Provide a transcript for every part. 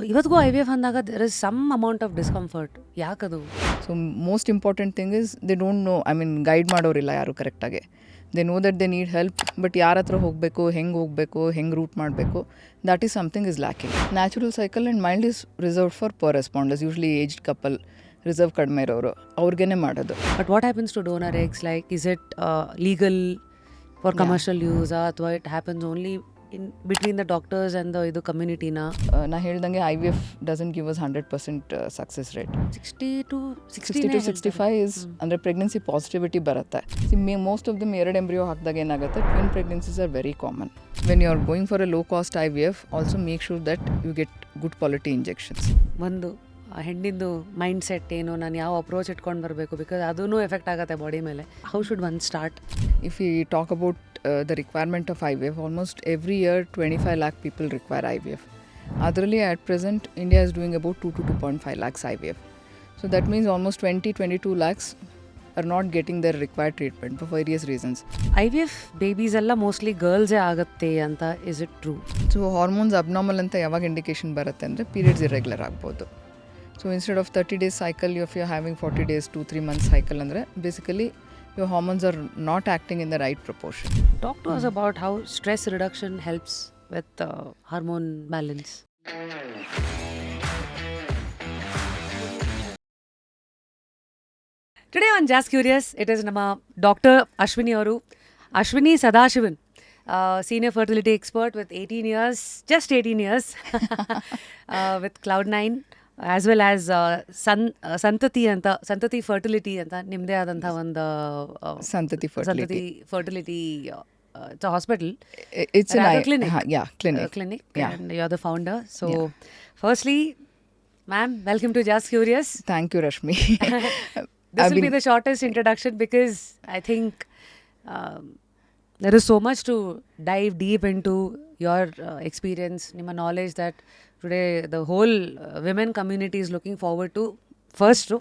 ಇವತ್ತಿಗೂ IVF ಅಂದಾಗ there is some amount of discomfort. ಯಾಕದು? So most important thing is they don't know, guide ಮಾಡೋರಿಲ್ಲ ಯಾರು ಕರೆಕ್ಟಾಗಿ. They know that they need help, but ಯಾರ ಹತ್ರ ಹೋಗಬೇಕು, ಹೆಂಗೆ ರೂಟ್ ಮಾಡಬೇಕು, that is something is lacking. Natural cycle and mild is reserved for poor responders, usually aged couple, reserve ಕಡಿಮೆ ಇರೋರು ಅವ್ರಿಗೇನೆ ಮಾಡೋದು. But what happens to donor eggs? Like is it legal for commercial use ಅಥವಾ it happens only in between the doctors and the community na? Na ಹೇಳ್ದಂಗೆ IVF doesn't give us 100% success rate. 60 to 65 is ಅಂದರೆ pregnancy positivity ಬರುತ್ತೆ. Most of them ಎರಡು embryo ಹಾಕಿದಾಗ ಏನಾಗುತ್ತೆ, twin pregnancies are very common. When you are going for a low cost IVF, also make sure that you get good quality injections. ಒಂದು ಹೆಣ್ಣಿಂದು mind set ಏನು, ನಾನು ಯಾವ approach ಇಟ್ಕೊಂಡು ಬರಬೇಕು, ಬಿಕಾಸ್ ಅದೂ ಎಫೆಕ್ಟ್ ಆಗುತ್ತೆ ಬಾಡಿ ಮೇಲೆ. How should one start? If we talk about the requirement of IVF, almost every year 25 lakh people require IVF. Adರಲ್ಲಿ at present India is doing about 2 to 2.5 lakhs IVF. So that means almost 20-22 lakhs are not getting their required treatment for various reasons. IVF babies ಎಲ್ಲ mostly girls ಆಗುತ್ತೆ ಅಂತ, is it true? So hormones abnormal ಅಂತ ಯಾವಾಗ indication ಬರುತ್ತೆ ಅಂದರೆ periods irregular ಆಗ್ಬೋದು. So instead of 30 days cycle, if you're having 40 days 2-3 months cycle ಅಂದರೆ basically your hormones are not acting in the right proportion. Talk to us about how stress reduction helps with hormone balance. Today on Just Curious, it is nama Dr. Ashwini auru, Ashwini Sadashivan, senior fertility expert with 18 years, just 18 years, with Cloud9, as well as Santhathi anta, Santhathi Fertility anta, nimde adanta ಒಂದು Santhathi Fertility, it's a hospital. It's a clinic. Clinic. Yeah. And you're the founder. So, firstly, ma'am, welcome to Just Curious. Thank you, Rashmi. This will be the shortest introduction because I think there is so much to dive deep into your experience, ನಿಮ್ಮ knowledge that today the whole women community is looking forward to first.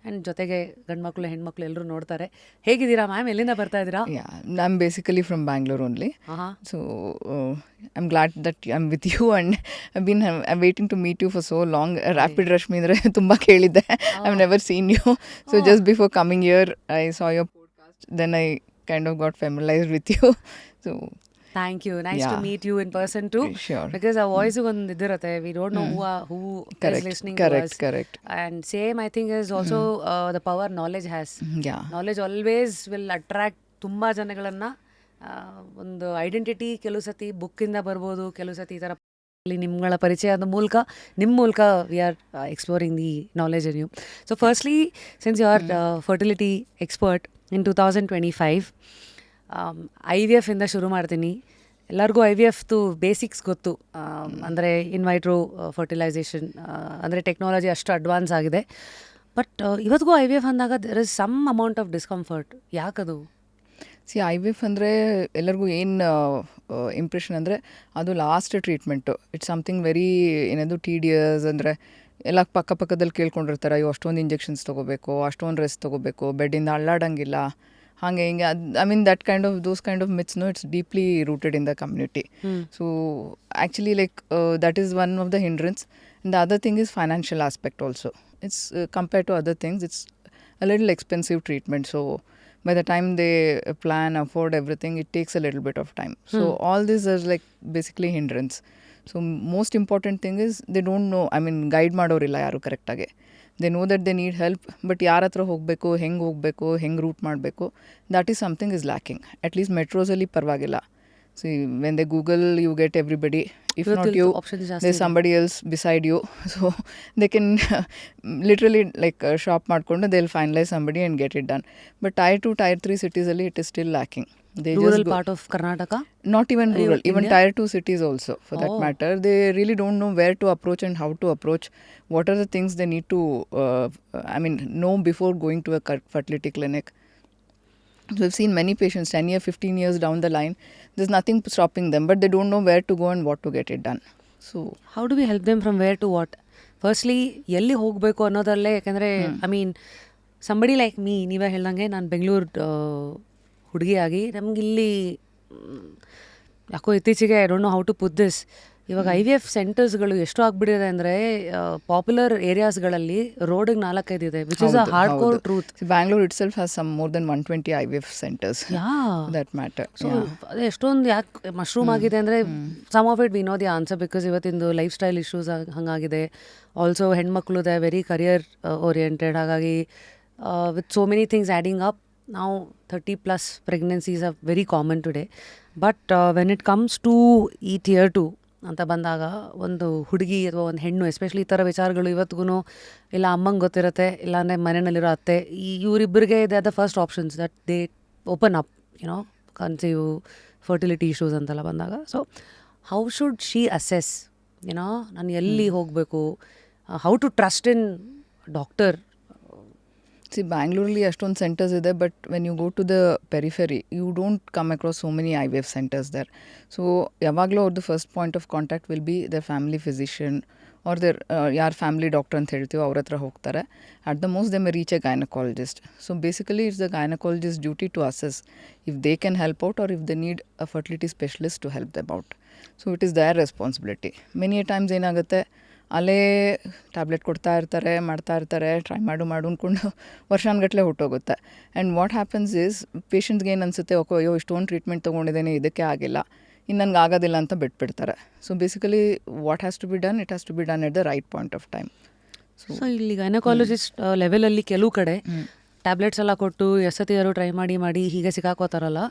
And ಜೊತೆಗೆ ಗಂಡು ಮಕ್ಕಳು ಹೆಣ್ಮಕ್ಳು ಎಲ್ಲರೂ ನೋಡ್ತಾರೆ. ಹೇಗಿದ್ದೀರಾ ma'am? ಎಲ್ಲಿಂದ ಬರ್ತಾ ಇದ್ದೀರಾ? I'm basically from Bengaluru only. So I'm glad that I'm with you and I'm waiting to meet you for so long. Rapid Rashmi ಅಂದರೆ ತುಂಬ ಕೇಳಿದ್ದೆ. I've never seen you. So just before coming here, I saw your podcast. Then I kind of got familiarized with you. So thank you. Nice to meet you in person too. Sure. Because our voice ಒಂದು ಇದಿರುತ್ತೆ. We don't know who is listening to us. Correct. And same I think is also the power knowledge has. Yeah. Knowledge always will attract ತುಂಬ ಜನಗಳನ್ನ. ಒಂದು identity ಕೆಲವು ಸತಿ ಬುಕ್ಕಿಂದ ಬರ್ಬೋದು, ಕೆಲವು ಸತಿ ಈ ಥರ ನಿಮ್ಗಳ ಪರಿಚಯದ ಮೂಲಕ, ನಿಮ್ಮ ಮೂಲಕ we are exploring the knowledge in you. So firstly, since you are fertility expert in 2025, IVF ಇಂದ ಶುರು ಮಾಡ್ತೀನಿ. ಎಲ್ಲರಿಗೂ IVFದು ಬೇಸಿಕ್ಸ್ ಗೊತ್ತು, ಅಂದರೆ ಇನ್ವೈಟ್ರೋ ಫರ್ಟಿಲೈಸೇಷನ್, ಅಂದರೆ ಟೆಕ್ನಾಲಜಿ ಅಷ್ಟು ಅಡ್ವಾನ್ಸ್ ಆಗಿದೆ. ಬಟ್ ಇವತ್ತಿಗೂ IVF ಅಂದಾಗ there is some amount of discomfort. ಯಾಕದು? IVF ಅಂದರೆ ಎಲ್ಲರಿಗೂ ಏನು ಇಂಪ್ರೆಷನ್ ಅಂದರೆ ಅದು last treatment. It's something very ಏನದು ಟೀಡಿಯಸ್, ಅಂದರೆ ಎಲ್ಲ ಪಕ್ಕದಲ್ಲಿ ಕೇಳ್ಕೊಂಡಿರ್ತಾರೆ, ಅಯ್ಯೋ ಅಷ್ಟೊಂದು ಇಂಜೆಕ್ಷನ್ಸ್ ತೊಗೋಬೇಕು, ಅಷ್ಟೊಂದು ರೆಸ್ಟ್ ತೊಗೋಬೇಕು, ಬೆಡ್ಡಿಂದ ಅಳ್ಳಾಡಂಗಿಲ್ಲ, ಹಾಗೆ ಹಿಂಗೆ. that kind of those kind of myths, no, it's deeply rooted in the community. So actually that is one of the hindrance. And the other thing is financial aspect also. It's compared to other things, it's a little expensive treatment. So by the time they plan, afford everything, it takes a little bit of time. So all this is basically hindrance. So most important thing is they don't know, guide ಮಾಡೋರಿಲ್ಲ ಯಾರು ಕರೆಕ್ಟಾಗಿ. They know that they need help, but ಯಾರ ಹತ್ರ ಹೋಗಬೇಕು, ಹೆಂಗೆ route ಮಾಡಬೇಕು, that is something is lacking. At least ಮೆಟ್ರೋಸಲ್ಲಿ ಪರವಾಗಿಲ್ಲ. See when they Google, you get everybody. If not you, they somebody else beside you. So they can literally shop ಮಾಡಿಕೊಂಡು they will finalise somebody and get it done. But Tier 2, Tier 3 cities-ಅಲ್ಲಿ it is still lacking. Rural part of Karnataka? Not even rural, even Tier 2 cities also, for that matter. They really don't know where to approach and how to approach. What are the things they need to know before going to a fertility clinic. So we've seen many patients 10 years, 15 years down the line, there's nothing stopping them, but they don't know where to go and what to get it done. So how do we help them from where to what? Firstly, ಎಲ್ಲಿ ಹೋಗಬೇಕು ಅನ್ನೋದರಲ್ಲೇ, ಯಾಕಂದರೆ somebody like me, ನೀವೇ ಹೇಳ್ದಂಗೆ ನಾನು ಬೆಂಗಳೂರು ಹುಡುಗಿಯಾಗಿ ನಮಗಿಲ್ಲಿ ಯಾಕೋ ಇತ್ತೀಚೆಗೆ I don't know how to put this, ಇವಾಗ IVF ಸೆಂಟರ್ಸ್ಗಳು ಎಷ್ಟು ಆಗ್ಬಿಟ್ಟಿದೆ ಅಂದರೆ ಪಾಪ್ಯುಲರ್ ಏರಿಯಾಸ್ಗಳಲ್ಲಿ ರೋಡಿಗೆ 4-5 ಇದೆ, which is a hard core truth. Bangalore itself has some more than 120 IVF centers for that matter. So ಅದೇ ಎಷ್ಟೊಂದು ಯಾಕೆ ಮಶ್ರೂಮ್ ಆಗಿದೆ ಅಂದರೆ some of it we know the answer, because ಇವತ್ತಿಂದು ಲೈಫ್ ಸ್ಟೈಲ್ ಇಶ್ಯೂಸ್ ಹಾಗಾಗಿದೆ. ಆಲ್ಸೋ ಹೆಣ್ಮಕ್ಳು they very career oriented, ಹಾಗಾಗಿ with so many things adding up ನಾವು 30+ pregnancies are very common today. But when it comes to ಈ Tier 2 ಅಂತ ಬಂದಾಗ ಒಂದು ಹುಡುಗಿ ಅಥವಾ ಒಂದು ಹೆಣ್ಣು, ಎಸ್ಪೆಷಲಿ ಈ ಥರ ವಿಚಾರಗಳು ಇವತ್ತಿಗೂ ಇಲ್ಲ ಅಮ್ಮಂಗೆ ಗೊತ್ತಿರುತ್ತೆ, ಇಲ್ಲಾಂದರೆ ಮನೆಯಲ್ಲಿರೋ ಅತ್ತೆ, ಇವರಿಬ್ಬರಿಗೆ they are the first options that they open up, you know conceive fertility issues ಅಂತೆಲ್ಲ ಬಂದಾಗ. So how should she assess, you know ನಾನು ಎಲ್ಲಿ ಹೋಗಬೇಕು, how to trust in doctor? See, Bangalore ಅಷ್ಟೊಂದು ಸೆಂಟರ್ಸ್ ಇದೆ, but when you go to the periphery you don't come across so many IVF centres there. So ಯಾವಾಗಲೂ ಅವ್ರದ್ದು first point of contact will be their family physician or their ಯಾರು family doctor ಅಂತ ಹೇಳ್ತೀವೋ ಅವ್ರ ಹತ್ರ ಹೋಗ್ತಾರೆ. At the most they may reach a gynaecologist. So basically it's the gynaecologist duty to assess if they can help out or if they need a fertility specialist to help them out. So it is their responsibility. Many times ಏನಾಗುತ್ತೆ, ಅಲ್ಲೇ tablet ಕೊಡ್ತಾ ಇರ್ತಾರೆ, ಮಾಡ್ತಾ ಇರ್ತಾರೆ, try ಮಾಡು ಅಂದ್ಕೊಂಡು ವರ್ಷಾನುಗಟ್ಟಲೆ ಹೊಟ್ಟೋಗುತ್ತೆ. And what happens is ಪೇಷಂಟ್ಸ್ಗೆ ಏನು ಅನಿಸುತ್ತೆ, ಓಕೆ ಅಯ್ಯೋ ಇಷ್ಟೊಂದು ಟ್ರೀಟ್ಮೆಂಟ್ ತೊಗೊಂಡಿದ್ದೇನೆ, ಇದಕ್ಕೆ ಆಗಿಲ್ಲ, ಇನ್ನು ನನಗೆ ಆಗೋದಿಲ್ಲ ಅಂತ ಬಿಟ್ಬಿಡ್ತಾರೆ. So basically what has to be done, it has to be done at the right point of time. ಸೊ ಇಲ್ಲಿ ಗೈನಕಾಲಜಿಸ್ಟ್ ಲೆವೆಲಲ್ಲಿ ಕೆಲವು ಕಡೆ ಟ್ಯಾಬ್ಲೆಟ್ಸ್ ಎಲ್ಲ ಕೊಟ್ಟು ಎಷ್ಟೊತ್ತಿಗಾರು ಟ್ರೈ ಮಾಡಿ ಹೀಗೆ ಸಿಕ್ಕಾಕೋತಾರಲ್ಲ,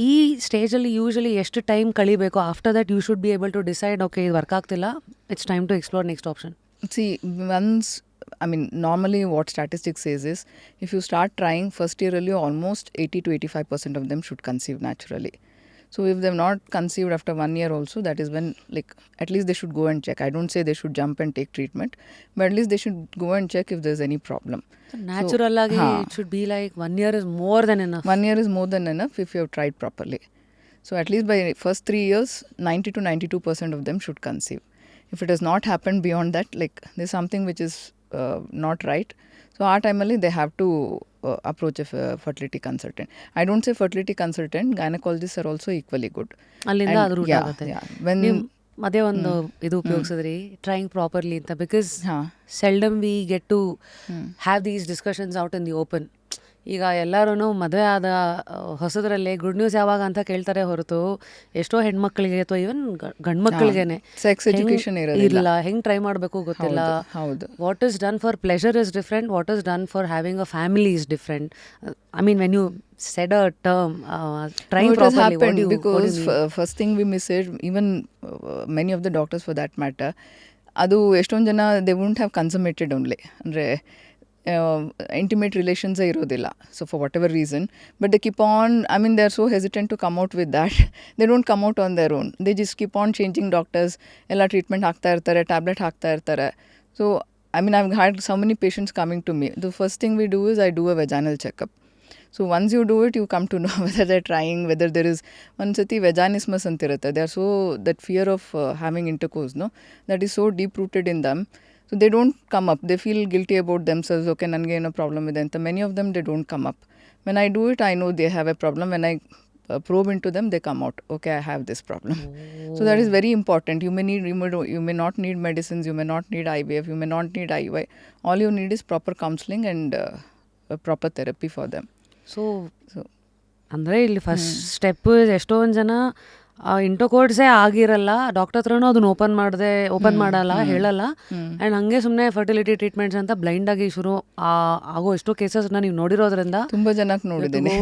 ಈ ಸ್ಟೇಜಲ್ಲಿ ಯೂಶಲಿ ಎಷ್ಟು ಟೈಮ್ ಕಳಿಬೇಕು? After that you should be able to decide, okay ಇದು ವರ್ಕ್ ಆಗ್ತಿಲ್ಲ, it's time to explore next option. See, once, I mean, normally what statistics says is, if you start trying first year early, almost 80 to 85% of them should conceive naturally. So if they've not conceived after 1 year also, that is when, like, at least they should go and check. I don't say they should jump and take treatment, but at least they should go and check if there's any problem. So natural agi, it should be like 1 year is more than enough. 1 year is more than enough if you have tried properly. So at least by first 3 years, 90 to 92% of them should conceive. If it has not happened beyond that, like, there's something which is not right. So our time only they have to approach a fertility consultant. I don't say fertility consultant, gynecologists are also equally good. ಅಲ್ಲಿಂದ ಅದು root ಆಗುತ್ತೆ. When ಅದೇ ಒಂದು ಇದು ಉಪಯೋಗಿಸಿದ್ರಿ trying properly ಅಂತ, because seldom we get to have these discussions out in the open. ಈಗ ಎಲ್ಲರೂ ಮದುವೆ ಆದ ಹೊಸದರಲ್ಲೇ ಗುಡ್ ನ್ಯೂಸ್ ಯಾವಾಗ ಅಂತ ಕೇಳ್ತಾರೆ ಹೊರತು ಎಷ್ಟೋ ಹೆಣ್ಮಕ್ಳಿಗೆ ಅಥವಾ ಈವನ್ ಗಂಡು ಮಕ್ಕಳಿಗೇನೆ ಸೆಕ್ಸ್ ಎಜುಕೇಶನ್ ಇಲ್ಲ, ಹೆಂಗೆ ಟ್ರೈ ಮಾಡಬೇಕು ಗೊತ್ತಿಲ್ಲ. What is done for pleasure is different, what is done for having a family is different. I mean when you said a term, trying properly, what do you because first thing we miss it, even many of the doctors for that matter, adu eston jana they wouldn't have consummated only, andre intimate relations irodilla, so for whatever reason, but they keep on, I mean they are so hesitant to come out with that. They don't come out on their own, they just keep on changing doctors, ella treatment haakta irtare, tablet haakta irtare. So I mean I've had so many patients coming to me. The first thing we do is I do a vaginal checkup. So once you do it, you come to know whether they're trying, whether there is one sati vaginismus antirutte. They are so, that fear of having intercourse, no, that is so deep rooted in them. So they don't come up. They feel guilty about themselves. Okay, nange no problem with it. Many of them, they don't come up. When I do it, I know they have a problem. When I probe into them, they come out. Okay, I have this problem. Oh. So that is very important. You may not need medicines. You may not need IVF. You may not need IUI. All you need is proper counseling and proper therapy for them. So ಅಂದರೆ ಇಲ್ಲಿ first step ಎಷ್ಟೊಂದು ಜನ ಇಂಟರ್ಕೋರ್ಸೇ ಆಗಿರಲ್ಲ, doctor ಹತ್ರನೂ ಅದನ್ನ open ಮಾಡಲ್ಲ, ಹೇಳಲ್ಲ, and ಹಂಗೆ ಸುಮ್ಮನೆ ಫರ್ಟಿಲಿಟಿ ಟ್ರೀಟ್ಮೆಂಟ್ಸ್ ಅಂತ ಬ್ಲೈಂಡ್ ಆಗಿ ಶುರು ಆಗೋ ಎಷ್ಟೋ ಕೇಸಸ್ನ ನೀವು ನೋಡಿರೋದ್ರಿಂದ ತುಂಬ ಜನಕ್ಕೆ ನೋಡಿದ್ದೀನಿ.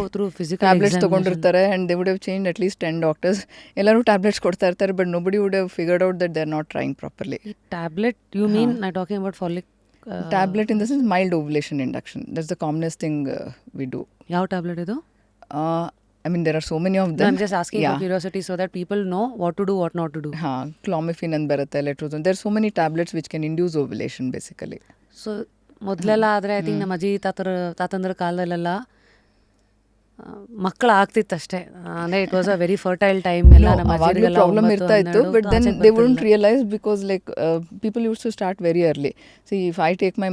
ಟ್ಯಾಬ್ಲೆಟ್ಸ್ ತೊಗೊಂಡಿರ್ತಾರೆ and they would have change at least 10 doctors. ಎಲ್ಲರೂ ಟ್ಯಾಬ್ಲೆಟ್ಸ್ ಕೊಡ್ತಾ ಇರ್ತಾರೆ, but nobody would have figured out that they are not trying properly. Tablet you mean I talking about folic tablet in the sense mild ovulation induction. That's the commonest thing we do. ಯಾವ tablet ಇದು? I mean there are so many of them. I'm just asking for curiosity so that people know what to do, what not to do. Clomiphene and ಬರುತ್ತೆ, letrozone. There are so many tablets which can induce ovulation basically. So ಮೊದಲೆಲ್ಲ ಆದರೆ I think ನಮ್ಮ ಅಜ್ಜಿ ತಾತಂದ್ರ ಕಾಲದಲ್ಲೆಲ್ಲ ಮಕ್ಕಳು ಆಗ್ತಿತ್ತಷ್ಟೇ, ಅಂದರೆ it was a very fertile time. ಎಲ್ಲ ನಮ್ಮ ಅಜ್ಜಿಗೆಲ್ಲ ಪ್ರಾಬ್ಲಮ್ ಇರ್ತಾ ಇತ್ತು, but then they wouldn't realise because like people use to start very early. See if I take my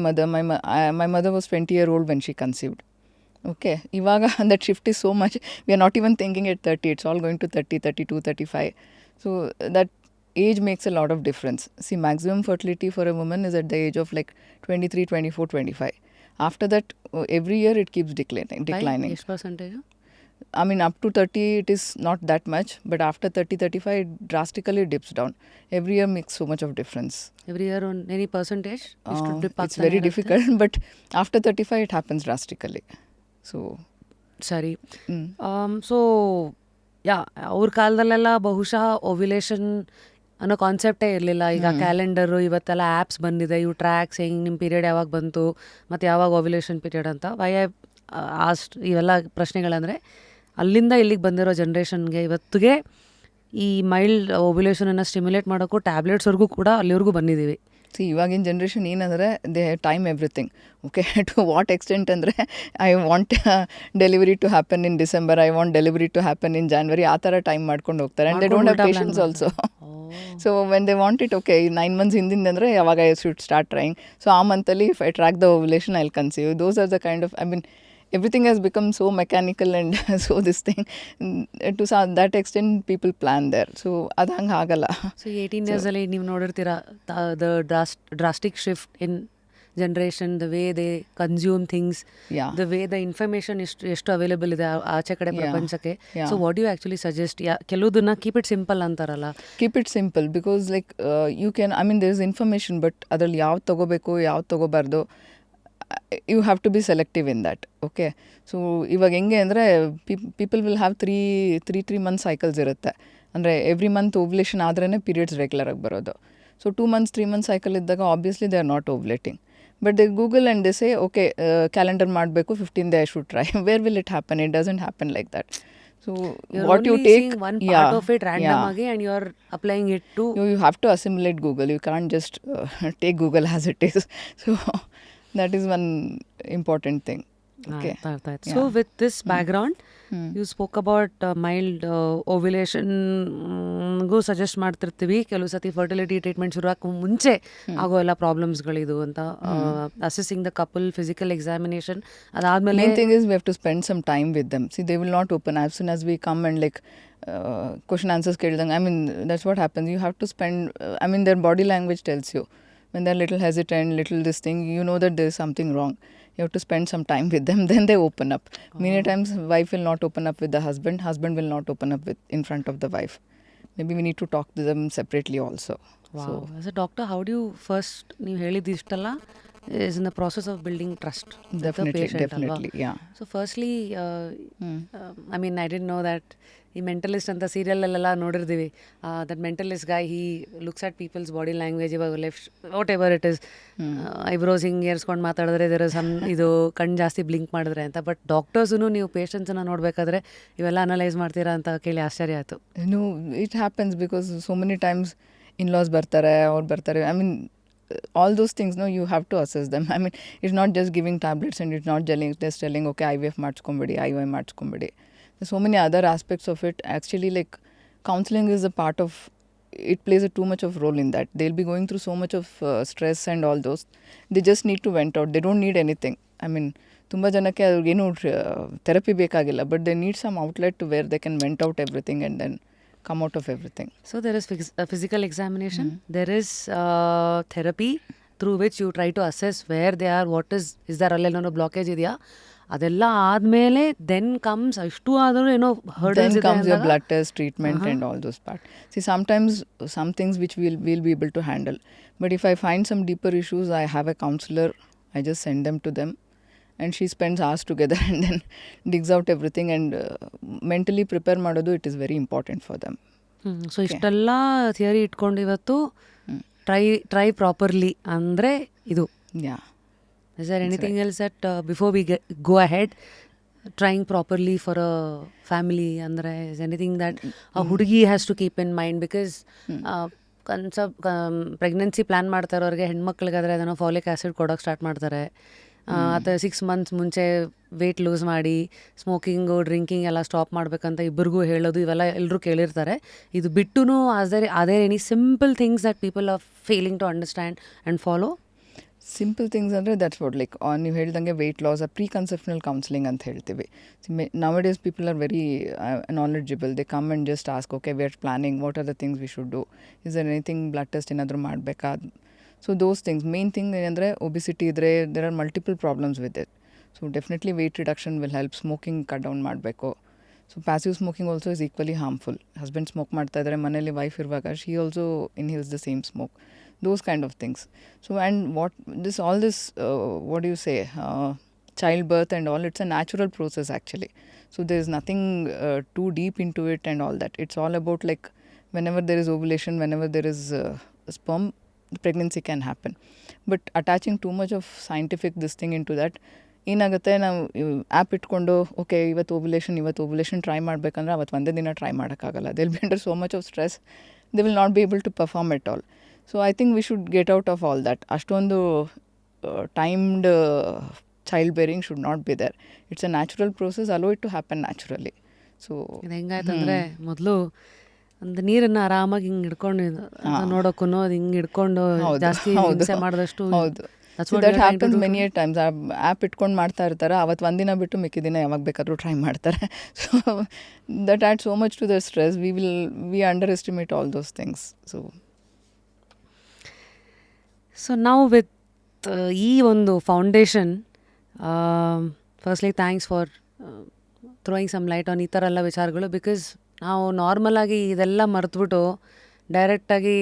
mother was 20-year-old when she conceived. Okay, ಇವಾಗ that shift is so much, we are not even thinking at 30, it's all going to 30, 32, 35. So that age makes a lot of difference. See, maximum fertility for a woman is at the age of like 23, 24, 25. After that, every year it keeps declining. ಎಷ್ಟು percentage? I mean, up to 30, it is not that much, but after 30, 35, it drastically dips down. Every year makes so much of difference. Every year any percentage ಇಷ್ಟು drip It's very difficult, but after 35, it happens drastically. So, ಸರಿ. So ಅವ್ರ ಕಾಲದಲ್ಲೆಲ್ಲ ಬಹುಶಃ ovulation ಅನ್ನೋ ಕಾನ್ಸೆಪ್ಟೇ ಇರಲಿಲ್ಲ. ಈಗ calendar ಇವತ್ತೆಲ್ಲ apps ಬಂದಿದೆ, ಇವು ಟ್ರ್ಯಾಕ್ಸ್ ಹೆಂಗೆ ನಿಮ್ಮ ಪೀರಿಯಡ್ ಯಾವಾಗ ಬಂತು ಮತ್ತು ಯಾವಾಗ ಓವ್ಯುಲೇಷನ್ ಪೀರಿಯಡ್ ಅಂತ. ವೈ ಐ ಆಸ್ಟ್ ಇವೆಲ್ಲ ಪ್ರಶ್ನೆಗಳಂದರೆ ಅಲ್ಲಿಂದ ಇಲ್ಲಿಗೆ ಬಂದಿರೋ ಜನ್ರೇಷನ್ಗೆ ಇವತ್ತಿಗೆ ಈ ಮೈಲ್ಡ್ ಓವ್ಯುಲೇಷನನ್ನು ಸ್ಟಿಮ್ಯುಲೇಟ್ ಮಾಡೋಕ್ಕೂ ಟ್ಯಾಬ್ಲೆಟ್ಸ್ವರೆಗೂ ಕೂಡ ಅಲ್ಲಿವರೆಗೂ ಬಂದಿದ್ದೀವಿ. ಸಿ ಇವಾಗಿನ ಜನ್ರೇಷನ್ ಏನಂದರೆ they time everything. Okay, to what extent ಅಂದರೆ I want delivery to happen in December, I want delivery to happen in January, ಆ ಥರ ಟೈಮ್ ಮಾಡ್ಕೊಂಡು ಹೋಗ್ತಾರೆ. And they don't have patience also. So when they want it, okay 9 months ಹಿಂದಿಂದ ಅಂದರೆ ಯಾವಾಗ I should start trying. So ಆ ಮಂತಲ್ಲಿ if I track the ovulation I will conceive. Those are the kind of, I mean everything has become so mechanical and so this thing, to that extent people plan there. So ಅದು ಹಂಗೆ ಆಗಲ್ಲ. So 18 yearsಲ್ಲಿ ನೀವು ನೋಡಿರ್ತೀರ the drastic shift in generation, the way they consume things, the way the information ಎಷ್ಟು available ಇದೆ ಆಚೆ ಕಡೆ ಪ್ರಪಂಚಕ್ಕೆ. So what you actually suggest? ಕೆಲವುದನ್ನ ಕೀಪ್ ಇಟ್ ಸಿಂಪಲ್ ಅಂತಾರಲ್ಲ. Keep it simple because like you can, I mean there is information, but ಅದ್ರಲ್ಲಿ ಯಾವ್ದು ತೊಗೋಬೇಕು ಯಾವ್ದು ತೊಗೋಬಾರ್ದು, you have to be selective in that. Okay, so ಇವಾಗ ಹೆಂಗೆ ಅಂದರೆ people will have three month cycles ಇರುತ್ತೆ. ಅಂದರೆ ಎವ್ರಿ ಮಂತ್ ಓವ್ಯುಲೇಷನ್ ಆದ್ರೇ ಪೀರಿಯಡ್ಸ್ ರೆಗ್ಯುಲರಾಗಿ ಬರೋದು. ಸೊ 2 months 3 months ಸೈಕಲ್ ಇದ್ದಾಗ obviously they are not ovulating. But they Google and they say okay calendar ಮಾಡಬೇಕು 15th day I should try. Where will it happen? It doesn't happen like that. So you're what only you take, seeing one part of it randomly and you're applying it to... You have to assimilate Google. You can't just take Google as it is. So that is one important thing. Okay. So with this background, you spoke about mild ovulation ಗೂ suggest ಮಾಡ್ತಿರ್ತೀವಿ. ಕೆಲವು ಸತಿ fertility treatment ಶುರುವಾಗೋ ಮುಂಚೆ ಆಗೋ ಎಲ್ಲ ಪ್ರಾಬ್ಲಮ್ಸ್ಗಳಿದು ಅಂತ. Accessing the couple, physical examination, ಅದಾದಮೇಲೆ main thing is we have to spend some time with them. See, they will not open as soon as we come and like question answers ಕೇಳ್ದಂಗೆ. I mean, that's what happens. You have to spend, I mean, their body language tells you. When they're little hesitant, little this thing, you know that there's something wrong. You have to spend some time with them, then they open up. Many times wife will not open up with the husband will not open up with in front of the wife. Maybe we need to talk to them separately also. Wow. So as a doctor, how do you first, ನೀವು ಹೇಳಿದ್ದು ಇಷ್ಟಲ್ಲ, is in the process of building trust with the patient. Definitely, yeah. So firstly, I mean, I didn't know that ಈ mentalist ಅಂತ ಸೀರಿಯಲ್ಲೆಲ್ಲ ನೋಡಿರ್ತೀವಿ. That mentalist guy, he looks at people's body language, ಇವಾಗ left whatever it is, eyebrows ಹಿಂಗೆ ಏರ್ಸ್ಕೊಂಡು ಮಾತಾಡಿದ್ರೆ ಇದರ ಇದು ಕಣ್ಣು ಜಾಸ್ತಿ ಬ್ಲಿಂಕ್ ಮಾಡಿದ್ರೆ ಅಂತ. ಬಟ್ ಡಾಕ್ಟರ್ಸೂ ನೀವು ಪೇಷಂಟ್ಸನ್ನು ನೋಡಬೇಕಾದ್ರೆ ಇವೆಲ್ಲ ಅನಲೈಸ್ ಮಾಡ್ತೀರಾ ಅಂತ ಕೇಳಿ ಆಶ್ಚರ್ಯ ಆಯಿತು. No, it happens because so many times in-laws ಬರ್ತಾರೆ, ಅವ್ರು ಬರ್ತಾರೆ. I mean, all those things, no, you have to assess them. I mean, it's not just giving tablets and it's not just telling, okay, IVF ಮಾಡಿಸ್ಕೊಂಬಿಡಿ, IVF ಮಾಡಿಸ್ಕೊಂಬಿಡಿ. There's so many other aspects of it. Actually, like, counseling is a part of, it plays too much of role in that. They'll be going through so much of stress and all those. They just need to vent out. They don't need anything. I mean, ತುಂಬ ಜನಕ್ಕೆ ಅವ್ರಿಗೇನು therapy ಬೇಕಾಗಿಲ್ಲ, but they need some outlet to where they can vent out everything and then come out of everything. So there is physical examination, there is therapy through which you try to assess where they are, what is there ಅಲ್ಲೇನೋ blockage ಇದೆಯಾ, ಅದೆಲ್ಲ ಆದಮೇಲೆ then comes ಅಷ್ಟು ಆದರೂ ಏನೋ then comes your blood test, treatment and all those parts. See, sometimes some things which we'll be able to handle, but if I find some deeper issues, I have a counselor, I just send them to them and she spends hours together and then digs out everything and mentally prepare ಮಾಡೋದು, it is very important for them. So ಇಷ್ಟೆಲ್ಲ theory ಇಟ್ಕೊಂಡು ಇವತ್ತು try properly ಅಂದರೆ ಇದು. Yeah. Is there anything else that before we go ahead, trying properly for a family, andre is anything that a ಹುಡುಗಿ has to keep in mind? Because pregnancy plan ಮಾಡ್ತಾರವ್ರಿಗೆ ಹೆಣ್ಮಕ್ಳಿಗಾದ್ರೆ ಅದನ್ನು folic acid ಕೊಡೋಕೆ start ಮಾಡ್ತಾರೆ. ಅಥವಾ 6 months ಮುಂಚೆ weight lose ಮಾಡಿ smoking drinking ಎಲ್ಲ ಸ್ಟಾಪ್ ಮಾಡಬೇಕಂತ ಇಬ್ಬರಿಗೂ ಹೇಳೋದು, ಇವೆಲ್ಲ ಎಲ್ಲರೂ ಕೇಳಿರ್ತಾರೆ. ಇದು ಬಿಟ್ಟು are there any simple things that people are failing to understand and follow? Simple things ಅಂದರೆ ದಟ್ಸ್ ವಾಟ್ ಲೈಕ್ ನೀವು ಹೇಳ್ದಂಗೆ weight loss pre conceptional counselling ಅಂತ ಹೇಳ್ತೀವಿ. Nowadays people are very knowledgeable. They come and just ask okay we are planning what are the things we should do, is there anything blood test ಏನಾದರೂ ಮಾಡಬೇಕಾ. So those things main thing ಏನಂದರೆ obesity ಇದ್ದರೆ there are multiple problems with it. So definitely weight reduction will help. Smoking cut down ಮಾಡಬೇಕು. So passive smoking also is equally harmful. Husband smoke ಮಾಡ್ತಾ ಇದ್ದಾರೆ, ಮನೇಲಿ wife ಇರುವಾಗ she also inhales the same smoke. Those kind of things. So and what do you say, childbirth and all, it's a natural process actually. So there's nothing too deep into it and all that. It's all about like whenever there is ovulation, whenever there is sperm, the pregnancy can happen. But attaching too much of scientific this thing into that, ಏನಾಗುತ್ತೆ, ನಾವು app ಇಟ್ಕೊಂಡು okay ಇವತ್ತು ovulation try ಮಾಡಬೇಕಂದ್ರೆ ಅವತ್ತು ಒಂದೇ ದಿನ try ಮಾಡೋಕ್ಕಾಗಲ್ಲ. They will be under so much of stress, they will not be able to perform at all. So I think we should get out of all that. ಅಷ್ಟೊಂದು timed childbearing should not be there. It's a natural process, allow it to happen naturally. So ಇದು ಹೆಂಗಾಯ್ತು ಅಂದರೆ, ಮೊದಲು ಒಂದು ನೀರನ್ನು ಆರಾಮಾಗಿ ಹಿಂಗೆ ಹಿಡ್ಕೊಂಡು ನೋಡೋಕ್ಕೂ ಅದು ಹಿಂಗೆ ಹಿಡ್ಕೊಂಡು ಜಾಸ್ತಿ ಹಿಂಸೆ ಮಾಡಿದಷ್ಟು. ಹೌದು, that happens many times. App ಇಟ್ಕೊಂಡು ಮಾಡ್ತಾ ಇರ್ತಾರೆ, ಅವತ್ತು ಒಂದಿನ ಬಿಟ್ಟು ಮಿಕ್ಕಿ ದಿನ ಯಾವಾಗ ಬೇಕಾದರೂ ಟ್ರೈ ಮಾಡ್ತಾರೆ. So that add so much to the stress. We underestimate all those things. So ನಾವು ವಿತ್ ಈ ಒಂದು foundation, firstly thanks for throwing some light on ಈ ಥರ ಎಲ್ಲ ವಿಚಾರಗಳು. ಬಿಕಾಸ್ ನಾವು ನಾರ್ಮಲಾಗಿ ಇದೆಲ್ಲ ಮರೆತುಬಿಟ್ಟು ಡೈರೆಕ್ಟಾಗಿ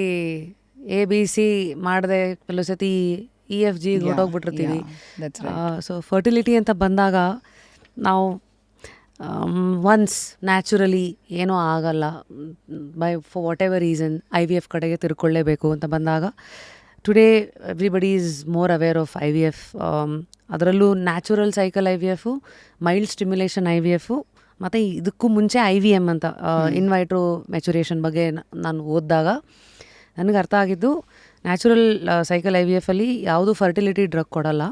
ABC ಮಾಡದೆ ಕೆಲವು ಸತಿ EFG ಹೊರಟೋಗ್ಬಿಟ್ಟಿರ್ತೀವಿ. ಸೊ ಫರ್ಟಿಲಿಟಿ ಅಂತ ಬಂದಾಗ ನಾವು ಒನ್ಸ್ ನ್ಯಾಚುರಲಿ ಏನೂ ಆಗಲ್ಲ, for whatever reason IVF ಕಡೆಗೆ ತಿರ್ಕೊಳ್ಳೇಬೇಕು ಅಂತ ಬಂದಾಗ, today everybody is more aware of IVF. ಅದರಲ್ಲೂ natural cycle IVF, mild stimulation IVF, ಮತ್ತು ಇದಕ್ಕೂ ಮುಂಚೆ IVM ಅಂತ ಇನ್ವೈಟ್ರೋ ಮೆಚುರೇಷನ್ ಬಗ್ಗೆ ನಾನು ಓದಿದಾಗ ನನಗೆ ಅರ್ಥ ಆಗಿದ್ದು, ನ್ಯಾಚುರಲ್ ಸೈಕಲ್ IVFಲ್ಲಿ ಯಾವುದು ಫರ್ಟಿಲಿಟಿ ಡ್ರಗ್ ಕೊಡಲ್ಲ.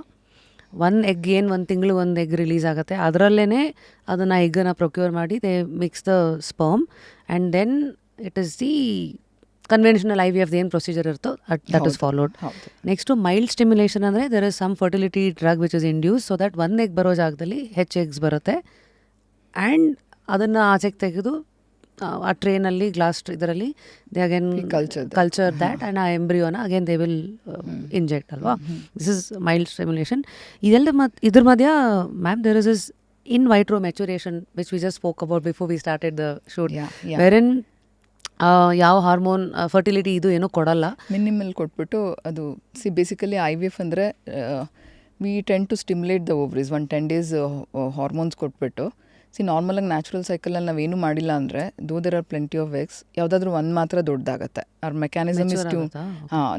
ಒಂದು ಎಗ್ ಒಂದು ತಿಂಗಳು ಒಂದು ಎಗ್ ರಿಲೀಸ್ ಆಗುತ್ತೆ, ಅದರಲ್ಲೇ ಅದನ್ನು ಎಗ್ಗನ್ನು ಪ್ರೊಕ್ಯೂರ್ ಮಾಡಿ they mix the sperm and then it is the conventional IVF ಏನು ಪ್ರೊಸೀಜರ್ ಇರ್ತೋ that is followed. Next mild stimulation ಅಂದರೆ there is some fertility drug which is induce, so that ಒಂದು egg ಬರೋ ಜಾಗದಲ್ಲಿ ಹೆಚ್ಚು ಎಗ್ಸ್ ಬರುತ್ತೆ. And ಅದನ್ನು ಆಚೆಗೆ ತೆಗೆದು ಆ ಟ್ರೇನಲ್ಲಿ ಗ್ಲಾಸ್ ಇದರಲ್ಲಿ they again culture that and ಆ ಎಂಬ್ರಿಯೋನ ಅಗೇನ್ ದೇ ವಿಲ್ ಇಂಜೆಕ್ಟ್ ಅಲ್ವಾ. This is mild stimulation. ಇದೆಲ್ಲ ಇದ್ರ ಮಧ್ಯ ma'am there is is in vitro maturation which we just spoke about before we started the shoot, wherein ಯಾವ hormone fertility ಇದು ಏನೂ ಕೊಡಲ್ಲ, ಮಿನಿಮಲ್ ಕೊಟ್ಬಿಟ್ಟು ಅದು ಬೇಸಿಕಲಿ IVF ಅಂದರೆ we tend to stimulate the ovaries 10 days hormones ಕೊಟ್ಬಿಟ್ಟು. ನಾರ್ಮಲಾಗಿ natural ಸೈಕಲಲ್ಲಿ ನಾವೇನು ಮಾಡಿಲ್ಲ ಅಂದರೆ though there are plenty of eggs, ಯಾವುದಾದ್ರೂ ಒಂದು ಮಾತ್ರ ದೊಡ್ಡದಾಗತ್ತೆ. ಅವ್ರ ಮೆಕ್ಯಾನಿಸಮ್ ಇಸ್ ಟ್ಯೂನ್,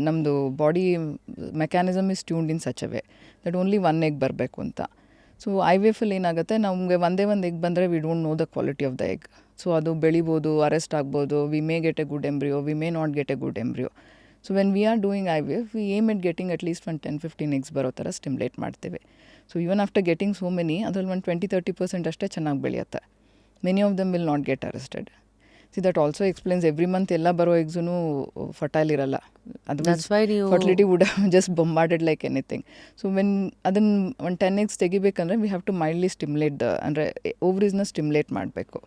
ನಮ್ಮದು body mechanism is tuned in such a way that only 1 egg ಬರಬೇಕು ಅಂತ. ಸೊ IVFಲ್ಲಿ ಏನಾಗುತ್ತೆ, ನಮಗೆ ಒಂದೇ ಒಂದು ಎಗ್ ಬಂದರೆ we don't know the quality of the egg. So ಅದು ಬೆಳಿಬೋದು, ಅರೆಸ್ಟ್ ಆಗ್ಬೋದು, we may get a good embryo, we may not get a good embryo. So when we are doing IVF we aim at getting at least 10-15 eggs ಬರೋ ಥರ stimulate ಮಾಡ್ತೇವೆ. So even after getting so many, ಅದರಲ್ಲಿ 20-30% ಅಷ್ಟೇ ಚೆನ್ನಾಗಿ ಬೆಳೆಯುತ್ತೆ. Many of them will not get arrested. That also explains every month ಎಲ್ಲ ಬರೋ ಎಗ್ಸೂ ಫರ್ಟೈಲ್ ಇರಲ್ಲ. Otherwise fertility would just bombarded like anything. So when ಅದನ್ನು 10 eggs ತೆಗಿಬೇಕಂದ್ರೆ we have to mildly stimulate ಅಂದರೆ ಓವ್ರೀಸ್ನ ಸ್ಟಿಮ್ಯುಲೇಟ್ ಮಾಡಬೇಕು.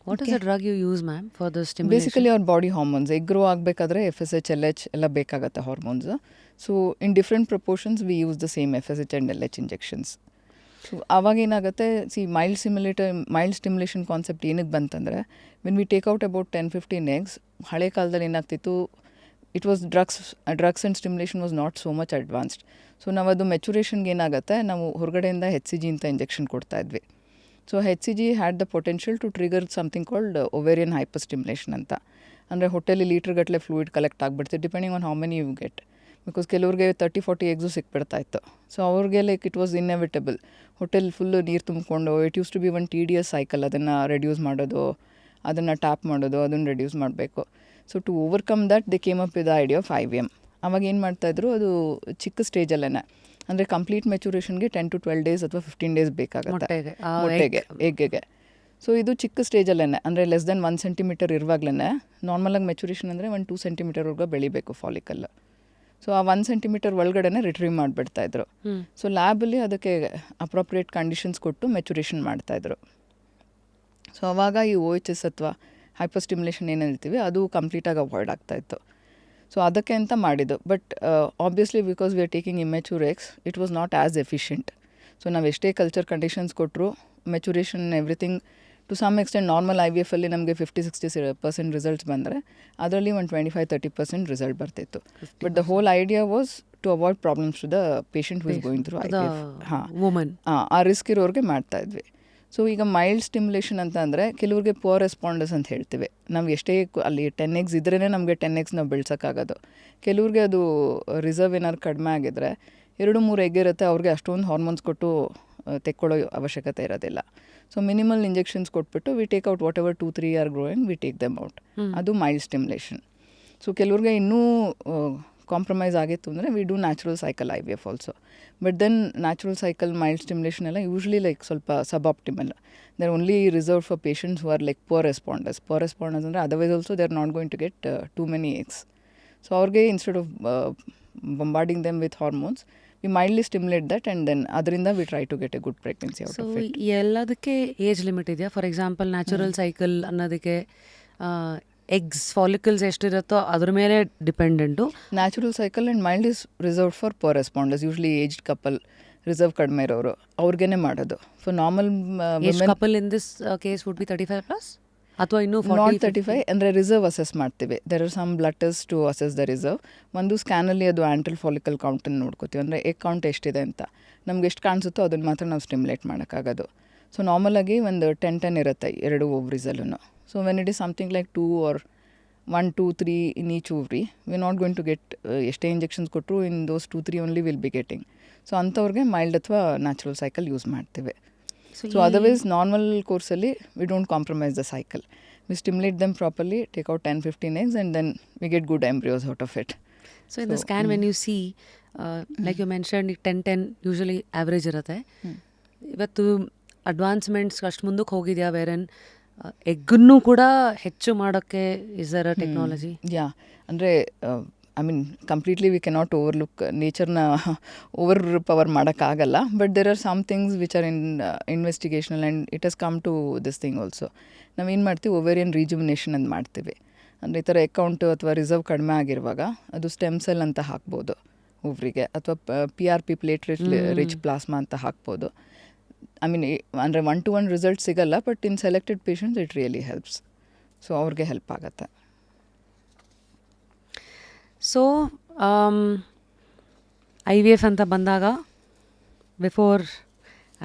What is the drug you use ma'am for the stimulation? Basically ಅವ್ರ ಬಾಡಿ ಹಾರ್ಮೋನ್ಸ್ ಎಗ್ ಗ್ರೋ ಆಗಬೇಕಾದ್ರೆ FSH, LH ಎಲ್ಲ ಬೇಕಾಗತ್ತೆ hormones. So in different proportions we use the same FSH and LH injections. So ಆವಾಗ ಏನಾಗುತ್ತೆ, mild stimulation concept ಏನಕ್ಕೆ ಬಂತಂದರೆ, when we take out about 10-15 eggs, ಹಳೆ ಕಾಲದಲ್ಲಿ ಏನಾಗ್ತಿತ್ತು, it was drugs and stimulation was not so much advanced. So ನಾವು ಅದು ಮೆಚುರೇಷನ್ಗೆ ಏನಾಗುತ್ತೆ, ನಾವು ಹೊರಗಡೆಯಿಂದ HCG ಅಂತ ಇಂಜೆಕ್ಷನ್ ಕೊಡ್ತಾಯಿದ್ವಿ. So HCG had the potential to trigger something called ovarian hyper stimulation ಅಂತ. ಅಂದರೆ ಹೊಟ್ಟೆಲಿ ಲೀಟರ್ಗಟ್ಟಲೆ ಫ್ಲೂಯಿಡ್ ಕಲೆಕ್ಟ್ ಆಗಿಬಿಡ್ತು, depending on how many you get. Because ಕೆಲವ್ರಿಗೆ 30-40 eggs ಸಿಕ್ಬಿಡ್ತಾ ಇತ್ತು. ಸೊ ಅವ್ರಿಗೆ ಲೈಕ್ ಇಟ್ ವಾಸ್ ಇನ್ಎವಿಟಬಲ್. ಹೊಟ್ಟೆಲಿ ಫುಲ್ಲು ನೀರು ತುಂಬಿಕೊಂಡು, it use to be one tedious cycle. ಅದನ್ನು ರೆಡ್ಯೂಸ್ ಮಾಡೋದು, ಅದನ್ನು ಟ್ಯಾಪ್ ಮಾಡೋದು, ಅದನ್ನು ರೆಡ್ಯೂಸ್ ಮಾಡಬೇಕು. So to overcome that they came up with the idea of IVM. ಅವಾಗ ಏನು ಮಾಡ್ತಾಯಿದ್ರು, ಅದು ಚಿಕ್ಕ ಸ್ಟೇಜಲ್ಲೇ ಅಂದರೆ ಕಂಪ್ಲೀಟ್ ಮೆಚುರೇಷನ್ಗೆ 10-12 days ಅಥವಾ 15 days ಬೇಕಾಗುತ್ತೆ ಮೊಟ್ಟೆಗೆ, ಎಗ್ಗೆಗೆ. ಸೊ ಇದು ಚಿಕ್ಕ ಸ್ಟೇಜಲ್ಲೇ ಅಂದರೆ ಲೆಸ್ ದೆನ್ 1 centimeter ಇರುವಾಗಲೇ ನಾರ್ಮಲಾಗಿ ಮೆಚುರೇಷನ್ ಅಂದರೆ 1-2 centimeterವರೆಗೂ ಬೆಳಿಬೇಕು ಫಾಲಿಕಲ್. ಸೊ ಆ 1 ಸೆಂಟಿಮೀಟರ್ ಒಳಗಡೆನೆ ರಿಟ್ರೀವ್ ಮಾಡಿಬಿಡ್ತಾಯಿದ್ರು. ಸೊ ಲ್ಯಾಬಲ್ಲಿ ಅದಕ್ಕೆ ಅಪ್ರೋಪ್ರಿಯೇಟ್ ಕಂಡೀಷನ್ಸ್ ಕೊಟ್ಟು ಮೆಚುರೇಷನ್ ಮಾಡ್ತಾಯಿದ್ರು. ಸೊ ಅವಾಗ ಈ OHS ಅಥವಾ ಹೈಪರ್ ಸ್ಟಿಮ್ಯುಲೇಷನ್ ಏನು ಹೇಳ್ತೀವಿ ಅದು ಕಂಪ್ಲೀಟಾಗಿ ಅವಾಯ್ಡ್ ಆಗ್ತಾಯಿತ್ತು. ಸೊ ಅದಕ್ಕೆ ಅಂತ ಮಾಡಿದ್ದು. But obviously because we are taking immature eggs it was not as efficient. So ನಾವು ಎಷ್ಟೇ ಕಲ್ಚರ್ ಕಂಡೀಷನ್ಸ್ ಕೊಟ್ಟರು maturation everything to some extent normal IVF ಅಲ್ಲಿ ನಮಗೆ 50-60% ರಿಸಲ್ಟ್ಸ್ ಬಂದರೆ ಅದರಲ್ಲಿ ಒಂದು 25-30% ರಿಸಲ್ಟ್ ಬರ್ತಿತ್ತು. But the whole idea was to avoid problems to the patient who is going through IVF. ಆ ರಿಸ್ಕ್ ಇರೋರಿಗೆ ಮಾಡ್ತಾಯಿದ್ವಿ. ಸೊ ಈಗ ಮೈಲ್ಡ್ ಸ್ಟಿಮ್ಯುಲೇಷನ್ ಅಂತ ಅಂದರೆ ಕೆಲವ್ರಿಗೆ ಪುವರ್ ರೆಸ್ಪಾಂಡರ್ಸ್ ಅಂತ ಹೇಳ್ತೀವಿ. ನಾವು ಎಷ್ಟೇ ಅಲ್ಲಿ 10 eggs ಇದ್ರೇ ನಮಗೆ 10 eggs ನಾವು ಬೆಳ್ಸೋಕ್ಕಾಗೋದು. ಕೆಲವ್ರಿಗೆ ಅದು ರಿಸರ್ವ್ ಏನಾದ್ರು ಕಡಿಮೆ ಆಗಿದ್ರೆ 2-3 egg ಇರುತ್ತೆ, ಅವ್ರಿಗೆ ಅಷ್ಟೊಂದು ಹಾರ್ಮೋನ್ಸ್ ಕೊಟ್ಟು ತೆಕ್ಕೊಳ್ಳೋ ಅವಶ್ಯಕತೆ ಇರೋದಿಲ್ಲ. ಸೊ ಮಿನಿಮಲ್ ಇಂಜೆಕ್ಷನ್ಸ್ ಕೊಟ್ಬಿಟ್ಟು we take out whatever 2-3 are growing we take them out. ಅದು ಮೈಲ್ಡ್ ಸ್ಟಿಮ್ಯುಲೇಷನ್. ಸೊ ಕೆಲವ್ರಿಗೆ ಇನ್ನೂ ಕಾಂಪ್ರಮೈಸ್ ಆಗಿತ್ತು ಅಂದರೆ we do natural cycle IVF also. But then natural cycle mild stimulation ಎಲ್ಲ ಯೂಶ್ವಲಿ ಲೈಕ್ ಸ್ವಲ್ಪ suboptimal. They are only reserve for patients who are like poor responders. Poor responders ಅಂದರೆ otherwise also they are not going to get too many eggs. So ಅವ್ರಿಗೆ instead of bombarding them with hormones we mildly stimulate that and then ಅದರಿಂದ we try to get a good pregnancy out of it. ಎಲ್ಲದಕ್ಕೆ age limit ಇದೆಯಾ? For example natural cycle ಅನ್ನೋದಕ್ಕೆ eggs follicles ಎಷ್ಟಿರುತ್ತೋ ಅದ್ರ ಮೇಲೆ dependent. Natural cycle and mild is reserved for poor responders, usually aged couple, reserve ಕಡಿಮೆ ಇರೋರು ಅವ್ರಿಗೇನೆ ಮಾಡೋದು. For normal couple in this case would be 35+ ಅಥವಾ ಇನ್ನೂ ನಾಟ್ 35 ಅಂದರೆ ರಿಸರ್ವ್ ಅಸೆಸ್ ಮಾಡ್ತೀವಿ. There are some blood test to assess the reserve. ಒಂದು ಸ್ಕ್ಯಾನಲ್ಲಿ ಅದು ಆ್ಯಂಟಲ್ ಫಾಲಿಕಲ್ ಕೌಂಟನ್ನು ನೋಡ್ಕೋತೀವಿ, ಅಂದರೆ ಎಗ್ ಕೌಂಟ್ ಎಷ್ಟಿದೆ ಅಂತ. ನಮ್ಗೆ ಎಷ್ಟು ಕಾಣಿಸುತ್ತೋ ಅದನ್ನು ಮಾತ್ರ ನಾವು ಸ್ಟಿಮ್ಯುಲೇಟ್ ಮಾಡೋಕ್ಕಾಗೋದು. ಸೊ ನಾರ್ಮಲಾಗಿ ಒಂದು 10 ಇರುತ್ತೆ 2 ಓವ್ರೀಸಲ್ಲೂ. So when it is something like 2 or 1, 2, 3 in each ovary we not going to get ಎಷ್ಟೇ ಇಂಜೆಕ್ಷನ್ಸ್ ಕೊಟ್ಟರು in those 2-3 only will be getting. So ಅಂಥವ್ರಿಗೆ ಮೈಲ್ಡ್ ಅಥವಾ ನ್ಯಾಚುರಲ್ ಸೈಕಲ್ ಯೂಸ್ ಮಾಡ್ತೀವಿ. ಸೊ ಅದರ್ವೈಸ್ ನಾರ್ಮಲ್ ಕೋರ್ಸಲ್ಲಿ we don't compromise the cycle. We stimulate them properly, take out 10-15 eggs and then we get good embryos out of it. So in the scan when you see like you mentioned 10 usually average ಇರುತ್ತೆ. ಇವತ್ತು advancements ಅಷ್ಟು ಮುಂದಕ್ಕೆ ಹೋಗಿದೆಯಾ ವೇರನ್ ಎಗ್ಗನ್ನು ಕೂಡ ಹೆಚ್ಚು ಮಾಡೋಕ್ಕೆ is there a technology? Yeah, ಅಂದರೆ I mean completely we cannot overlook ನೇಚರ್ನ over power ಮಾಡೋಕ್ಕಾಗಲ್ಲ. But there are some things which are in investigational and it has come to this thing also. ನಾವೇನು ಮಾಡ್ತೀವಿ, ಓವೇರಿಯನ್ ರಿಜುಮಿನೇಷನ್ ಅಂತ ಮಾಡ್ತೀವಿ. ಅಂದರೆ ಈ ಥರ ಅಕೌಂಟು ಅಥವಾ ರಿಸರ್ವ್ ಕಡಿಮೆ ಆಗಿರುವಾಗ ಅದು ಸ್ಟೆಮ್ ಸೆಲ್ ಅಂತ ಹಾಕ್ಬೋದು ಓವ್ರಿಗೆ, ಅಥವಾ PRP ಪ್ಲೇಟ್ಲೆಟ್ ರಿಚ್ ಪ್ಲಾಸ್ಮಾ ಅಂತ ಹಾಕ್ಬೋದು. ಐ ಮೀನ್ ಅಂದರೆ 1-to-1 ರಿಸಲ್ಟ್ ಸಿಗಲ್ಲ, but in selected patients it really helps. So ಅವ್ರಿಗೆ ಹೆಲ್ಪ್ ಆಗುತ್ತೆ. ಸೊ IVF ಅಂತ ಬಂದಾಗ before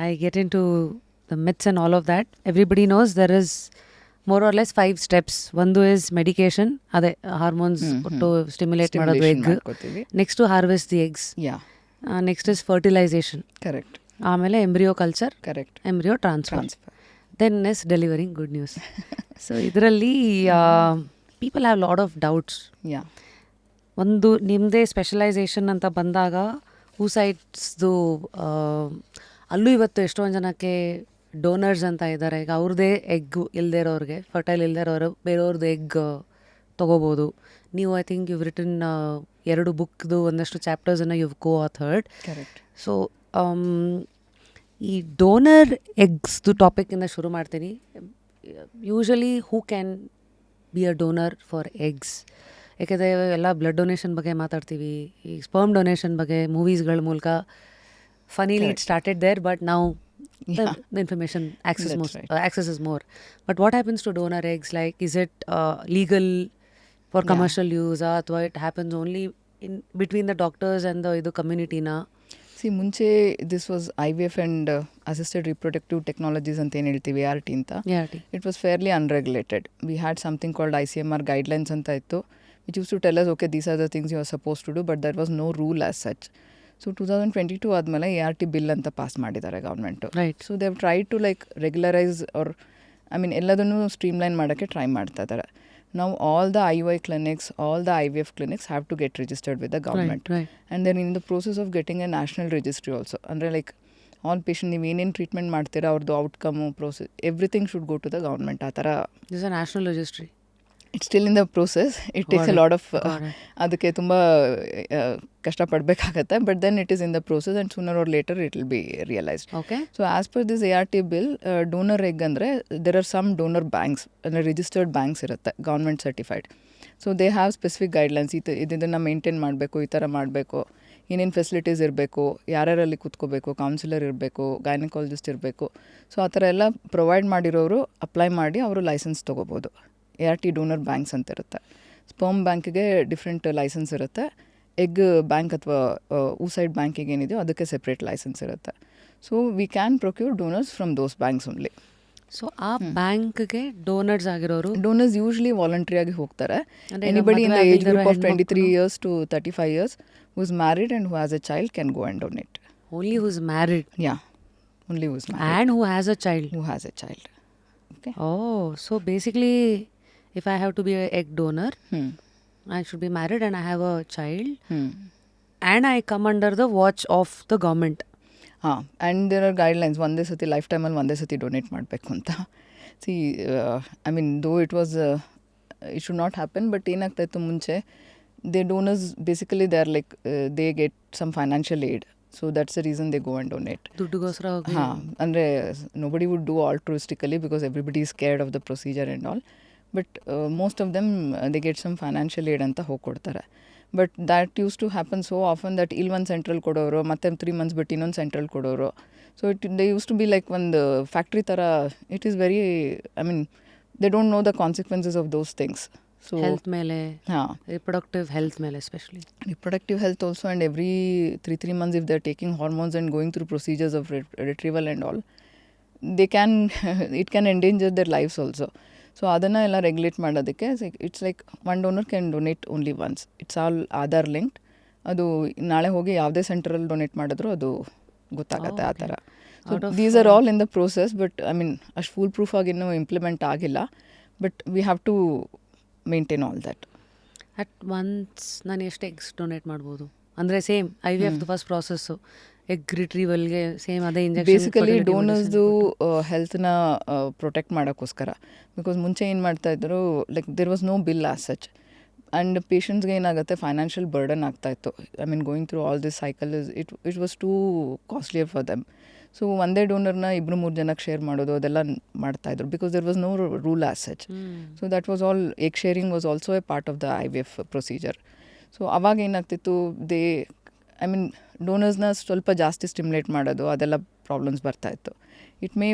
I get into the myths and all of that, everybody knows there is more or less 5 steps. ಒಂದು is medication, ಅದೇ hormones ಕೊಟ್ಟು stimulate ಮಾಡೋದು egg. Next to harvest the eggs. Next is fertilisation. Correct. ಆಮೇಲೆ embryo culture. Correct. Embryo transfer. Then is delivering good news. So ಇದರಲ್ಲಿ people have lot of doubts. ಒಂದು ನಿಮ್ಮದೇ specialisation ಅಂತ ಬಂದಾಗ ಹೂಸೈಡ್ಸ್ದು ಅಲ್ಲೂ ಇವತ್ತು ಎಷ್ಟೊಂದು ಜನಕ್ಕೆ ಡೋನರ್ಸ್ ಅಂತ ಇದ್ದಾರೆ. ಈಗ ಅವ್ರದ್ದೇ ಎಗ್ ಇಲ್ಲದೆ ಇರೋರಿಗೆ, ಫರ್ಟೈಲ್ ಇಲ್ಲದೆ ಇರೋರು ಬೇರೆಯವ್ರದ್ದು ಎಗ್ ತೊಗೋಬೋದು. ನೀವು ಐ ಥಿಂಕ್ you've written 2 ಬುಕ್ದು ಒಂದಷ್ಟು ಚಾಪ್ಟರ್ಸನ್ನು you've co-authored. ಕರೆಕ್ಟ್. ಸೊ ಈ ಡೋನರ್ ಎಗ್ಸ್ದು ಟಾಪಿಕಿಂದ ಶುರು ಮಾಡ್ತೀನಿ. Usually who can be a donor for eggs? ಯಾಕೆಂದರೆ ಎಲ್ಲ ಬ್ಲಡ್ ಡೊನೇಷನ್ ಬಗ್ಗೆ ಮಾತಾಡ್ತೀವಿ, ಈ ಸ್ಪರ್ಮ್ ಡೊನೇಷನ್ ಬಗ್ಗೆ ಮೂವೀಸ್ಗಳ ಮೂಲಕ funnily it started there, but now the information access is more. But what happens to donor eggs? Like, is it legal for commercial use, or it happens only in between the doctors and the community na? See, ಮುಂಚೆ this was IVF and assisted reproductive technologies ಅಂತ ಏನು ಹೇಳ್ತೀವಿ, ART ಅಂತ. It was fairly unregulated. We had something called ICMR guidelines ಅಂತ ಇತ್ತು, which used to tell us, okay, these are the things you are supposed to do, but there was no rule as such. So 2022 ಆದಮೇಲೆ ART bill ಅಂತ pass ಮಾಡಿದ್ದಾರೆ government. So they have try to like regularise or I mean ಎಲ್ಲದನ್ನು streamline ಮಾಡೋಕ್ಕೆ try ಮಾಡ್ತಾ ಇದ್ದಾರೆ. ನಾವು all the IUI clinics, all the IVF clinics have to get registered with the government. And they're in the process of getting a national registry also. ಅಂದರೆ like all patient ನೀವು ಏನೇನು treatment ಮಾಡ್ತೀರಾ ಅವ್ರದ್ದು outcome process everything should go to the government. ಆ ಥರ this uh national registry. It's still in the process. It takes a lot of ಅದಕ್ಕೆ ತುಂಬ ಕಷ್ಟಪಡಬೇಕಾಗತ್ತೆ. But then it is in the process and sooner or later it will be realised. So as per this ART bill, donor egg ಅಂದರೆ there are some donor banks, ಅಂದರೆ registered banks ಇರುತ್ತೆ, government certified. So they have specific guidelines. ಇದನ್ನು maintain ಮಾಡಬೇಕು, ಈ ಥರ ಮಾಡಬೇಕು, ಏನೇನು facilities ಇರಬೇಕು, ಯಾರ್ಯಾರಲ್ಲಿ ಕೂತ್ಕೋಬೇಕು, ಕೌನ್ಸಿಲರ್ ಇರಬೇಕು, ಗೈನಕಾಲಜಿಸ್ಟ್ ಇರಬೇಕು. ಸೊ ಆ ಥರ ಎಲ್ಲ ಪ್ರೊವೈಡ್ ಮಾಡಿರೋರು ಅಪ್ಲೈ ಮಾಡಿ ಅವರು ಲೈಸೆನ್ಸ್ ತೊಗೋಬೋದು. ART ಡೋನರ್ ಬ್ಯಾಂಕ್ಸ್ ಅಂತ ಇರುತ್ತೆ. ಸ್ಪರ್ಮ್ ಬ್ಯಾಂಕಿಗೆ ಡಿಫ್ರೆಂಟ್ ಲೈಸೆನ್ಸ್ ಇರುತ್ತೆ. ಎಗ್ ಬ್ಯಾಂಕ್ ಅಥವಾ ಊಸೈಡ್ ಬ್ಯಾಂಕಿಗೆ ಏನಿದೆಯೋ ಅದಕ್ಕೆ ಸೆಪ್ರೇಟ್ ಲೈಸೆನ್ಸ್ ಇರುತ್ತೆ. So we can procure donors from those banks only. So ಆ ಬ್ಯಾಂಕ್ಗೆ ಡೋನರ್ಸ್ ಆಗಿರೋರು, ಡೋನರ್ಸ್ ಯೂಶ್ವಲಿ ವಾಲಂಟ್ರಿ ಆಗಿ ಹೋಗ್ತಾರೆ. Anybody in the age group of 23 years to 35 years who is married and who has a child can go and donate. Only who is married? Yeah, only who is married. And who has a child? Who has a child. Okay. Oh, so basically if I have to be an egg donor, I should be married and I have a child, and I come under the watch of the government. ಹಾಂ, and there are guidelines. ಒಂದೇ ಸತಿ life ಟೈಮಲ್ಲಿ ಒಂದೇ ಸತಿ donate ಮಾಡಬೇಕು ಅಂತ. C I mean though it should not happen, but ಏನಾಗ್ತಾಯಿತ್ತು ಮುಂಚೆ, they donors basically they are like they get some financial aid. So that's the reason they go and donate. ದುಡ್ಡುಗೋಸ್ಕರ. ಹಾಂ, ಅಂದರೆ nobody would do altruistically because everybody is scared of the procedure and all. But most of them they get some financial aid ಅಂತ ಹೋಗ್ಕೊಡ್ತಾರೆ. But that used to happen so often that ಇಲ್ಲಿ ಒಂದು central ಕೊಡೋರು, ಮತ್ತೆ 3 months ಬಿಟ್ಟು ಇನ್ನೊಂದು central ಕೊಡೋರು. So they use to be like ಒಂದು ಫ್ಯಾಕ್ಟ್ರಿ ಥರ. It is very, I mean they don't know the consequences of those things. So health ಮೇಲೆ, ಹಾಂ, ರಿಪ್ರೊಡಕ್ಟಿವ್ ಹೆಲ್ತ್ ಮೇಲೆ especially. Reproductive health also, and every 3 months if they are taking hormones and going through procedures of retrieval and all, they can it can endanger their lives also. So ಅದನ್ನು ಎಲ್ಲ regulate ಮಾಡೋದಕ್ಕೆ it's like one donor can donate only once. It's all Aadhaar linked. ಅದು ನಾಳೆ ಹೋಗಿ ಯಾವುದೇ ಸೆಂಟ್ರಲ್ಲಿ donate ಮಾಡಿದ್ರು ಅದು ಗೊತ್ತಾಗತ್ತೆ ಆ ಥರ. So these are all in the process. But I mean ಅಷ್ಟು ಫುಲ್ ಪ್ರೂಫ್ ಆಗಿ ಇನ್ನೂ ಇಂಪ್ಲಿಮೆಂಟ್ ಆಗಿಲ್ಲ. But we have to maintain all that. At once ನಾನು ಎಷ್ಟು ಎಗ್ಸ್ ಡೊನೇಟ್ ಮಾಡ್ಬೋದು? ಅಂದರೆ same IVF first process egg ರಿಟ್ರೀವಲ್ಗೆ ಸೇಮ್ ಅದೇ ಇಂಜೆಕ್ಷನ್. ಬೇಸಿಕಲಿ ಡೋನರ್ಸ್ದು ಹೆಲ್ತ್ನ ಪ್ರೊಟೆಕ್ಟ್ ಮಾಡೋಕ್ಕೋಸ್ಕರ. ಬಿಕಾಸ್ ಮುಂಚೆ ಏನು ಮಾಡ್ತಾಯಿದ್ರು, like there was no bill as such, and ಪೇಷಂಟ್ಸ್ಗೆ ಏನಾಗುತ್ತೆ, ಫೈನಾನ್ಷಿಯಲ್ ಬರ್ಡನ್ ಆಗ್ತಾಯಿತ್ತು. I mean going through all this cycle it was too costlier for them. So ಒಂದೇ ಡೋನರ್ನ 2-3 ಜನಕ್ಕೆ ಶೇರ್ ಮಾಡೋದು ಅದೆಲ್ಲ ಮಾಡ್ತಾಯಿದ್ರು because there was no rule as such. So that was all, egg sharing was also a part of the IVF procedure. So ಅವಾಗ ಏನಾಗ್ತಿತ್ತು, I mean ಡೋನರ್ಸ್ನ ಸ್ವಲ್ಪ ಜಾಸ್ತಿ ಸ್ಟಿಮ್ಯುಲೇಟ್ ಮಾಡೋದು, ಅದೆಲ್ಲ ಪ್ರಾಬ್ಲಮ್ಸ್ ಬರ್ತಾಯಿತ್ತು. It may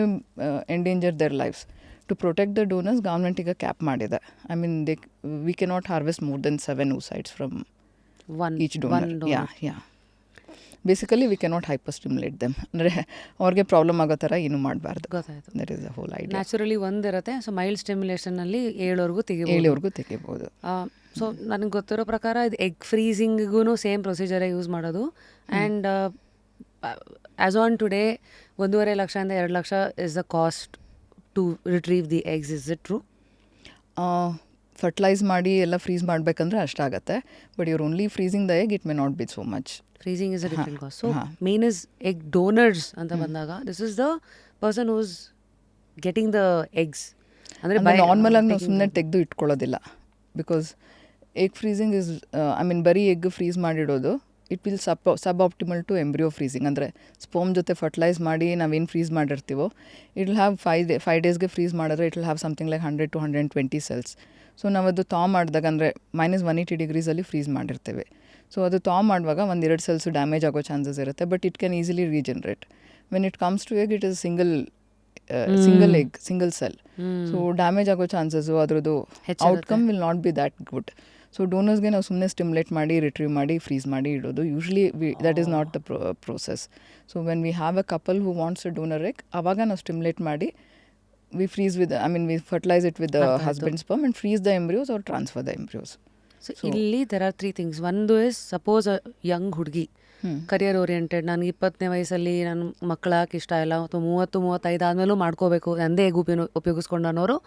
endanger their lives. To protect the donors government ಈಗ cap ಮಾಡಿದೆ. I mean we cannot harvest more than 7 oocytes from each donor. Yeah basically we cannot hyper stimulate them. ಅಂದರೆ ಅವ್ರಿಗೆ ಪ್ರಾಬ್ಲಮ್ ಆಗೋ ಥರ ಏನೂ ಮಾಡಬಾರ್ದು. ಗೊತ್ತಾಯಿತು. That is the whole idea. Naturally ಒಂದಿರುತ್ತೆ. ಸೊ ಮೈಲ್ಡ್ ಸ್ಟಿಮ್ಯುಲೇಷನಲ್ಲಿ 7ವರೆಗೂ ತೆಗಿಬೋದು. ಸೊ ನನಗೆ ಗೊತ್ತಿರೋ ಪ್ರಕಾರ ಇದು ಎಗ್ ಫ್ರೀಸಿಂಗಿಗೂ ಸೇಮ್ ಪ್ರೊಸೀಜರೇ ಯೂಸ್ ಮಾಡೋದು. ಆ್ಯಂಡ್ ಆ್ಯಸ್ ಆನ್ ಟುಡೇ 1.5 ಲಕ್ಷದಿಂದ 2 lakh is the cost to retrieve the eggs. Is it true? Fertilise ಮಾಡಿ ಎಲ್ಲ ಫ್ರೀಸ್ ಮಾಡಬೇಕಂದ್ರೆ ಅಷ್ಟಾಗತ್ತೆ. But you're only freezing the egg, it may not be so much. Freezing is a different cost. So main is egg donors ಅಂತ ಬಂದಾಗ this is the person who is getting the eggs. ಅಂದರೆ normal ಆಗಿ ನಾವು ಸುಮ್ಮನೆ ತೆಗೆದು ಇಟ್ಕೊಳ್ಳೋದಿಲ್ಲ. Because egg freezing is, I mean ಬರೀ egg freeze ಮಾಡಿಡೋದು, it will suboptimal to embryo freezing. ಅಂದರೆ ಸ್ಪೋಮ್ ಜೊತೆ ಫರ್ಟಿಲೈಸ್ ಮಾಡಿ ನಾವೇನು ಫ್ರೀಸ್ ಮಾಡಿರ್ತೀವೋ, ಇಟ್ ವಿಲ್ ಹ್ಯಾವ್ 5 daysಗೆ ಫ್ರೀಸ್ ಮಾಡಿದ್ರೆ it will have something like 100 to 120 cells. So ನಾವು ಅದು ಮಾಡಿದಾಗ ಅಂದರೆ -180 degreesಲ್ಲಿ ಫ್ರೀಸ್ ಮಾಡಿರ್ತೇವೆ. ಸೊ ಅದು ಮಾಡುವಾಗ 1-2 cells ಡ್ಯಾಮೇಜ್ ಆಗೋ ಚಾನ್ಸಸ್ ಇರುತ್ತೆ. But it can easily regenerate. When it comes to egg, it is single egg, single cell. So damage ಆಗೋ ಚಾನ್ಸಸ್ಸು, ಅದರದ್ದು outcome will not be that good. So ಡೋನರ್ಸ್ಗೆ ನಾವು ಸುಮ್ಮನೆ ಸ್ಟಿಮ್ಯುಲೇಟ್ ಮಾಡಿ, ರಿಟ್ರೀವ್ ಮಾಡಿ, freeze ಮಾಡಿ ಇಡೋದು usually that is not the process. So when we have a couple who wants a donor egg, ಆವಾಗ ನಾವು ಸ್ಟಿಮ್ಯುಲೇಟ್ ಮಾಡಿ, we freeze with, I mean we fertilize it with the husband's sperm and freeze the embryos or transfer the embryos. So ಇಲ್ಲಿ there are 3 things. ಒಂದು is suppose a young ಹುಡುಗಿ career oriented, ನನಗೆ 20ನೇ ವಯಸ್ಸಲ್ಲಿ ನನ್ನ ಮಕ್ಕಳಾಕೆ ಇಷ್ಟ ಇಲ್ಲ, ಅಥವಾ 30-35 ಆದಮೇಲೂ ಮಾಡ್ಕೋಬೇಕು, ಒಂದೇ ಎಗ್ ಉಪಯೋಗಿಸ್ಕೊಂಡು ಅನ್ನೋರು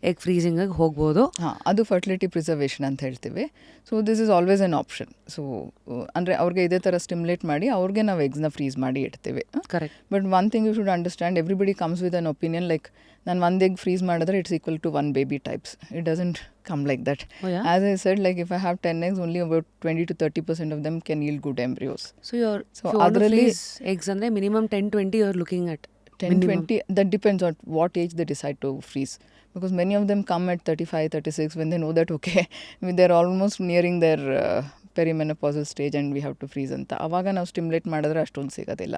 ಎಗ್ ಫ್ರೀಸಿಂಗಿಗೆ ಹೋಗ್ಬೋದು. ಅದು ಫರ್ಟಿಲಿಟಿ ಪ್ರಿಸರ್ವೇಷನ್ ಅಂತ ಹೇಳ್ತೀವಿ. So this is always an option. So ಅಂದರೆ ಅವ್ರಿಗೆ ಇದೇ ಥರ ಸ್ಟಿಮ್ಯುಲೇಟ್ ಮಾಡಿ ಅವ್ರಿಗೆ ನಾವು ಎಗ್ಸ್ನ ಫ್ರೀಸ್ ಮಾಡಿ ಇಡ್ತೀವಿ. Correct. But one thing you should understand, everybody comes with an opinion like ನಾನು 1 egg freeze ಮಾಡಿದ್ರೆ it's equal to 1 baby types. It doesn't come like that. Oh, yeah? As I said, like if I have 10 eggs, only about 20 to 30% of them can yield good embryos. So if you want to ಅದರಲ್ಲಿ freeze eggs ಅಂದ್ರೆ minimum 10-20 you're looking at. 10-20, that depends on what age they decide to freeze. Because many of them come at 35-36 when they know that, okay, they're almost nearing their perimenopausal stage and we have to freeze ಅಂತ. ಆವಾಗ ನಾವು stimulate ಮಾಡಿದ್ರೆ ಅಷ್ಟೊಂದು ಸಿಗೋದಿಲ್ಲ.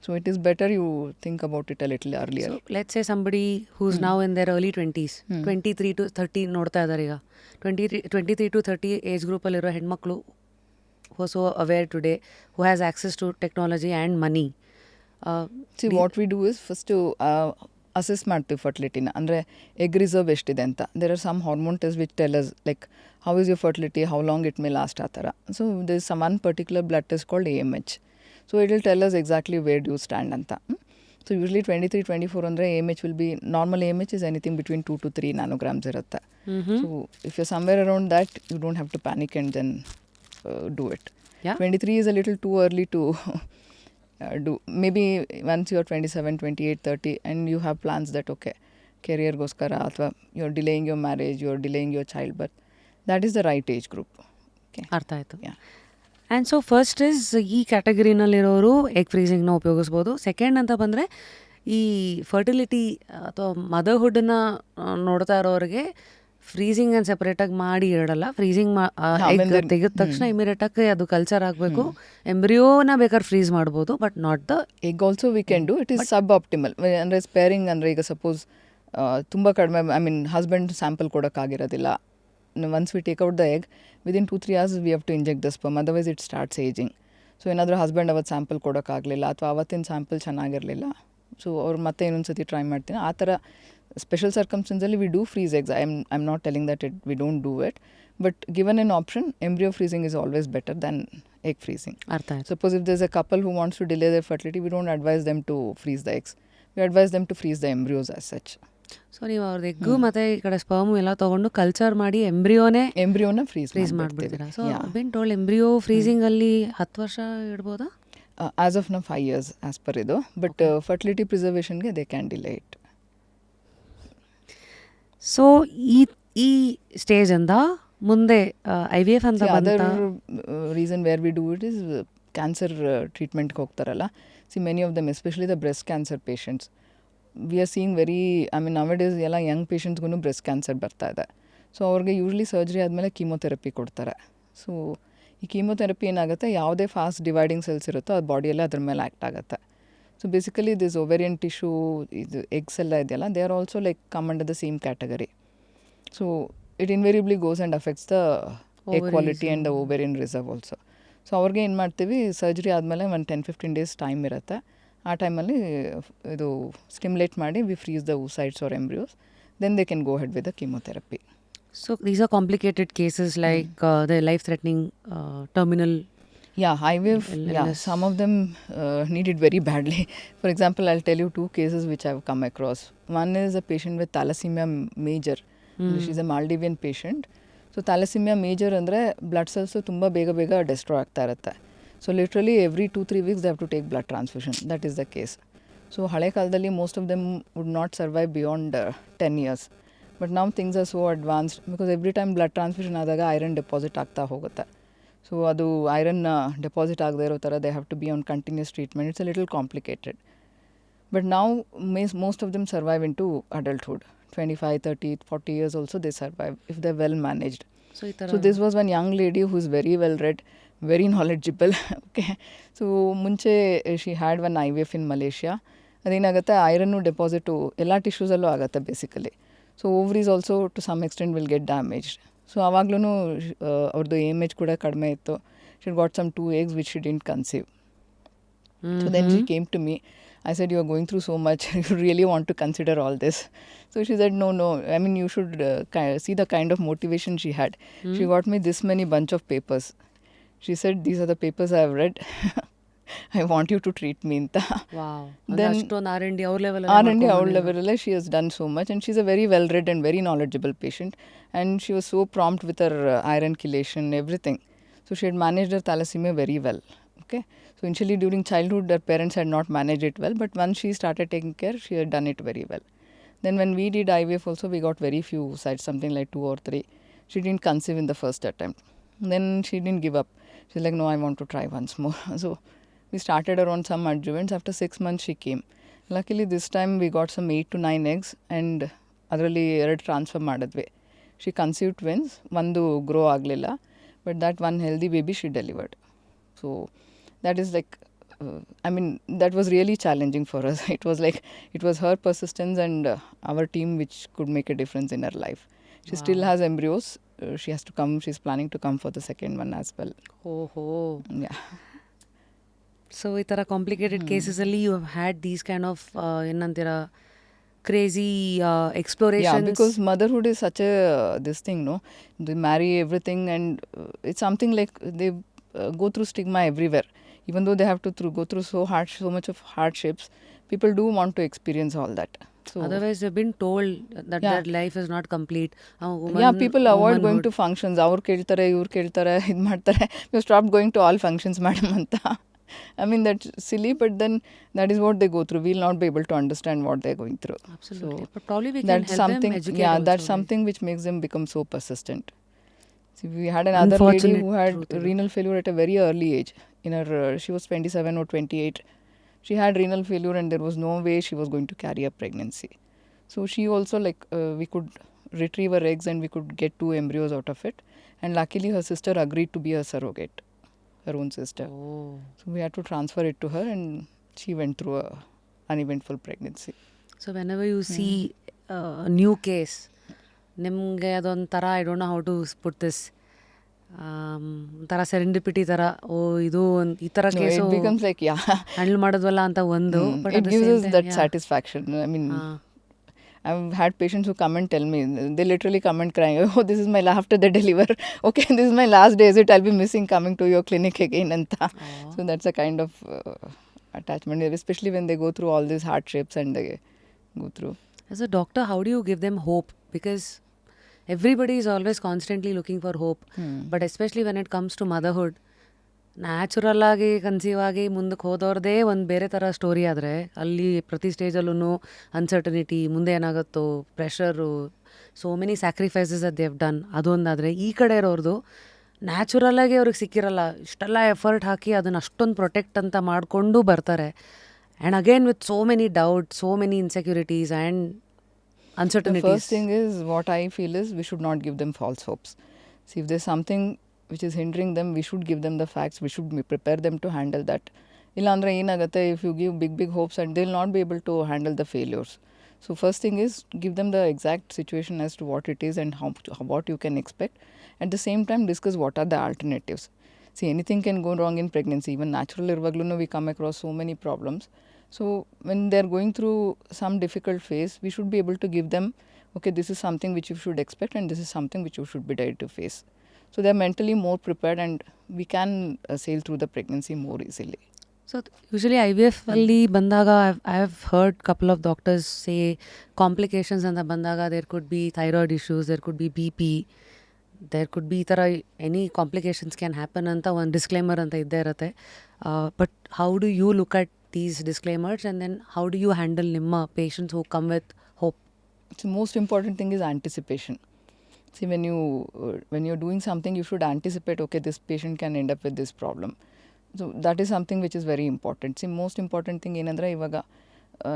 So it is better you think about it a little earlier. So let's say somebody who's now in their early 20s, 23 to 30 ನೋಡ್ತಾ ಇದ್ದಾರೆ ಈಗ 23 to 30 age ಗ್ರೂಪಲ್ಲಿರೋ ಹೆಣ್ಮಕ್ಳು who are so aware today, who has access to technology and money. See, what we do is first to assess ಮಾಡ್ತೀವಿ ಫರ್ಟಿಲಿಟಿನ. ಅಂದರೆ egg reserve ಎಷ್ಟಿದೆ ಅಂತ. There are some hormone test which tell us like how is your fertility, how long it may last ಆ ಥರ. So there is some one particular blood test called AMH. So it will tell us exactly where do you stand anta. So usually 23-24 andre AMH will be, normal AMH is anything between 2 to 3 nanograms irutte. So if you're somewhere around that, you don't have to panic and then do it. Yeah. 23 is a little too early to do. Maybe once you're 27, 28, 30 and you have plans that okay, career goskara athwa you're delaying your marriage, you're delaying your childbirth, that is the right age group. Okay. ಅರ್ಥ ಆಯಿತು. Yeah. And so first is ಈ ಕ್ಯಾಟಗರಿನಲ್ಲಿರೋರು egg ಫ್ರೀಸಿಂಗ್ನ ಉಪಯೋಗಿಸ್ಬೋದು. Second ಅಂತ ಬಂದರೆ ಈ fertility ಅಥವಾ ಮದರ್ಹುಡ್ನ ನೋಡ್ತಾ ಇರೋರಿಗೆ ಫ್ರೀಸಿಂಗ್ ಆ್ಯಂಡ್ ಸೆಪ್ರೇಟಾಗಿ ಮಾಡಿ ಇಡಲ್ಲ. ಫ್ರೀಸಿಂಗ್ ಎಗ್ ತೆಗೆದ ತಕ್ಷಣ ಇಮಿಡಿಯೇಟಾಗಿ ಅದು ಕಲ್ಚರ್ ಆಗಬೇಕು. ಎಂಬ್ರಿಯೋನ ಬೇಕಾದ್ರೆ ಫ್ರೀಸ್ ಮಾಡ್ಬೋದು, but not the egg also we can do. It is suboptimal. ಅಂದರೆ ಸ್ಪೇರಿಂಗ್ ಅಂದರೆ ಈಗ ಸಪೋಸ್ ತುಂಬ ಕಡಿಮೆ, ಐ ಮೀನ್ ಹಸ್ಬೆಂಡ್ ಸ್ಯಾಂಪಲ್ ಕೊಡೋಕ್ಕಾಗಿರೋದಿಲ್ಲ. Once we take out the egg, within 2-3 hours we have to inject the sperm, otherwise it starts aging. So ಏನಾದರೂ husband ಅವತ್ತು sample ಕೊಡೋಕ್ಕಾಗಲಿಲ್ಲ ಅಥವಾ ಅವತ್ತಿನ ಸ್ಯಾಂಪಲ್ ಚೆನ್ನಾಗಿರಲಿಲ್ಲ, ಸೊ ಅವ್ರು ಮತ್ತೆ ಇನ್ನೊಂದು ಸತಿ ಟ್ರೈ ಮಾಡ್ತೀನಿ. ಆ ಥರ ಸ್ಪೆಷಲ್ ಸರ್ಕಮ್ಸ್ಟೆನ್ಸಲ್ಲಿ we do freeze eggs. I am not telling that we don't do it, but given an option embryo freezing is always better than egg freezing. ಅರ್ಥ ಆಯ್ತು. Suppose if there's a couple who wants to delay their fertility, we don't advise them to freeze the eggs. We advise them to freeze the embryos as such. So ನೀವು ಅವ್ರದ್ದು egg ಮತ್ತು ಈ ಕಡೆ sperm ಎಲ್ಲ ತೊಗೊಂಡು culture ಮಾಡಿ ಎಂಬ್ರಿಯೋನ freeze ಮಾಡಿಬಿಡ್ತೀರಾ. ಸೊ ಬೆನ್ ಟೋಲ್ಡ್ ಎಂಬ್ರಿಯೋ ಫ್ರೀಸಿಂಗಲ್ಲಿ 10 ವರ್ಷ ಇಡ್ಬೋದಾ? ಆಸ್ ಆಫ್ ನಾವು 5 years ಆಸ್ ಪರ್ ಇದು, ಬಟ್ ಫರ್ಟಿಲಿಟಿ ಪ್ರಿಸರ್ವೇಷನ್ಗೆ they can delay it. So ಈ ಸ್ಟೇಜಿಂದ ಮುಂದೆ IVF ಅಂತ other reason where we do it is cancer ಟ್ರೀಟ್ಮೆಂಟ್ಗೆ ಹೋಗ್ತಾರಲ್ಲ. See many of them, especially the breast cancer patients, we are seeing very, I mean nowadays ಎಲ್ಲ young ಪೇಷಂಟ್ಸ್ಗೂ breast cancer ಬರ್ತಾ ಇದೆ. ಸೊ ಅವ್ರಿಗೆ ಯೂಶ್ವಲಿ ಸರ್ಜರಿ ಆದಮೇಲೆ chemotherapy ಕೊಡ್ತಾರೆ. So ಈ ಕೀಮೊಥೆರಪಿ ಏನಾಗುತ್ತೆ, ಯಾವುದೇ ಫಾಸ್ಟ್ ಡಿವೈಡಿಂಗ್ ಸೆಲ್ಸ್ ಇರುತ್ತೋ ಅದು ಬಾಡಿಯಲ್ಲೇ ಅದ್ರ ಮೇಲೆ ಆ್ಯಕ್ಟ್ ಆಗುತ್ತೆ. So basically this ovarian tissue, ಇದು ಎಗ್ಸ್ ಎಲ್ಲ ಇದೆಯಲ್ಲ, they are also like come under the same category. So it invariably goes and affects the egg quality and the ovarian reserve also. So ಅವ್ರಿಗೆ ಏನು ಮಾಡ್ತೀವಿ, surgery ಆದಮೇಲೆ ಒಂದು 10-15 days time ಇರುತ್ತೆ. ಆ ಟೈಮಲ್ಲಿ ಇದು ಸ್ಟಿಮ್ಯುಲೇಟ್ ಮಾಡಿ we freeze the oocytes or embryos, then they can go ahead with the chemotherapy. So these are complicated cases like the life-threatening terminal. Yeah, IVF, yeah, some of them need it very badly. For example, I'll tell you 2 cases which I've come across. One is a patient with thalassemia major. She's a Maldivian patient. So thalassemia major ಅಂದರೆ blood cells ತುಂಬ ಬೇಗ destroy ಆಗ್ತಾ ಇರುತ್ತೆ. So literally every 2-3 weeks they have to take blood transfusion. That is the case. So ಹಳೆ ಕಾಲದಲ್ಲಿ most of them would not survive beyond 10 years. But now things are so advanced because every time blood transfusion ಆದಾಗ iron deposit ಆಗ್ತಾ ಹೋಗುತ್ತೆ. So ಅದು iron deposit ಆಗದೆ ಇರೋ ಥರ they have to be on continuous treatment. It's a little complicated. But now most of them survive into adulthood. 25, 30, 40 years also they survive if they're well managed. So this was one young lady who is very well read, very knowledgeable. Okay. So ಮುಂಚೆ she had one IVF in Malaysia. ಅದೇನಾಗುತ್ತೆ, iron deposit ಎಲ್ಲ ಟಿಶ್ಯೂಸಲ್ಲೂ ಆಗುತ್ತೆ basically. So ovaries also to some extent will get damaged. So ಆವಾಗ್ಲೂ ಅವ್ರದ್ದು AMH ಕೂಡ ಕಡಿಮೆ ಇತ್ತು. She got some 2 eggs which she didn't conceive. So then she came to me. I said, you are going through so much, you really want to consider all this. So she said, no, I mean, you should see the kind of motivation she had. She got me this many bunch of papers. She said, these are the papers I have read. I want you to treat me. Wow. Then R&D our level. R&D our level, she has done so much. And she's a very well-read and very knowledgeable patient. And she was so prompt with her iron chelation, everything. So she had managed her thalassemia very well. Okay. So initially during childhood, her parents had not managed it well. But once she started taking care, she had done it very well. Then when we did IVF also, we got very few sites, something like 2 or 3. She didn't conceive in the first attempt. Then she didn't give up. She's like, no, I want to try once more. So we started her on some adjuvants. After 6 months, she came. Luckily, this time we got some 8 to 9 eggs and ಅದರಲ್ಲಿ 2 transfer ಮಾಡಿದ್ವಿ. She conceived twins. ಒಂದು grow ಆಗಲಿಲ್ಲ. But that one healthy baby she delivered. So that is like, I mean, that was really challenging for us. It was like, it was her persistence and our team which could make a difference in her life. She still has embryos. She has to come. She's planning to come for the second one as well. Yeah. So ಈ ಥರ complicated ಕೇಸಸಲ್ಲಿ you have had these kind of ಏನಂತೀರ crazy explorations. Yeah, because motherhood is such a this thing, no? They marry everything and it's something like they go through stigma everywhere. Even though they have to go through so much of hardships, people do want to experience all that. So otherwise they've been told that their life is not complete. People avoid going to functions. Our keltare, iur keltare, id ಮಾಡ್ತಾರೆ. We stopped going to all functions, madam anta. I mean, that's silly, but then that is what they go through. We'll not be able to understand what they're going through. Absolutely. So but probably we can that's help something, them educate yeah, also, that's something which makes them become so persistent. See, we had another lady who had renal failure at a very early age. In her, she was 27 or 28. She had renal failure and there was no way she was going to carry a pregnancy. So she also, like, we could retrieve her eggs and we could get 2 embryos out of it. And luckily her sister agreed to be a surrogate, her own sister. So we had to transfer it to her and she went through a uneventful pregnancy. So whenever you see a new case, ನಿಮಗೆ ಅದೊಂಥರ I don't know how to put this ಒಂಥರ serendipity ಥರ ಇದು ಈ ಥರ case handle ಮಾಡೋದ್ವಲ್ಲ ಅಂತ ಒಂದು but it gives us that satisfaction. I mean, I've had patients who come and tell me, they literally come and crying, oh, this is my after they deliver, okay, this is my last day, is it? I'll be missing coming to your clinic again. Anta. So that's a kind of attachment, especially when they go through all these hardships and they go through. As a doctor, how do you give them hope? Because everybody is always constantly looking for hope. But especially when it comes to motherhood, natural ಆಗಿ conceive ಆಗಿ ಮುಂದಕ್ಕೆ ಹೋದವ್ರದ್ದೇ ಒಂದು ಬೇರೆ ಥರ story ಆದರೆ ಅಲ್ಲಿ ಪ್ರತಿ ಸ್ಟೇಜಲ್ಲೂ uncertainty, ಮುಂದೆ ಏನಾಗುತ್ತೋ, pressure, so many sacrifices that they've done, ಅದೊಂದಾದರೆ ಈ ಕಡೆ ಇರೋರ್ದು ನ್ಯಾಚುರಲ್ಲಾಗಿ ಅವ್ರಿಗೆ ಸಿಕ್ಕಿರಲ್ಲ. ಇಷ್ಟೆಲ್ಲ ಎಫರ್ಟ್ ಹಾಕಿ ಅದನ್ನು ಅಷ್ಟೊಂದು ಪ್ರೊಟೆಕ್ಟ್ ಅಂತ ಮಾಡಿಕೊಂಡು ಬರ್ತಾರೆ. And again with so many doubt, so many insecurities and uncertainties. The first thing is, what I feel is, we should not give them false hopes. See, if there's something which is hindering them, we should give them the facts. We should prepare them to handle that. Illandre enagutte, if you give big hopes, and they'll not be able to handle the failures. So first thing is, give them the exact situation as to what it is and what you can expect. At the same time, discuss what are the alternatives. See, anything can go wrong in pregnancy. Even natural irvagluno, we come across so many problems. So when they're going through some difficult phase, we should be able to give them, okay, this is something which you should expect and this is something which you should be ready to face. So they're mentally more prepared and we can sail through the pregnancy more easily. So usually IVF ಅಲ್ಲಿ ಬಂದಾಗ I have heard couple of doctors say complications ಅಂತ ಬಂದಾಗ there could be thyroid issues, there could be BP, there could be ಈ ಥರ any complications can happen ಅಂತ ಒಂದು disclaimer ಅಂತ ಇದ್ದೇ ಇರುತ್ತೆ. But how do you look at these disclaimers and then how do you handle ನಿಮ್ಮ patients who come with hope? The most important thing is anticipation. See, when you're doing something, you should anticipate, okay, this patient can end up with this problem. So that is something which is very important. See, most important thing ಏನಂದ್ರೆ ಇವಾಗ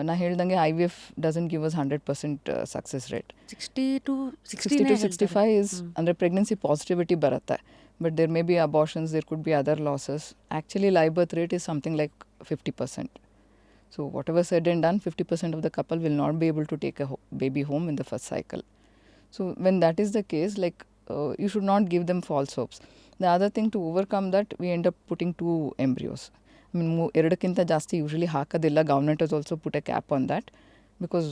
ನಾ ಹೇಳ್ದಂಗೆ IVF doesn't give us 100% success rate. 60 to 65 is ಅಂದರೆ pregnancy positivity ಬರುತ್ತೆ. But there may be abortions, there could be other losses. Actually, live birth rate is something like 50%. So whatever said and done, 50% of the couple will not be able to take a baby home in the first cycle. So when that is the case, like you should not give them false hopes. The other thing, to overcome that, we end up putting 2 embryos. I mean, ಎರಡಕ್ಕಿಂತ ಜಾಸ್ತಿ usually ಹಾಕೋದಿಲ್ಲ. Government has also put a cap on that because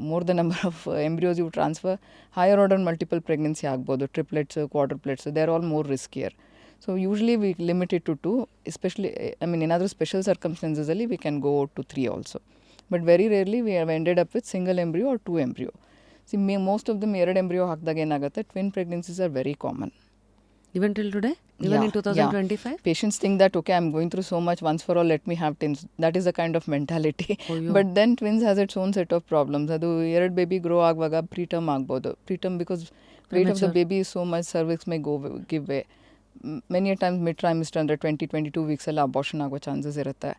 more the number of embryos you transfer, higher order multiple pregnancy ಆಗ್ಬೋದು, triplets, quadruplets, they are all more riskier. So usually we limit it to 2, especially, I mean, in other special circumstances, we can go to 3 also. But very rarely we have ended up with single embryo or 2 embryo. See, most of them ಎರಡು embryo ಹಾಕಿದಾಗ ಏನಾಗುತ್ತೆ, twin pregnancies are very common. Even till today? Even in 2025? Patients think that, okay, I'm going through so much, once for all, let me have twins. That is the kind of mentality. But then twins has its own set of problems. ಅದು ಎರಡು baby grow ಆಗುವಾಗ preterm ಆಗ್ಬೋದು. Preterm because weight of the baby is so much, cervix may give way. Many a times mid trimester ಅಂದರೆ 22 weeks ಎಲ್ಲ abortion ಆಗೋ chances ಇರುತ್ತೆ.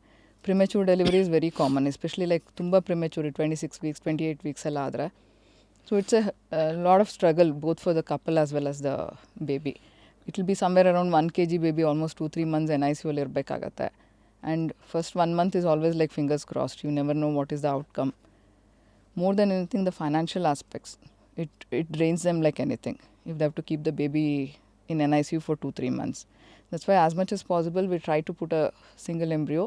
Premature delivery is very common, especially like ತುಂಬ premature 26 weeks 28 weeks ಎಲ್ಲ ಆದರೆ. So it's a lot of struggle both for the couple as well as the baby. It will be somewhere around 1 kg baby almost 2-3 months NICU ಅಲ್ಲಿ ಇರಬೇಕಾಗತ್ತೆ. And first 1 month is always like fingers crossed. You never know what is the outcome. More than anything, the financial aspects. It drains them like anything if they have to keep the baby in NICU for 2-3 months. That's why as much as possible we try to put a single embryo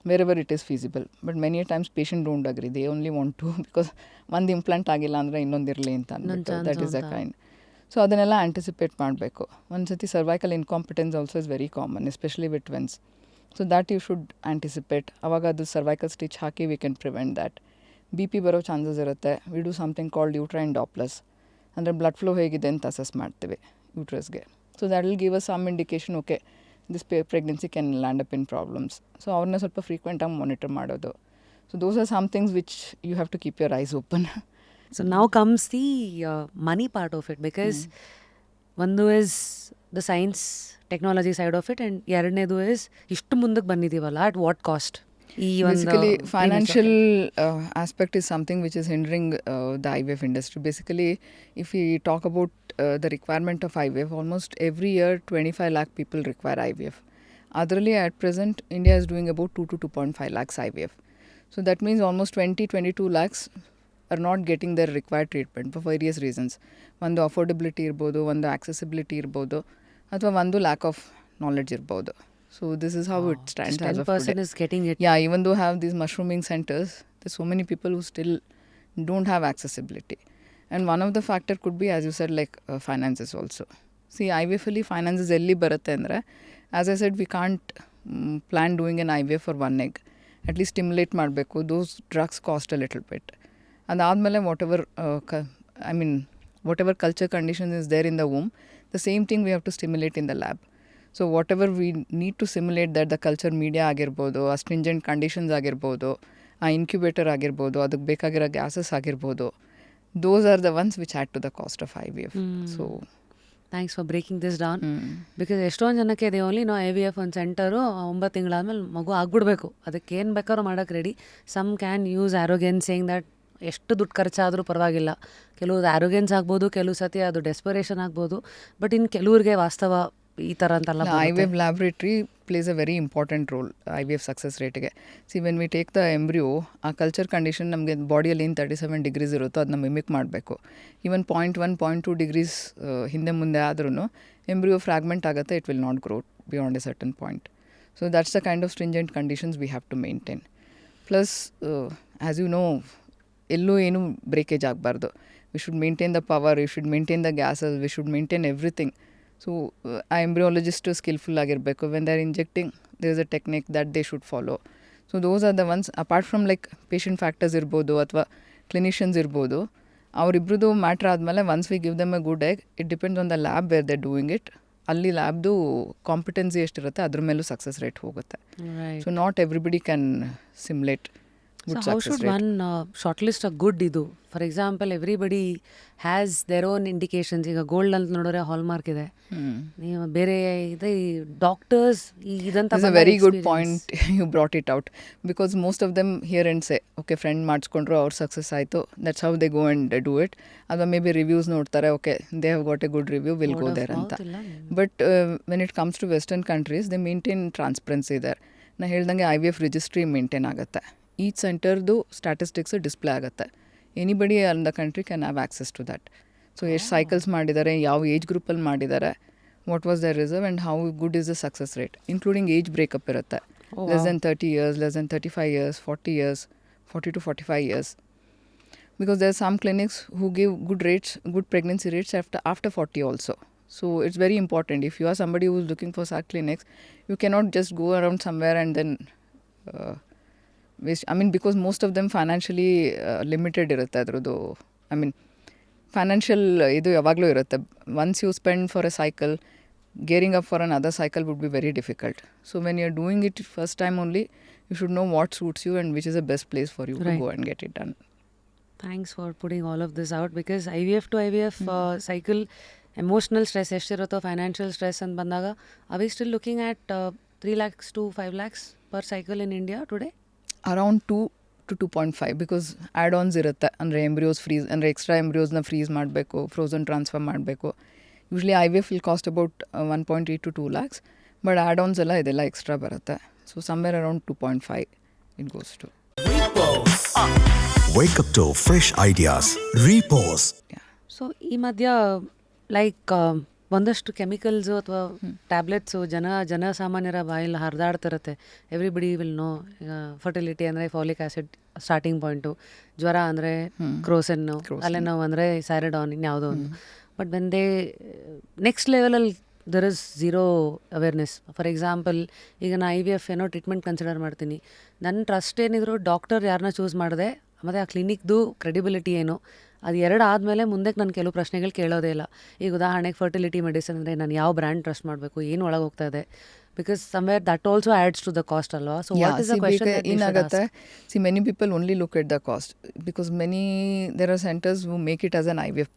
wherever it is feasible. But many a times patients don't agree. They only want to because ಒಂದು implant ಆಗಿಲ್ಲ ಅಂದರೆ ಇನ್ನೊಂದಿರಲಿ ಅಂತ ಅಂದ್ಬಿಟ್ಟು. That is the kind. So ಅದನ್ನೆಲ್ಲ anticipate ಮಾಡಬೇಕು. ಒಂದು ಸತಿ cervical incompetence also is very common, especially with twins. So that you should anticipate. ಅವಾಗ ಅದು ಸರ್ವೈಕಲ್ ಸ್ಟಿಚ್ ಹಾಕಿ we can prevent that. B P ಬರೋ ಚಾನ್ಸಸ್ ಇರುತ್ತೆ. We do something called uterine dopplers, ಅಂದರೆ ಬ್ಲಡ್ ಫ್ಲೋ ಹೇಗಿದೆ ಅಂತ ಅಸೆಸ್ ಮಾಡ್ತೀವಿ ಯೂಟ್ರಸ್ಗೆ. So that will give us some indication, okay this pregnancy can land up in problems. So ಅವ್ರನ್ನ ಸ್ವಲ್ಪ ಫ್ರೀಕ್ವೆಂಟಾಗಿ ಮಾನಿಟರ್ ಮಾಡೋದು. So those are some things which you have to keep your eyes open. So now comes the money part of it, because one is the science technology side of it, and ಎರಡನೇದು is ಇಷ್ಟು ಮುಂದಕ್ಕೆ ಬಂದಿದ್ದೀವಲ್ಲ, at what cost? Basically financial aspect is something which is hindering the IVF industry. Basically, if we talk about the requirement of IVF, almost every year 25 lakh people require IVF. Adರಲ್ಲಿ at present India is doing about 2 to 2.5 lakhs IVF. So that means almost 20-22 lakhs are not getting their required treatment for various reasons. ಒಂದು affordability ಇರ್ಬೋದು, ಒಂದು accessibility ಇರ್ಬೋದು, ಅಥವಾ ಒಂದು lack of knowledge ಇರ್ಬೋದು. So this is how it stands as of 10% today. is getting it. Yeah, even though have these mushrooming centers, there's so many people who still don't have accessibility. And one of the factor could be, as you said, like finances also. See, IVF ಅಲ್ಲಿ finances ಎಲ್ಲಿ ಬರುತ್ತೆ ಅಂದರೆ, as I said, we can't plan doing an IVF for one egg. At least stimulate ಮಾಡಬೇಕು. Those drugs cost a little bit. ಅದಾದಮೇಲೆ whatever culture condition is there in the womb, the same thing we have to stimulate in the lab. So whatever we need to simulate that, the culture media ಆಗಿರ್ಬೋದು, ಆ stringent conditions ಆಗಿರ್ಬೋದು, ಆ incubator ಆಗಿರ್ಬೋದು, ಅದಕ್ಕೆ ಬೇಕಾಗಿರೋ gases ಆಗಿರ್ಬೋದು, those are the ones which add to the cost of IVF. So thanks for breaking this down. Because ಎಷ್ಟೊಂದು ಜನಕ್ಕೆ ಇದೆ ಓನ್ಲಿ ನಾವು IVF ಒಂದು ಸೆಂಟರು 9 ತಿಂಗಳಾದ್ಮೇಲೆ ಮಗು ಆಗ್ಬಿಡ್ಬೇಕು, ಅದಕ್ಕೆ ಏನು ಬೇಕಾದ್ರೂ ಮಾಡೋಕ್ಕೆ ready. Some can use arrogance saying that ಎಷ್ಟು ದುಡ್ಡು ಖರ್ಚಾದರೂ ಪರವಾಗಿಲ್ಲ. ಕೆಲವು ಆ್ಯರೋಗೆನ್ಸ್ ಆಗ್ಬೋದು, ಕೆಲವು ಸತಿ ಅದು ಡೆಸ್ಪರೇಷನ್ ಆಗ್ಬೋದು, ಬಟ್ ಇನ್ನು ಕೆಲವ್ರಿಗೆ ವಾಸ್ತವ ಈ ಥರ ಅಂತೆಲ್ಲ. IVF laboratory plays a very important role IVF success ರೇಟ್ಗೆ. See when we take the embryo, ಆ ಕಲ್ಚರ್ ಕಂಡೀಷನ್ ನಮಗೆ ಬಾಡಿಯಲ್ಲಿ ಏನು 37 ಡಿಗ್ರೀಸ್ ಇರುತ್ತೋ ಅದನ್ನ ಮಿಮಿಕ್ ಮಾಡಬೇಕು. ಈವನ್ 0.1 0.2 ಡಿಗ್ರೀಸ್ ಹಿಂದೆ ಮುಂದೆ ಆದ್ರೂ ಎಂಬ್ರಿಯೋ ಫ್ರಾಗ್ಮೆಂಟ್ ಆಗುತ್ತೆ, it will not grow beyond a certain point. So that's the kind of stringent conditions we have to maintain. Plus as you know, ಎಲ್ಲೂ ಏನೂ ಬ್ರೇಕೇಜ್ ಆಗಬಾರ್ದು. We should maintain the power, we should maintain the gases, we should maintain everything. So ಆ embryologist skillful ಆಗಿರಬೇಕು. When they are injecting, there is a technique that they should follow. So those are the once. Apart from like patient factors ಇರ್ಬೋದು ಅಥವಾ clinicians ಇರ್ಬೋದು, ಅವರಿಬ್ರದ್ದು matter ಆದಮೇಲೆ once we give them a good egg, it depends on the lab where they doing it. ಅಲ್ಲಿ ಲ್ಯಾಬ್ದು competency ಎಷ್ಟಿರುತ್ತೆ ಅದ್ರ ಮೇಲೂ ಸಕ್ಸಸ್ ರೇಟ್ ಹೋಗುತ್ತೆ. So not everybody can simulate. So how should one shortlist a good ಇದು? For example everybody has their own indications. ಈಗ gold ಅಂತ ನೋಡಿದ್ರೆ ಹಾಲ್ಮಾರ್ಕ್ ಇದೆ, ನೀವು ಬೇರೆ ಇದೆ ಡಾಕ್ಟರ್ಸ್ ಇದಂತ. It's a very good point you brought it out, because most of them hear and say, okay friend ಮಾಡಿಸ್ಕೊಂಡ್ರು, ಅವ್ರ ಸಕ್ಸಸ್ ಆಯಿತು, that's how they go and do it. ಅಥವಾ ಮೇ ಬಿ ರಿವ್ಯೂಸ್ ನೋಡ್ತಾರೆ, okay they have got a good review, will go there ಅಂತ. But when it comes to western countries, they maintain transparency there. ನಾ ಹೇಳ್ದಂಗೆ IVF registry maintain ಆಗುತ್ತೆ. Each ಸೆಂಟರ್ದು statistics display ಆಗುತ್ತೆ. Anybody on the country can have access to that. So ಎಷ್ಟು cycles ಮಾಡಿದ್ದಾರೆ, ಯಾವ age ಗ್ರೂಪಲ್ಲಿ ಮಾಡಿದ್ದಾರೆ, what was the reserve and how good is the success rate. Including age breakup ಇರುತ್ತೆ. Less than 30 years, less than 35 years, 40 years, 40 to 45 years. Because there are some clinics who give good rates, good pregnancy rates after 40 also. So it's very important. If you are somebody who is looking for such clinics, you cannot just go around somewhere and then waste. I mean, because most of them financially limited ಇರುತ್ತೆ ಅದ್ರದ್ದು. I mean, financial ಇದು ಯಾವಾಗಲೂ ಇರುತ್ತೆ. Once you spend for a cycle, gearing up for another cycle would be very difficult. So when you're doing it first time only, you should know what suits you and which is the best place for you to Right. go and get it done. Thanks for putting all of this out because IVF to IVF cycle emotional stress ಎಷ್ಟಿರುತ್ತೋ financial stress ಅಂತ ಬಂದಾಗ are we still looking at 3 lakhs to 5 lakhs per cycle in India today? Around 2 to 2.5 because add-ons ಇರುತ್ತೆ. ಅಂದರೆ embryos freeze ಅಂದರೆ extra ಎಂಬ್ರಿಯೋಸ್ನ freeze ಮಾಡಬೇಕು, frozen transfer ಮಾಡಬೇಕು. Usually IVF will cost about 1.8 to 2 lakhs, but add-ons ಎಲ್ಲ ಇದೆಲ್ಲ extra ಬರುತ್ತೆ. So somewhere around 2.5 it goes to. Wake up to fresh ideas. Repose. So ಈ ಮಧ್ಯ ಲೈಕ್ ಒಂದಷ್ಟು ಕೆಮಿಕಲ್ಸು ಅಥವಾ ಟ್ಯಾಬ್ಲೆಟ್ಸು ಜನಸಾಮಾನ್ಯರ ಬಾಯಲ್ಲಿ ಹರಿದಾಡ್ತಿರುತ್ತೆ. Everybody will know. ಈಗ ಫರ್ಟಿಲಿಟಿ ಅಂದರೆ ಫಾಲಿಕ್ ಆ್ಯಸಿಡ್ ಸ್ಟಾರ್ಟಿಂಗ್ ಪಾಯಿಂಟು, ಜ್ವರ ಅಂದರೆ ಕ್ರೋಸೆನ್ನು, ಅಲ್ಲೆನೋವು ಅಂದರೆ ಸ್ಯಾರಿಡಾನ್, ಇನ್ಯಾವುದೋ ಒಂದು. ಬಟ್ ವೆನ್ ದೇ ನೆಕ್ಸ್ಟ್ ಲೆವೆಲಲ್ಲಿ there is zero awareness. For example ಈಗ ನಾನು IVF ಏನೋ ಟ್ರೀಟ್ಮೆಂಟ್ ಕನ್ಸಿಡರ್ ಮಾಡ್ತೀನಿ, ನನ್ನ ಟ್ರಸ್ಟ್ ಏನಿದ್ರು ಡಾಕ್ಟರ್ ಯಾರನ್ನ ಚೂಸ್ ಮಾಡಿದೆ ಮತ್ತು ಆ ಕ್ಲಿನಿಕ್ದು ಕ್ರೆಡಿಬಿಲಿಟಿ ಏನು, ಅದು ಎರಡು ಆದಮೇಲೆ ಮುಂದಕ್ಕೆ ನಾನು ಕೆಲವು ಪ್ರಶ್ನೆಗಳು ಕೇಳೋದೇ ಇಲ್ಲ. ಈಗ ಉದಾಹರಣೆಗೆ ಫರ್ಟಿಲಿಟಿ ಮೆಡಿಸಿನ್ ಅಂದರೆ ನಾನು ಯಾವ ಬ್ರ್ಯಾಂಡ್ ಟ್ರಸ್ಟ್ ಮಾಡಬೇಕು, ಏನು ಒಳಗೆ ಹೋಗ್ತಾ ಇದೆ, because somewhere that also adds to the cost ಅಲ್ವಾ. So what is the question ಏನಾಗುತ್ತೆ, many people only look at the cost because there are centers who make it as an IVF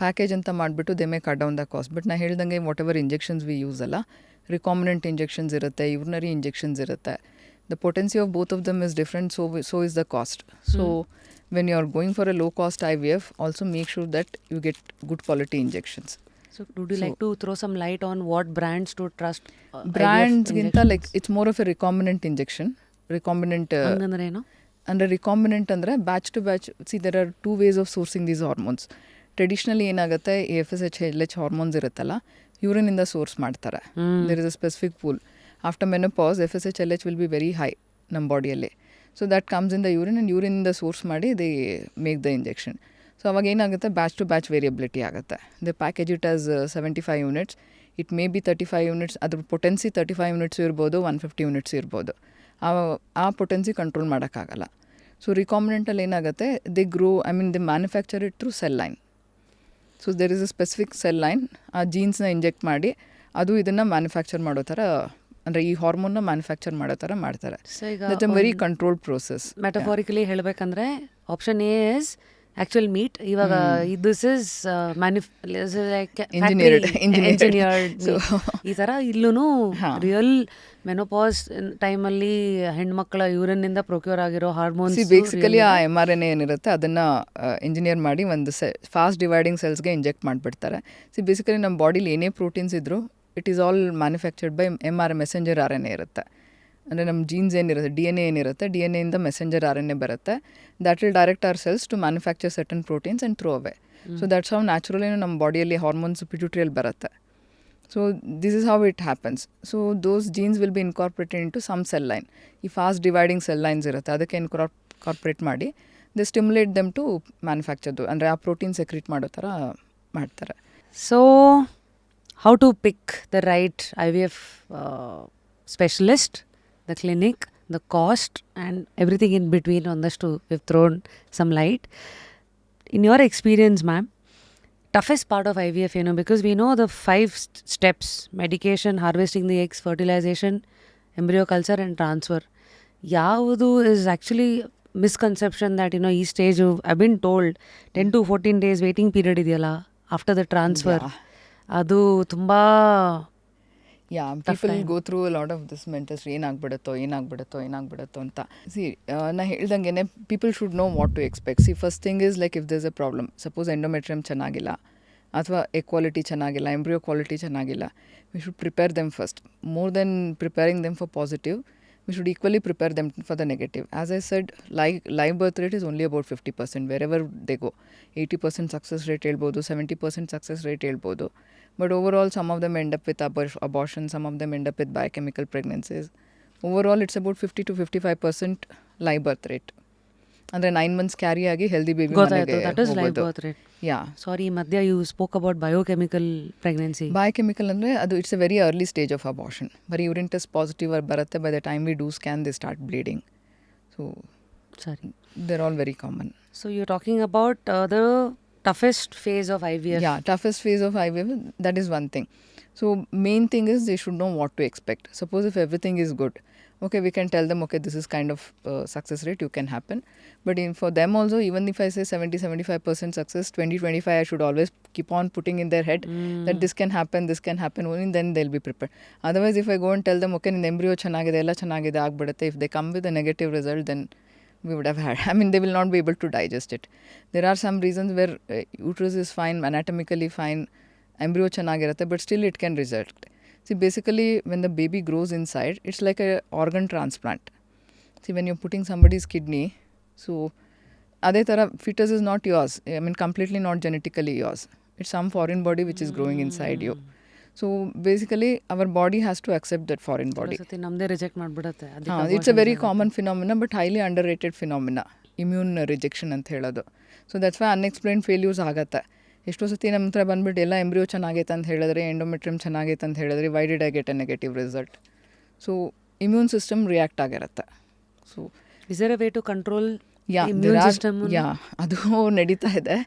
package ಅಂತ ಮಾಡಿಬಿಟ್ಟು they may cut down the cost. But ನಾ ಹೇಳ್ದಂಗೆ what ever injections we use ಅಲ್ಲ, recombinant injections ಇರುತ್ತೆ, urinary injections ಇರುತ್ತೆ. The potency of both of them is different, so is the cost. So when you are going for a low cost IVF, also make sure that you get good quality injections. So would you like to throw some light on what brands to trust? Brands ginta like it's more of a recombinant injection. Recombinant ಹಂಗಂದ್ರೆ ಏನು? under recombinant andre batch to batch. See, there are two ways of sourcing these hormones. Traditionally ಏನಾಗುತ್ತೆ, FSH LH hormones ಇರುತ್ತಲ್ಲ, urine ಇಂದ source ಮಾಡ್ತಾರೆ. There is a specific pool. After menopause, FSH LH will be very high ನಮ್ಮ ಬಾಡಿಯಲ್ಲಿ. So that comes in the urine and ಯೂರಿನಿಂದ source ಮಾಡಿ they make the injection. So ಅವಾಗ ಏನಾಗುತ್ತೆ, batch to batch variability ಆಗುತ್ತೆ. They package it as 75 units, it may be 35 units, ಅದ್ರ potency 35 units ಇರ್ಬೋದು, 150 units ಇರ್ಬೋದು. ಆ ಪೊಟೆನ್ಸಿ ಕಂಟ್ರೋಲ್ ಮಾಡೋಕ್ಕಾಗಲ್ಲ. ಸೊ ರಿಕಾಂಬಿನೆಂಟಲ್ಲಿ ಏನಾಗುತ್ತೆ, they they manufacture it through cell line. So there is a specific cell line, ಆ ಜೀನ್ಸ್ನ ಇಂಜೆಕ್ಟ್ ಮಾಡಿ ಅದು ಇದನ್ನು ಮ್ಯಾನುಫ್ಯಾಕ್ಚರ್ ಮಾಡೋ ಥರ, ಅಂದರೆ ಈ ಹಾರ್ಮೋನ್ನ ಮ್ಯಾನುಫ್ಯಾಕ್ಚರ್ ಮಾಡೋ ಥರ ಮಾಡ್ತಾರೆ. That's a very controlled process. Metaphorically ಹೇಳಬೇಕಂದ್ರೆ option A is actual meat. ಇವಾಗ ದಿಸ್ ಇಸ್ ಇಂಜಿನಿಯರ್ಡ್ ಈ ಥರ ಇಲ್ಲೂ ರಿಯಲ್ ಮೆನೋಪಾಸ್ ಟೈಮಲ್ಲಿ ಹೆಣ್ಮಕ್ಳ ಯೂರಿನ್ನಿಂದ ಪ್ರೊಕ್ಯೂರ್ ಆಗಿರೋ ಹಾರ್ಮೋನ್ಸ್. ಬೇಸಿಕಲಿ ಆ mRNA ಏನಿರುತ್ತೆ ಅದನ್ನು ಇಂಜಿನಿಯರ್ ಮಾಡಿ ಒಂದು ಫಾಸ್ಟ್ ಡಿವೈಡಿಂಗ್ ಸೆಲ್ಸ್ಗೆ ಇಂಜೆಕ್ಟ್ ಮಾಡಿಬಿಡ್ತಾರೆ. ಬೇಸಿಕಲಿ ನಮ್ಮ ಬಾಡಿಲಿ ಏನೇ ಪ್ರೋಟೀನ್ಸ್ ಇದ್ದರೂ it is all manufactured by messenger RNA ಇರುತ್ತೆ. ಅಂದರೆ ನಮ್ಮ ಜೀನ್ಸ್ ಏನಿರುತ್ತೆ, DNA ಏನಿರುತ್ತೆ, DNA ಇಂದ ಮೆಸೆಂಜರ್ RNA ಬರುತ್ತೆ. That will direct our cells to manufacture certain proteins and throw away. So that's how naturally ನಮ್ಮ ಬಾಡಿಯಲ್ಲಿ ಹಾರ್ಮೋನ್ಸ್ ಪಿಟ್ಯೂಟ್ರಿಯಲ್ಲಿ ಬರುತ್ತೆ. So this is how it happens. So those genes will be incorporated into some cell line. ಈ fast dividing cell lines ಇರುತ್ತೆ, ಅದಕ್ಕೆ incorporate ಮಾಡಿ they stimulate them to ಮ್ಯಾನುಫ್ಯಾಕ್ಚರ್ದು, ಅಂದರೆ ಆ ಪ್ರೋಟೀನ್ ಸೆಕ್ರೀಟ್ ಮಾಡೋ ಥರ ಮಾಡ್ತಾರೆ. So how to pick the right IVF specialist, the clinic, the cost and everything in between. On this too, we've thrown some light. In your experience, ma'am, toughest part of IVF, because we know the 5 steps: medication, harvesting the eggs, fertilization, embryo culture and transfer. Yavudu is actually misconception that, ಈ stage, I've been told 10 to 14 days waiting period ಇದೆಯಲ್ಲ after the transfer. ಅದು ತುಂಬ people go through a lot of this mentals, ಏನಾಗ್ಬಿಡುತ್ತೋ ಅಂತ. ನಾ ಹೇಳ್ದಂಗೆ people should know what to expect. First thing is like if there's a problem, suppose endometrium ಚೆನ್ನಾಗಿಲ್ಲ ಅಥವಾ egg quality ಚೆನ್ನಾಗಿಲ್ಲ, ಎಂಬ್ರಿಯೋ ಕ್ವಾಲಿಟಿ ಚೆನ್ನಾಗಿಲ್ಲ, we should prepare them first. More than preparing them for positive, we should equally prepare them for the negative. As I said, live birth rate is only about 50% wherever they go. 80% success rate ಹೇಳ್ಬೋದು, 70% success rate ಹೇಳ್ಬೋದು. But overall, some of them end up with abortion, some of them end up with biochemical pregnancies. Overall, it's about 50 to 55% live birth rate. ಅಂದರೆ 9 months carry ಆಗಿ healthy baby ಗೊತ್ತಾಯ್ತು. That is live birth rate. Sorry, ಮಧ್ಯ you spoke about biochemical pregnancy. Biochemical ಅಂದರೆ ಅದು it's a very early stage of abortion. ಬರೀ urine test positive ಬರುತ್ತೆ, by the time we do scan they start bleeding. So ಸರಿ, they're all very common. So you talking about the toughest phase of IVF. Yeah, toughest phase of IVF, that is one thing. So main thing is they should know what to expect. Suppose if everything is good, okay, we can tell them, okay, this is kind of success rate, you can happen. But for them also, even if I say 70-75% success, 20-25, I should always keep on putting in their head that this can happen, only then they'll be prepared. Otherwise, if I go and tell them, okay, in embryo chanagide, ella chanagide agbidutte, if they come with a negative result, then we would have had, I mean, they will not be able to digest it. There are some reasons where uterus is fine, anatomically fine, embryo ಚೆನ್ನಾಗಿರುತ್ತೆ, but still it can result. See, basically, when the baby grows inside, it's like a organ transplant. See, when you're putting somebody's kidney, so ಅದೇ ಥರ fetus is not yours. I mean, completely not genetically yours. It's some foreign body which is growing inside you. So basically, our body has to accept that foreign body. ಸತಿ ನಮ್ದೇ reject ಮಾಡ್ಬಿಡತ್ತೆ. It's a very common phenomena, but highly underrated phenomena. Immune rejection ಅಂತ ಹೇಳೋದು. So that's why unexplained failures ಆಗತ್ತೆ. ಎಷ್ಟೋ ಸತಿ ನಮ್ಮ ಹತ್ರ ಬಂದ್ಬಿಟ್ಟು ಎಲ್ಲ ಎಂಬ್ರಿಯೋ ಚೆನ್ನಾಗೈತೆ ಅಂತ ಹೇಳಿದ್ರೆ, ಎಂಡೋಮೆಟ್ರಿಯಮ್ ಚೆನ್ನಾಗೈತೆ ಅಂತ ಹೇಳಿದ್ರೆ, why did I get a negative result? So immune system react ಆಗಿರುತ್ತೆ. So is there a way to control immune system? ಅದು ನಡೀತಾ ಇದೆ.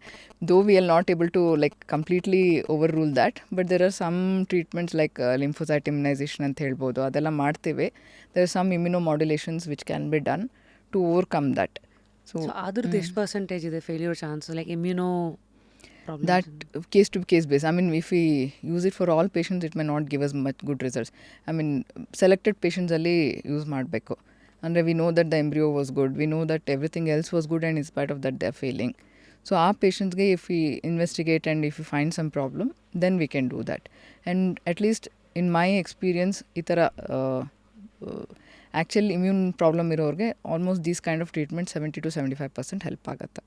Though we are not able to like completely overrule that, but there are some treatments like lymphocyte immunisation ಅಂತ ಹೇಳ್ಬೋದು, ಅದೆಲ್ಲ ಮಾಡ್ತೀವಿ. There are some immunomodulations which can be done to overcome that. So ಅದ್ರದ್ದು ಎಷ್ಟು percentage ಇದೆ failure chance, like immuno problems? That case to case basis. I mean, if we use it for all patients, it may not give us much good results. I mean, selected patients alli use ಮಾಡಬೇಕು. ಅಂದರೆ we know that the embryo was good, we know that everything else was good, and in spite of that they are failing. So ಆ patientsಗೆ if we investigate and if we find some problem, then we can do that. And at least in my experience, ಈ ಥರ actual immune problem ಇರೋರಿಗೆ almost these kind of treatment 70-75% help ಆಗುತ್ತೆ.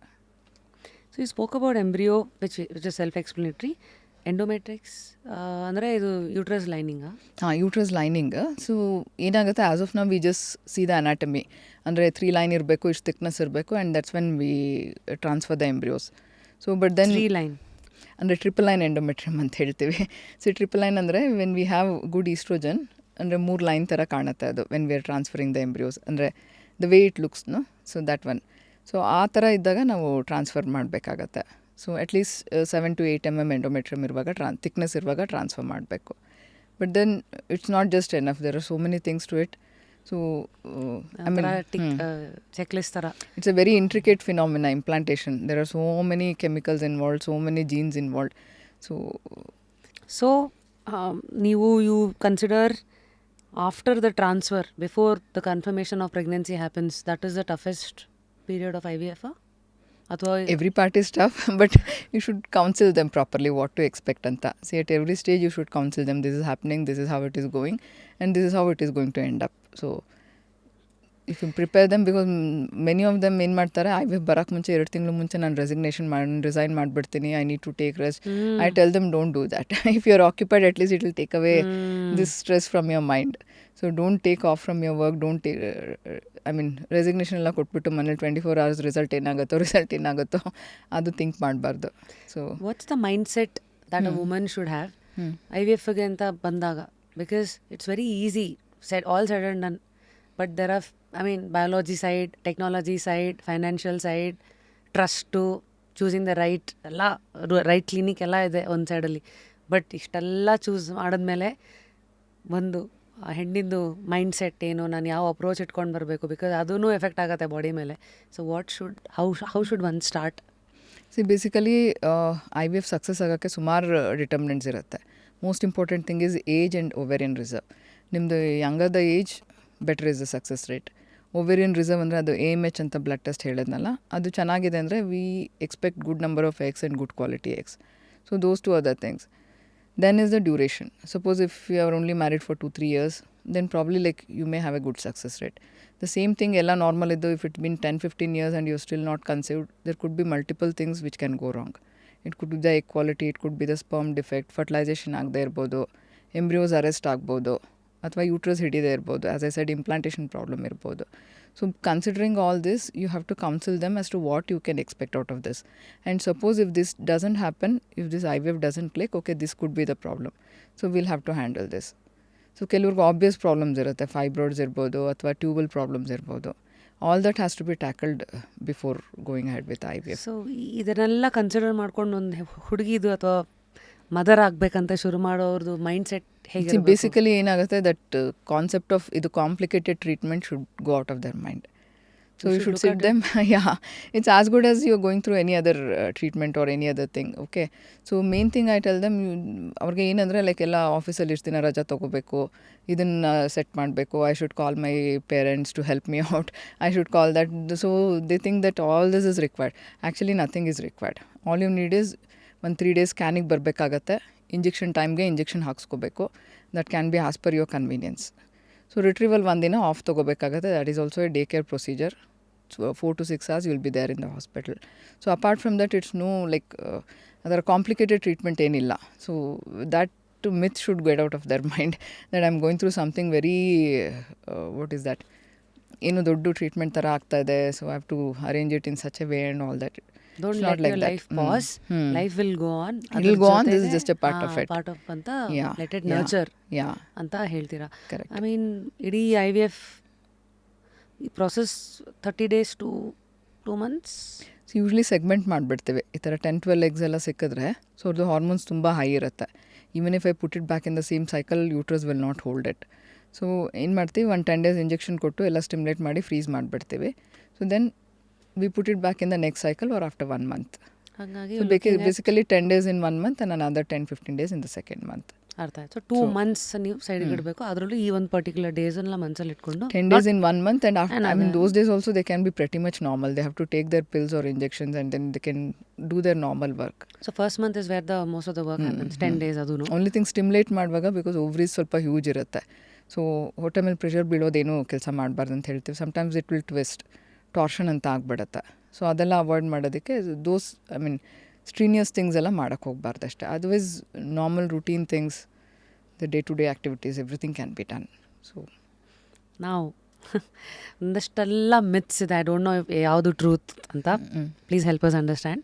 So you spoke about embryo, which is self-explanatory. Endometrix, ಅಂದರೆ ಇದು uterus ಲೈನಿಂಗಾ? ಹಾಂ, uterus lining. So ಏನಾಗುತ್ತೆ, as of ನಾವು we just see the anatomy. ಅಂದರೆ 3 ಲೈನ್ ಇರಬೇಕು, ಇಷ್ಟು ಥಿಕ್ನೆಸ್ ಇರಬೇಕು, and that's when we transfer the embryos. So but then 3 line ಅಂದರೆ ಟ್ರಿಪಲ್ ಲೈನ್ ಎಂಡೋಮೆಟ್ರಿಯಮ್ ಅಂತ ಹೇಳ್ತೀವಿ. ಸೊ ಟ್ರಿಪಲ್ ಲೈನ್ ಅಂದರೆ when we have good oestrogen, ಅಂದರೆ 3 ಲೈನ್ ಥರ ಕಾಣುತ್ತೆ ಅದು when we are transferring the embryos, ಅಂದರೆ the way it looks, no. So that one. So ಆ ಥರ ಇದ್ದಾಗ ನಾವು ಟ್ರಾನ್ಸ್ಫರ್ ಮಾಡಬೇಕಾಗತ್ತೆ. ಸೊ ಅಟ್ಲೀಸ್ಟ್ 7-8 mm ಎಂಡೋಮೆಟ್ರಿಯಮ್ ಇರುವಾಗ ಥಿಕ್ನೆಸ್ ಇರುವಾಗ ಟ್ರಾನ್ಸ್ಫರ್ ಮಾಡಬೇಕು. But then it's not just enough, there are so many things to it. So I mean checklist ಥರ. It's a very intricate phenomena, implantation. There are so many chemicals involved, so many genes involved. So ನೀವು you consider after the transfer, before the confirmation of pregnancy happens, that is the toughest period of IVF? ಅಥವಾ every part is tough, but you should counsel them properly what to expect anta. See, at every stage you should counsel them, this is happening, this is how it is going, and this is how it is going to end up. So if you prepare them, because many of them ಏನು ಮಾಡ್ತಾರೆ, IVF ಬರೋಕ್ಕೆ ಮುಂಚೆ 2 ತಿಂಗಳು ಮುಂಚೆ ನಾನು resign ಮಾಡಿಬಿಡ್ತೀನಿ, I need to take rest. I tell them don't do that. If you are occupied, at least it will take away this stress from your mind. So don't take off from your work, don't take, I mean resignation ಎಲ್ಲ ಕೊಟ್ಬಿಟ್ಟು ಮನೇಲಿ 24 hours result ಏನಾಗುತ್ತೋ ಅದು think ಮಾಡಬಾರ್ದು. So what's the mindset that a woman should have IVFಗೆ ಅಂತ ಬಂದಾಗ? Because it's very easy, all said and done, but there are, I mean, biology side, technology side, financial side, trust, choosing the right clinic ಎಲ್ಲ ಇದೆ ಒಂದು ಸೈಡಲ್ಲಿ. But ಇಷ್ಟೆಲ್ಲ choose ಮಾಡಿದ್ಮೇಲೆ ಒಂದು ಹೆಣ್ಣಿಂದು ಮೈಂಡ್ ಸೆಟ್ ಏನು, ನಾನು ಯಾವ ಅಪ್ರೋಚ್ ಇಟ್ಕೊಂಡು ಬರಬೇಕು, ಬಿಕಾಸ್ ಅದೂ ಎಫೆಕ್ಟ್ ಆಗುತ್ತೆ ಬಾಡಿ ಮೇಲೆ. So what should how should one start? See basically IVF success ಆಗೋಕ್ಕೆ ಸುಮಾರು ಡಿಟರ್ಮಿನೆಂಟ್ಸ್ ಇರುತ್ತೆ. Most important thing is age and ovarian reserve. ನಿಮ್ಮದು younger the age, better is the success rate. Ovarian reserve ಅಂದರೆ ಅದು AMH ಅಂತ blood test ಹೇಳಿದ್ನಲ್ಲ, ಅದು ಚೆನ್ನಾಗಿದೆ ಅಂದರೆ we expect good number of eggs and good quality eggs. So those 2 other things. Then is the duration. Suppose if you are only married for 2-3 years, then probably like you may have a good success rate. The same thing ella normal iddo, if it's been 10-15 years and you're still not conceived, there could be multiple things which can go wrong. It could be the egg quality, it could be the sperm defect, fertilization ಆಗದೆ ಇರ್ಬೋದು, embryos arrest ಆಗ್ಬೋದು, ಅಥವಾ uterus ಹಿಡಿದೇ ಇರ್ಬೋದು, as I said implantation problem ಇರ್ಬೋದು. So considering all this, you have to counsel them as to what you can expect out of this. And suppose if this doesn't happen, if this IVF doesn't click, okay, this could be the problem. So will have to handle this. So ಕೆಲವ್ರಿಗೆ obvious problems ಇರುತ್ತೆ, fibroids ಇರ್ಬೋದು ಅಥವಾ tubal problems ಇರ್ಬೋದು. all that has to be tackled before going ahead with IVF. So ಇದನ್ನೆಲ್ಲ consider ಮಾಡ್ಕೊಂಡು ಒಂದು ಹುಡುಗಿದು ಅಥವಾ mother ಆಗಬೇಕಂತ ಶುರು ಮಾಡೋರ್ದು ಮೈಂಡ್ ಸೆಟ್ ಹೇಗೆ? ಬೇಸಿಕಲಿ ಏನಾಗುತ್ತೆ ದಟ್ ಕಾನ್ಸೆಪ್ಟ್ ಆಫ್ ಇದು complicated treatment should go out of there mind. So you should sit them. Yeah, it's as good as you're going through any other treatment or any other thing. Okay. So main thing I tell them, ಅವ್ರಿಗೆ ಏನಂದರೆ like ಎಲ್ಲ ಆಫೀಸಲ್ಲಿ ಇಷ್ಟು ದಿನ ರಜಾ ತೊಗೋಬೇಕು, ಇದನ್ನು set ಮಾಡಬೇಕು, I should call my parents to help me out, I should call that. So they think that all this is required. Actually nothing is required. All you need is ಒಂದು 3 days ಸ್ಕ್ಯಾನಿಗೆ ಬರಬೇಕಾಗತ್ತೆ, injection ಟೈಮ್ಗೆ injection ಹಾಕ್ಸ್ಕೋಬೇಕು. That can be as per your convenience. So retrieval ಒಂದಿನ off ತೊಗೋಬೇಕಾಗತ್ತೆ. That is also a day care procedure. 4 to 6 hours you will be there in the hospital. So apart from that, it's no like other complicated treatment ಏನilla. So that myth should get out of their mind that I'm going through something very what is that, ಏನು ದೊಡ್ಡ treatment ಥರ ಆಗ್ತಾ ಇದೆ, so I have to arrange it in such a way and all that. Don't let your life pause. Life will go on. It will go on. This is just a part of it. Part of ಅಂತ let it nurture ಅಂತ ಹೇಳ್ತೀರಾ. Correct. I mean ಇಡೀ IVF ಈ process 30 days to 2 months. So usually segment ಮಾಡಿಬಿಡ್ತೀವಿ. ಈ ಥರ 10-12 eggs ಎಲ್ಲ ಸಿಕ್ಕಿದ್ರೆ ಸೊ ಅವ್ರದ್ದು ಹಾರ್ಮೋನ್ಸ್ ತುಂಬ ಹೈ ಇರುತ್ತೆ. Even if I put it back in the same cycle, uterus will not hold it. So ಏನು ಮಾಡ್ತೀವಿ, 10 days ಇಂಜೆಕ್ಷನ್ ಕೊಟ್ಟು ಎಲ್ಲ ಸ್ಟಿಮ್ಯುಲೇಟ್ ಮಾಡಿ ಫ್ರೀಸ್ ಮಾಡಿಬಿಡ್ತೀವಿ. So then we put it back in the next cycle or after 1 month. ಹಾಗಾಗಿ basically 10 days in 1 month and another 10-15 days in the second month. ಅರ್ಥ ಆಯ್ತು. So 2 months ನೀವು ಸೈಡಿಗೆ ಇಡಬೇಕು. ಅದರಲ್ಲೂ ಈ ಒಂದು ಪರ್ಟಿಕ್ಯುಲರ್ ಡೇಸ್ ಎಲ್ಲ ಮನಸ್ಸಲ್ಲಿ ಇಟ್ಕೊಂಡು 10 days in 1 month and after, I mean those days also they can be pretty much normal. They have to take their pills or injections and then they can do their normal work. So first month is where the most of the work happens. 10 days ಅದೂ only thing stimulate ಮಾಡುವಾಗ because ಓವ್ರೀಸ್ ಸ್ವಲ್ಪ huge ಇರುತ್ತೆ. So ಹೊಟ್ಟೆ ಮೇಲೆ pressure ಬೀಳೋದೇನು ಕೆಲಸ ಮಾಡಬಾರ್ದು ಅಂತ ಹೇಳ್ತೀವಿ. Sometimes it will twist, torsion ಅಂತ ಆಗ್ಬಿಡುತ್ತೆ. ಸೊ ಅದೆಲ್ಲ ಅವಾಯ್ಡ್ ಮಾಡೋದಕ್ಕೆ ದೋಸ್ ಐ ಮೀನ್ ಸ್ಟ್ರೀನಿಯಸ್ ಥಿಂಗ್ಸ್ ಎಲ್ಲ ಮಾಡೋಕ್ಕೆ ಹೋಗ್ಬಾರ್ದು ಅಷ್ಟೇ. Otherwise normal routine things, the day-to-day activities, everything can be done. So ನಾವು ಒಂದಷ್ಟೆಲ್ಲ ಮಿತ್ಸ್ ಇದೆ. ಐ ಡೋಂಟ್ ನೋ ಯಾವುದು ಟ್ರೂತ್ ಅಂತ. Please help us understand.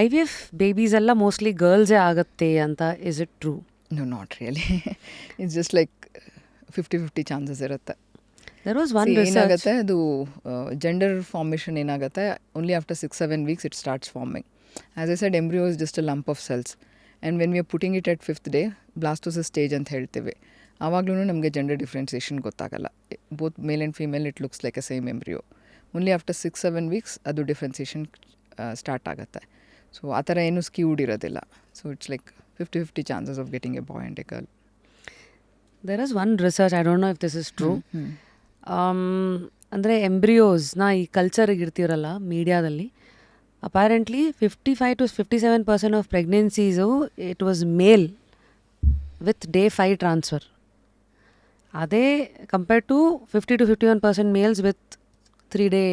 IVF babies ಎಲ್ಲ ಮೋಸ್ಟ್ಲಿ ಗರ್ಲ್ಸೇ ಆಗುತ್ತೆ ಅಂತ. Is it true? no, not really. It's just like 50-50 chances ಇರುತ್ತೆ. There was one research. ಏನಾಗುತ್ತೆ ಅದು ಜೆಂಡರ್ ಫಾರ್ಮೇಷನ್ ಏನಾಗುತ್ತೆ, only after 6-7 weeks it starts forming. As I said, embryo is just a lump of cells. And when we are putting it at 5th day, blastocyst stage ಅಂತ ಹೇಳ್ತೀವಿ. ಆವಾಗ್ಲೂ ನಮಗೆ gender differentiation ಗೊತ್ತಾಗಲ್ಲ. Both male and female it looks like A same embryo. Only after 6-7 weeks ಅದು differentiation start ಆಗುತ್ತೆ. So ಆ ಥರ ಏನು skewed ಇರೋದಿಲ್ಲ. So it's like 50-50 chances of getting a boy and a girl. There is one research, I don't know if this is true. ಅಂದರೆ ಎಂಬ್ರಿಯೋಸ್ನ ಈ ಕಲ್ಚರಿಗೆ ಇರ್ತಿರಲ್ಲ ಮೀಡಿಯಾದಲ್ಲಿ, apparently 55-57% of pregnancies it was male with day 5 transfer. ಅದೇ compare to 50-51% males with 3 day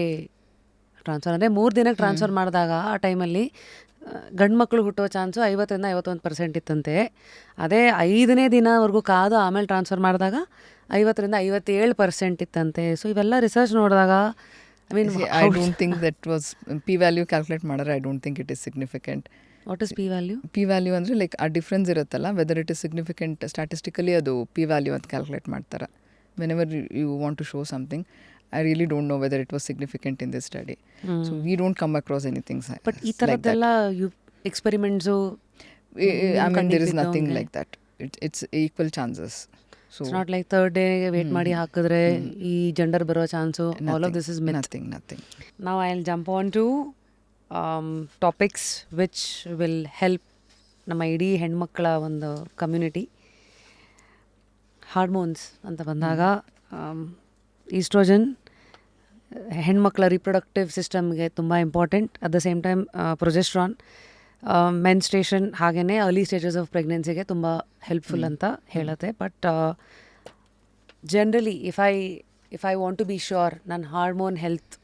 transfer. ಅಂದರೆ 3 ದಿನಕ್ಕೆ transfer ಮಾಡಿದಾಗ ಆ ಟೈಮಲ್ಲಿ ಗಂಡು ಮಕ್ಕಳು ಹುಟ್ಟೋ ಚಾನ್ಸು 50-51% ಇತ್ತಂತೆ. ಅದೇ 5ನೇ ದಿನವರೆಗೂ ಕಾದು ಆಮೇಲೆ ಟ್ರಾನ್ಸ್ಫರ್ ಮಾಡಿದಾಗ 50-57% ಇತ್ತಂತೆ. ಸೊ ಇವೆಲ್ಲ ರಿಸರ್ಚ್ ನೋಡಿದಾಗ I don't think that was p-value calculate ಮಾಡಿದ್ರೆ I don't think it is significant. What is p-value? p-value ಅಂದರೆ ಲೈಕ್ ಆ ಡಿಫ್ರೆನ್ಸ್ ಇರುತ್ತಲ್ಲ, whether it is significant statistically ಅದು p-value ಅಂತ ಕ್ಯಾಲ್ಕುಲೇಟ್ ಮಾಡ್ತಾರೆ. whenever you want to show something, I really don't know whether it was significant in this study. So we don't come across anything but ಈ ಥರದ್ದೆಲ್ಲ experiments I mean there is nothing like that. It's equal chances. So it's not like 3rd day wait ಮಾಡಿ ಹಾಕಿದ್ರೆ ಈ gender ಬರೋ chance. All of this is myth. nothing. Now I'll jump on to topics which will help ನಮ್ಮ ಇಡೀ ಹೆಣ್ಮಕ್ಳ ಒಂದು community. Hormones ಅಂತ ಬಂದಾಗ ಈಸ್ಟ್ರೋಜನ್ ಹೆಣ್ಮಕ್ಳ ರಿಪ್ರೊಡಕ್ಟಿವ್ ಸಿಸ್ಟಮ್ಗೆ ತುಂಬ important. At the same time progesterone menstruation ಹಾಗೆಯೇ ಅರ್ಲಿ ಸ್ಟೇಜಸ್ ಆಫ್ ಪ್ರೆಗ್ನೆನ್ಸಿಗೆ ತುಂಬ ಹೆಲ್ಪ್ಫುಲ್ ಅಂತ ಹೇಳುತ್ತೆ. But generally if I want to be sure ನನ್ನ ಹಾರ್ಮೋನ್ ಹೆಲ್ತ್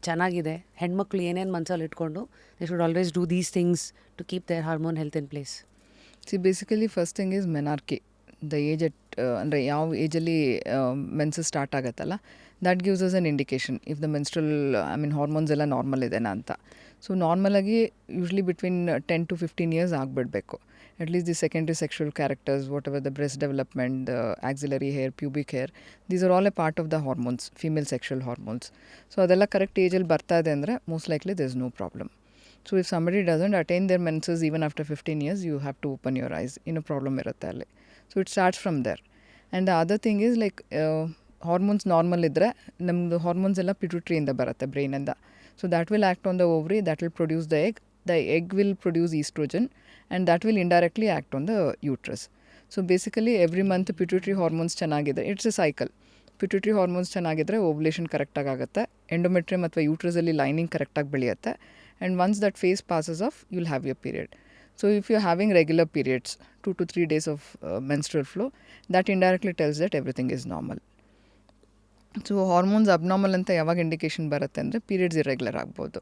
ಚೆನ್ನಾಗಿದೆ, ಹೆಣ್ಮಕ್ಳು ಏನೇನು ಮನಸ್ಸಲ್ಲಿ ಇಟ್ಕೊಂಡು they should always do these things to keep their hormone health in place. See, basically first thing is menarche. The age at ಅಂದರೆ ಯಾವ ಏಜಲ್ಲಿ menses start ಆಗುತ್ತಲ್ಲ, that gives us an indication if the menstrual hormones ಎಲ್ಲ normal ಇದೆನಾ ಅಂತ. So ನಾರ್ಮಲಾಗಿ usually between 10 to 15 years ಆಗಿಬಿಡಬೇಕು. at least the secondary sexual characters, whatever the breast development, the axillary hair, pubic hair, these are all a part of the hormones, female sexual hormones. So ಅದೆಲ್ಲ correct ಏಜಲ್ಲಿ ಬರ್ತಾ ಇದೆ ಅಂದರೆ most likely there is no problem. So if somebody doesn't attain their menses even after 15 years, you have to open your eyes. ಏನೋ problem ಇರುತ್ತೆ ಅಲ್ಲಿ. So it starts from there. And the other thing is like hormones normal ಇದ್ದರೆ ನಮ್ಮದು hormones ಎಲ್ಲ ಪಿಟ್ಯೂಟ್ರಿಯಿಂದ ಬರುತ್ತೆ ಬ್ರೈನಿಂದ. So that will act on the ovary, that will produce the egg will produce oestrogen and that will indirectly act on the uterus. So basically every month pituitary hormones ಚೆನ್ನಾಗಿದೆ, it's a cycle. Pituitary hormones ಚೆನ್ನಾಗಿದ್ದರೆ ovulation ಕರೆಕ್ಟಾಗಿ ಆಗುತ್ತೆ, endometrium ಅಥವಾ ಯೂಟ್ರಸಲ್ಲಿ lining ಕರೆಕ್ಟಾಗಿ ಬೆಳೆಯುತ್ತೆ, and once that phase passes off you will have your period. So if you're having regular periods, 2 to 3 days of menstrual flow, that indirectly tells that everything is normal. So hormones abnormal anta yaವಾಗ indication ಬರುತ್ತೆ ಅಂದರೆ periods irregular ಆಗ್ಬೋದು.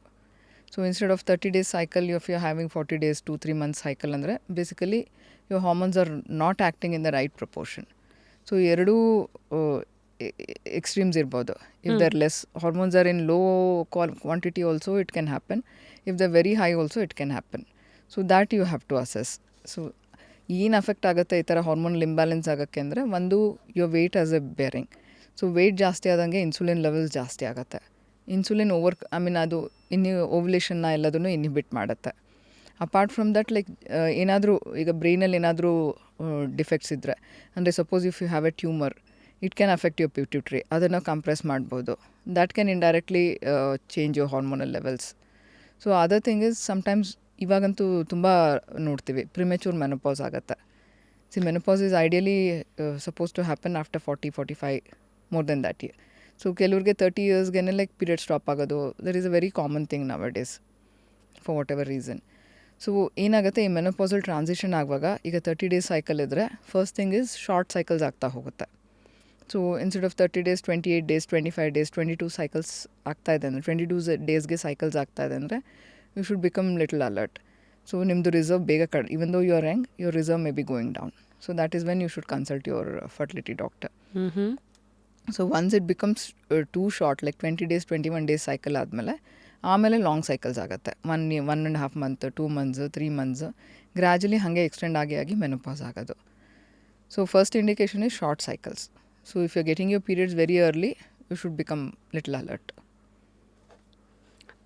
So instead of 30 days cycle, if you're having 40 days, 2-3 months cycle ಅಂದರೆ basically your hormones are not acting in the right proportion. So ಎರಡೂ extremes ಇರ್ಬೋದು. If they're less, hormones are in low quantity also it can happen. If they're very high also it can happen. So that you have to assess. So ಏನು affect ಆಗುತ್ತೆ ಈ ಥರ hormonal imbalance ಆಗೋಕ್ಕೆ ಅಂದರೆ ಒಂದು your weight as a bearing. So weight ಜಾಸ್ತಿ ಆದಂಗೆ insulin levels ಜಾಸ್ತಿ ಆಗುತ್ತೆ. ಇನ್ಸುಲಿನ್ ಅದು ಓವ್ಯುಲೇಷನ್ನ ಎಲ್ಲದನ್ನು ಇನ್ಹಿಬಿಟ್ ಮಾಡುತ್ತೆ. ಅಪಾರ್ಟ್ ಫ್ರಮ್ ದಟ್ ಲೈಕ್ ಏನಾದರೂ ಈಗ ಬ್ರೈನಲ್ಲಿ ಏನಾದರೂ ಡಿಫೆಕ್ಟ್ಸ್ ಇದ್ದರೆ, ಅಂದರೆ suppose if you have a tumour, it can affect your pituitary, ಅದನ್ನು ಕಂಪ್ರೆಸ್ ಮಾಡ್ಬೋದು. That can indirectly change your hormonal levels. So other thing is sometimes ಇವಾಗಂತೂ ತುಂಬ ನೋಡ್ತೀವಿ ಪ್ರಿಮೆಚೂರ್ ಮೆನೋಪಾಸ್ ಆಗುತ್ತೆ. Menopause is ideally suppose to happen after 40-45, more than that year. So ಕೆಲವ್ರಿಗೆ 30 yearsಗೆ like period stop ಆಗೋದು, that is a very common thing nowadays for whatever reason. So ಏನಾಗುತ್ತೆ, ಈ menopausal transition ಆಗುವಾಗ ಈಗ 30 days cycle ಇದ್ದರೆ first thing is short cycles ಆಗ್ತಾ ಹೋಗುತ್ತೆ. So instead of 30 days, 28 days, 25 days, 22 cycles ಆಗ್ತಾಯಿದೆ ಅಂದರೆ 22 daysಗೆ ಸೈಕಲ್ಸ್ ಆಗ್ತಾಯಿದೆ ಅಂದರೆ you should become little alert. So nimdu reserve bega even though you are young, your reserve may be going down. So that is when you should consult your fertility doctor. So once it becomes too short, like 20 days, 21 days cycle ಆಮೇಲೆ long cycles ಆಗುತ್ತೆ. 1.5 month, 2 months, 3 months, gradually ಹಾಗೆ extend ಆಗಿ menopause ಆಗೋದು. So first indication is short cycles. So if you are getting your periods very early, you should become little alert.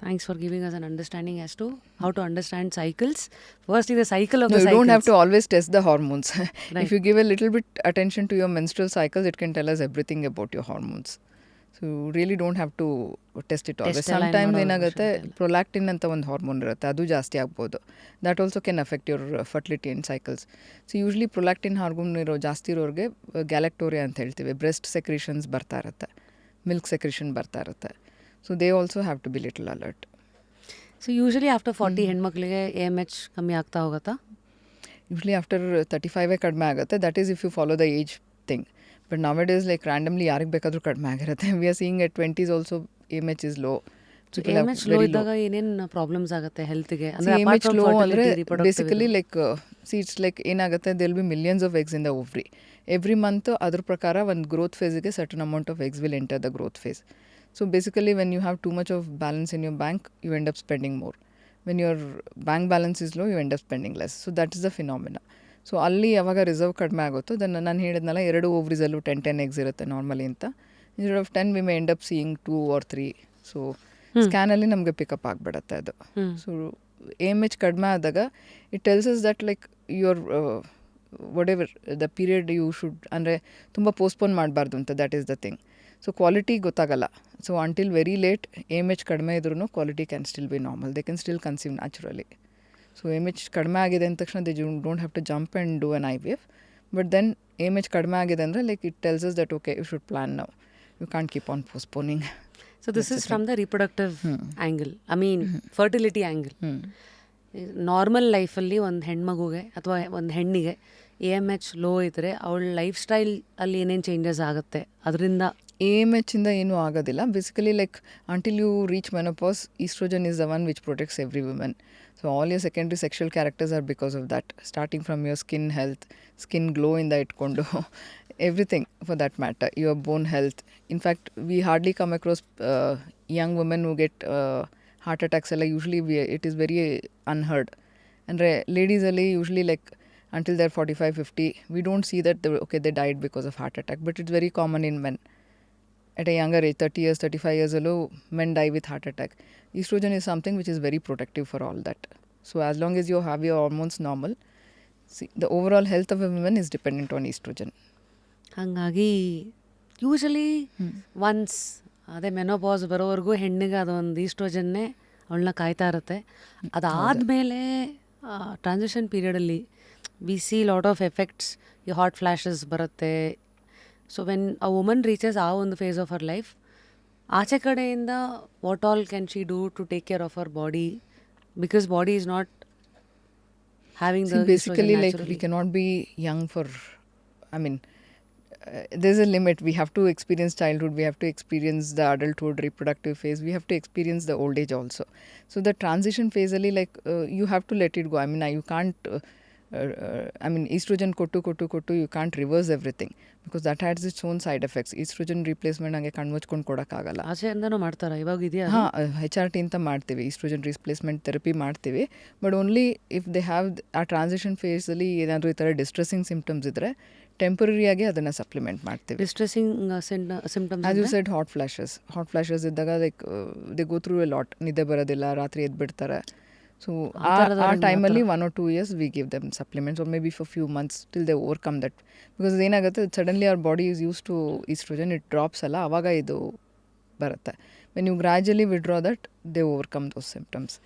Thanks for giving us an understanding as to how to understand cycles. First is the cycle of the cycles. You don't have to always test the hormones. Right. If you give a little bit attention to your menstrual cycles, it can tell us everything about your hormones. So you really don't have to test it always. Sometimes ಏನಾಗುತ್ತೆ, prolactin ಅಂತ ಒಂದು hormone ಇರುತ್ತೆ, ಅದು ಜಾಸ್ತಿ ಆಗ್ಬೋದು. That also can affect your fertility and cycles. So usually prolactin hormone ಜಾಸ್ತಿ ಇರೋರಿಗೆ ಗ್ಯಾಲೆಕ್ಟೋರಿಯಾ ಅಂತ ಹೇಳ್ತೀವಿ, ಬ್ರೆಸ್ಟ್ ಸೆಕ್ರೇಷನ್ಸ್ ಬರ್ತಾ ಇರುತ್ತೆ, ಮಿಲ್ಕ್ ಸೆಕ್ರೇಷನ್ ಬರ್ತಾ ಇರುತ್ತೆ. So they also have to be little alert. So usually after 40 ಹೆಣ್ಮಕ್ಳಿಗೆ AMH ಕಮ್ಮಿ ಆಗ್ತಾ ಹೋಗುತ್ತಾ? Usually after 35 ಕಡಿಮೆ ಆಗುತ್ತೆ. That is if you follow the age thing. But nowadays like randomly ಯಾರಿಗೆ ಬೇಕಾದರೂ ಕಡಿಮೆ ಆಗಿರುತ್ತೆ. We are seeing at 20s also AMH is low. So AMH low ಇದ್ದಾಗ ಏನೇನು ಪ್ರಾಬ್ಲಮ್ಸ್ ಆಗುತ್ತೆ ಹೆಲ್ತ್ಗೆ? ಅಂದರೆ AMH low ಅಂದರೆ ಬೇಸಿಕಲಿ ಲೈಕ್ it's like ಏನಾಗುತ್ತೆ, there will be millions of eggs in the ovary. Every month ಅದ್ರ ಪ್ರಕಾರ ಒಂದು growth ಫೇಸ್ಗೆ certain amount of eggs will enter the growth phase. So basically when you have too much of balance in your bank, you end up spending more. When your bank balance is low, you end up spending less. So that is the phenomena. So ಅಲ್ಲಿ ಯಾವಾಗ reserve ಕಡಿಮೆ ಆಗುತ್ತೋ, then ನಾನು ಹೇಳಿದ್ನಲ್ಲ 2 ಓವ್ರೀಸಲ್ಲೂ 10 eggs ಇರುತ್ತೆ normally ಅಂತ. Instead of 10 we may end up seeing 2 or 3. So ಸ್ಕ್ಯಾನಲ್ಲಿ ನಮಗೆ ಪಿಕಪ್ ಆಗಿಬಿಡುತ್ತೆ ಅದು. ಸೊ AMH ಕಡಿಮೆ ಆದಾಗ it tells us that like your whatever the period you should, ಅಂದರೆ ತುಂಬ ಪೋಸ್ಟ್ಪೋನ್ ಮಾಡಬಾರ್ದು ಅಂತ, that is the thing. So quality ಗೊತ್ತಾಗಲ್ಲ. So until very late AMH ಕಡಿಮೆ ಇದ್ರೂ quality can still be normal, they can still conceive naturally. So AMH ಕಡಿಮೆ ಆಗಿದೆ ಅಂದ ತಕ್ಷಣ they don't have to jump and do on IVF. But then AMH ಕಡಿಮೆ ಆಗಿದೆ ಅಂದರೆ like it tells us that okay, you should plan now, you can't keep on postponing. So this is from the reproductive angle, I mean fertility angle. Normal ಲೈಫಲ್ಲಿ ಒಂದು ಹೆಣ್ಮಗುಗೆ ಅಥವಾ ಒಂದು ಹೆಣ್ಣಿಗೆ AMH low ಇದ್ದರೆ ಅವಳ ಲೈಫ್ ಸ್ಟೈಲ್ ಅಲ್ಲಿ ಏನೇನು changes ಆಗುತ್ತೆ ಅದರಿಂದ? AMH ಇಂದ ಏನೂ ಆಗೋದಿಲ್ಲ. Basically like until you reach menopause, estrogen is the one which protects every women. So all your secondary sexual characters are because of that, starting from your skin health, skin glow ಇಂದ ಇಟ್ಕೊಂಡು everything for that matter, your bone health. In fact, we hardly come across young women who get heart attacks ಎಲ್ಲ. Usually it is very unheard. ಅಂದರೆ ಲೇಡೀಸಲ್ಲಿ usually like until they're 45, 50. We don't see that they died because of heart attack, but it's very common in men. At a younger age, 30 years, 35 years ago, men die with heart attack. Estrogen is something which is very protective for all that. So as long as you have your hormones normal, see, the overall health of a woman is dependent on estrogen. ಹಾಗಾಗಿ usually once ಅದೇ menopause ಬರೋವರೆಗೂ ಹೆಣ್ಣಿಗೆ ಅದೊಂದು ಈಸ್ಟ್ರೋಜನ್ನೇ ಅವಳನ್ನ ಕಾಯ್ತಾ ಇರುತ್ತೆ. ಅದಾದಮೇಲೆ ಟ್ರಾನ್ಸಿಷನ್ ಪೀರಿಯಡಲ್ಲಿ we see lot of effects, ಈ ಹಾಟ್ ಫ್ಲ್ಯಾಶಸ್ ಬರುತ್ತೆ. So when a woman reaches ಆ ಒಂದು ಫೇಸ್ ಆಫ್ ಹರ್ ಲೈಫ್, ಆಚೆ ಕಡೆಯಿಂದ what all can she do to take care of her body, because body is not having the basically like we cannot be young for, I mean, there's a limit. We have to experience childhood, we have to experience the adulthood, reproductive phase, we have to experience the old age also. So the transition phase ali, like you have to let it go. I mean, you can't estrogen ಕೊಟ್ಟು you can't reverse everything, because that has its own side effects. Estrogen replacement ಹಂಗೆ ಕಣ್ಮುಚ್ಕೊಂಡು ಕೊಡೋಕ್ಕಾಗಲ್ಲ. ಆಚೆಯಿಂದನೂ ಮಾಡ್ತಾರಾ ಇವಾಗ? ಇದೆಯಾ? ಹಾಂ, HRT ಅಂತ ಮಾಡ್ತೀವಿ, oestrogen replacement therapy ಮಾಡ್ತೀವಿ. But only if they have ಆ ಟ್ರಾನ್ಸಿಷನ್ ಫೇಸಲ್ಲಿ ಏನಾದರೂ ಈ ಥರ ಡಿಸ್ಟ್ರೆಸ್ಸಿಂಗ್ ಸಿಂಪ್ಟಮ್ಸ್ ಇದ್ದರೆ ಟೆಂಪರರಿಯಾಗಿ ಅದನ್ನು ಸಪ್ಲಿಮೆಂಟ್ ಮಾಡ್ತೀವಿ. Distressing symptoms as you said, hot flashes ಇದ್ದಾಗ like they go through a lot, ನಿದ್ದೆ ಬರೋದಿಲ್ಲ, ರಾತ್ರಿ ಎದ್ಬಿಡ್ತಾರೆ. ಸೊ ಆ ಟೈಮಲ್ಲಿ 1 or 2 years we give them supplements, or maybe for few months till they overcome that. Because ಏನಾಗುತ್ತೆ, suddenly our body is use to oestrogen, it drops ಅಲ್ಲ, ಆವಾಗ ಇದು ಬರುತ್ತೆ. When you gradually withdraw that, they overcome those symptoms.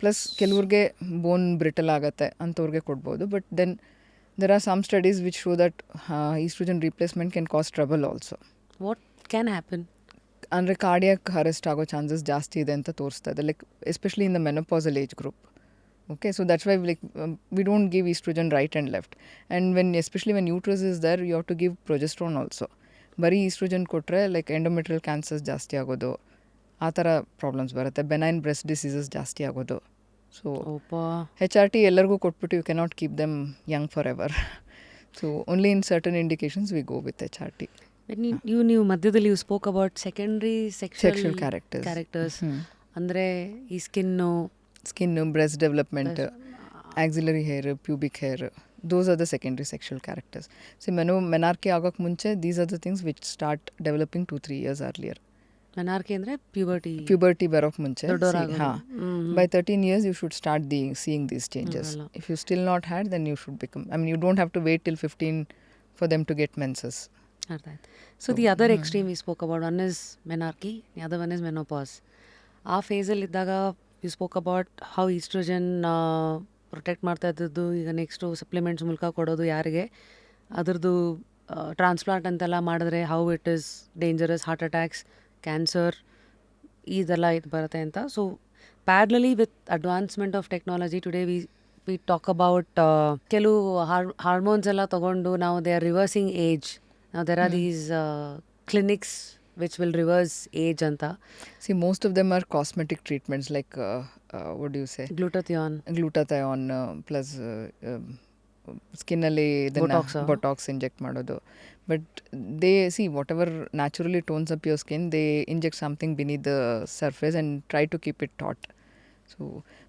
Plus ಕೆಲವ್ರಿಗೆ bone brittle ಆಗುತ್ತೆ, ಅಂಥವ್ರಿಗೆ ಕೊಡ್ಬೋದು. But then there are some studies which show that estrogen replacement can cause trouble also. What can happen? ಅಂದರೆ cardiac arrest ಆಗೋ chances ಜಾಸ್ತಿ ಇದೆ ಅಂತ ತೋರಿಸ್ತಾ ಇದೆ, like especially in the menopausal age group. Okay, so that's why like we don't give estrogen right and left. And especially when uterus is there, you have to give progesterone also. ಬರೀ estrogen ಕೊಟ್ಟರೆ like endometrial cancers ಜಾಸ್ತಿ ಆಗೋದು, ಆ ಥರ problems ಬರುತ್ತೆ. Benign breast diseases ಜಾಸ್ತಿ ಆಗೋದು. So HRT ಎಲ್ಲರಿಗೂ ಕೊಟ್ಬಿಟ್ಟು you cannot keep them young forever. So only in certain indications we go with HRT. ನೀವು ಮಧ್ಯದಲ್ಲಿ you spoke about secondary sexual characters, ಅಂದರೆ ಈ skin, breast development, axillary hair, pubic hair, those are the secondary sexual characters. So menarche ಆಗೋಕ್ಕೆ ಮುಂಚೆ these are the things which start developing 2-3 years earlier. Menarche ಅಂದರೆ puberty ಬರೋಕ್ಕೆ ಮುಂಚೆ. ಹಾಂ, by 13 years you should start seeing these changes. If you still not had, then you should become, I mean, you don't have to wait till 15 for them to get menses. So the other extreme we spoke about, one is menarche, the other one is menopause. ಆ ಫೇಸಲ್ಲಿ ಇದ್ದಾಗ you spoke about how estrogen protect ಮಾಡ್ತಾ ಇದ್ದದ್ದು, ಈಗ next supplements ಮೂಲಕ ಕೊಡೋದು ಯಾರಿಗೆ, ಅದರದ್ದು ಟ್ರಾನ್ಸ್ಪ್ಲಾಂಟ್ ಅಂತೆಲ್ಲ ಮಾಡಿದ್ರೆ how it is dangerous, heart attacks, cancer, ಇದೆಲ್ಲ ಇದು ಬರುತ್ತೆ ಅಂತ. So parallelly with advancement of technology today we talk about ಕೆಲವು ಹಾರ್ಮೋನ್ಸ್ ಎಲ್ಲ ತೊಗೊಂಡು ನಾವು ದೇ ಆರ್ ರಿವರ್ಸಿಂಗ್ ಏಜ್. ನಾವು there are these clinics which will reverse age anta. See, most of them are cosmetic treatments like what do you say? Glutathione plus skin alli botox inject ಮಾಡೋದು. But they see whatever naturally tones up your skin, they inject something beneath the surface and try to keep it taut. So,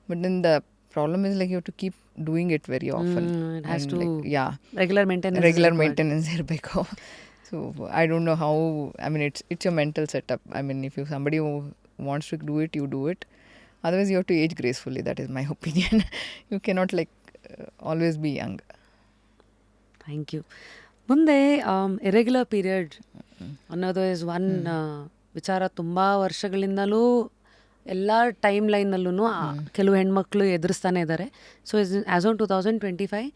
but then the problem is like you have to keep doing it very often. It has and to, like, yeah, regular maintenance ಇರಬೇಕು. So I don't know how, I mean, it's your mental setup. I mean, if somebody who wants to do it, you do it. Otherwise you have to age gracefully. That is my opinion. You cannot like always be young. Thank you. ಮುಂದೆ irregular period ಅನ್ನೋದು is one ವಿಚಾರ ತುಂಬ ವರ್ಷಗಳಿಂದಲೂ ಎಲ್ಲ time ಲೈನ್ನಲ್ಲೂ ಕೆಲವು ಹೆಣ್ಮಕ್ಳು ಎದುರಿಸ್ತಾನೆ ಇದ್ದಾರೆ. So as on 2025,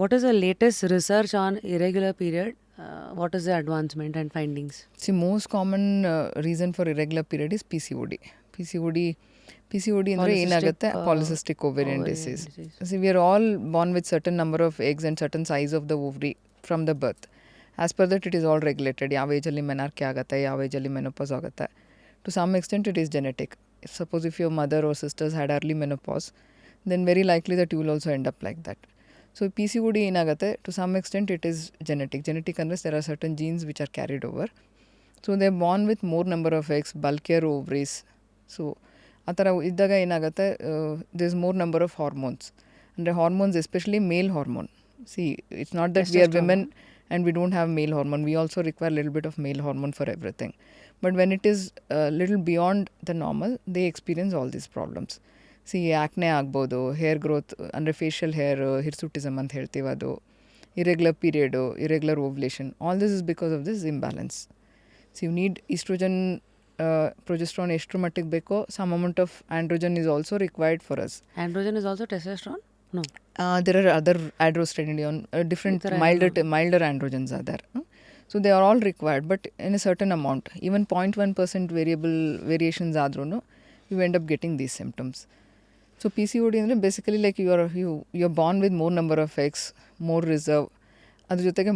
what is the latest research on irregular period? What is the advancement and findings? See, most common reason for irregular period is PCOD. PCOD ಅಂದರೆ ಏನಾಗುತ್ತೆ? Polycystic ovarian disease. See, we are all born with certain number of eggs and certain size of the ovary from the birth. As per that, it is all regulated. ಯಾವ ಏಜಲ್ಲಿ menarche ಆಗುತ್ತೆ, ಯಾವ ಏಜಲ್ಲಿ menopause ಆಗುತ್ತೆ. To some extent, it is genetic. Suppose if your mother or sisters had early menopause, then very likely that you will also end up like that. So PCOD ಏನಾಗುತ್ತೆ, to some extent it is genetic ಅಂದರೆ there are certain genes which are carried over. So they are born with more number of eggs, bulkier ovaries. So ಆ ಥರ ಇದ್ದಾಗ ಏನಾಗುತ್ತೆ, there is more number of hormones. ಅಂದರೆ hormones, especially male hormone, See, it's not that we are Testosterone. women and we don't have male hormone. We also require a little bit of male hormone for everything. But when it is a little beyond the normal, they experience all these problems. See, acne ಆಗ್ಬೋದು, hair growth ಅಂದರೆ facial hair hirsutism ಅಂತ ಹೇಳ್ತೀವಿ, ಅದು irregular period, irregular ovulation, all this is because of this imbalance. So you need estrogen, progesterone ಎಷ್ಟರ ಮಟ್ಟಿಗೆ ಬೇಕೋ, some amount of androgen is also required for us. Androgen is also testosterone? No. There are other androstenedione, different milder androgens are there. So they are all required, but in a certain amount. Even 0.1% variations adrunu, you end up getting these symptoms. So PCOD is basically like you're born with more number of eggs, more reserve. ಅದ್ರ ಜೊತೆಗೆ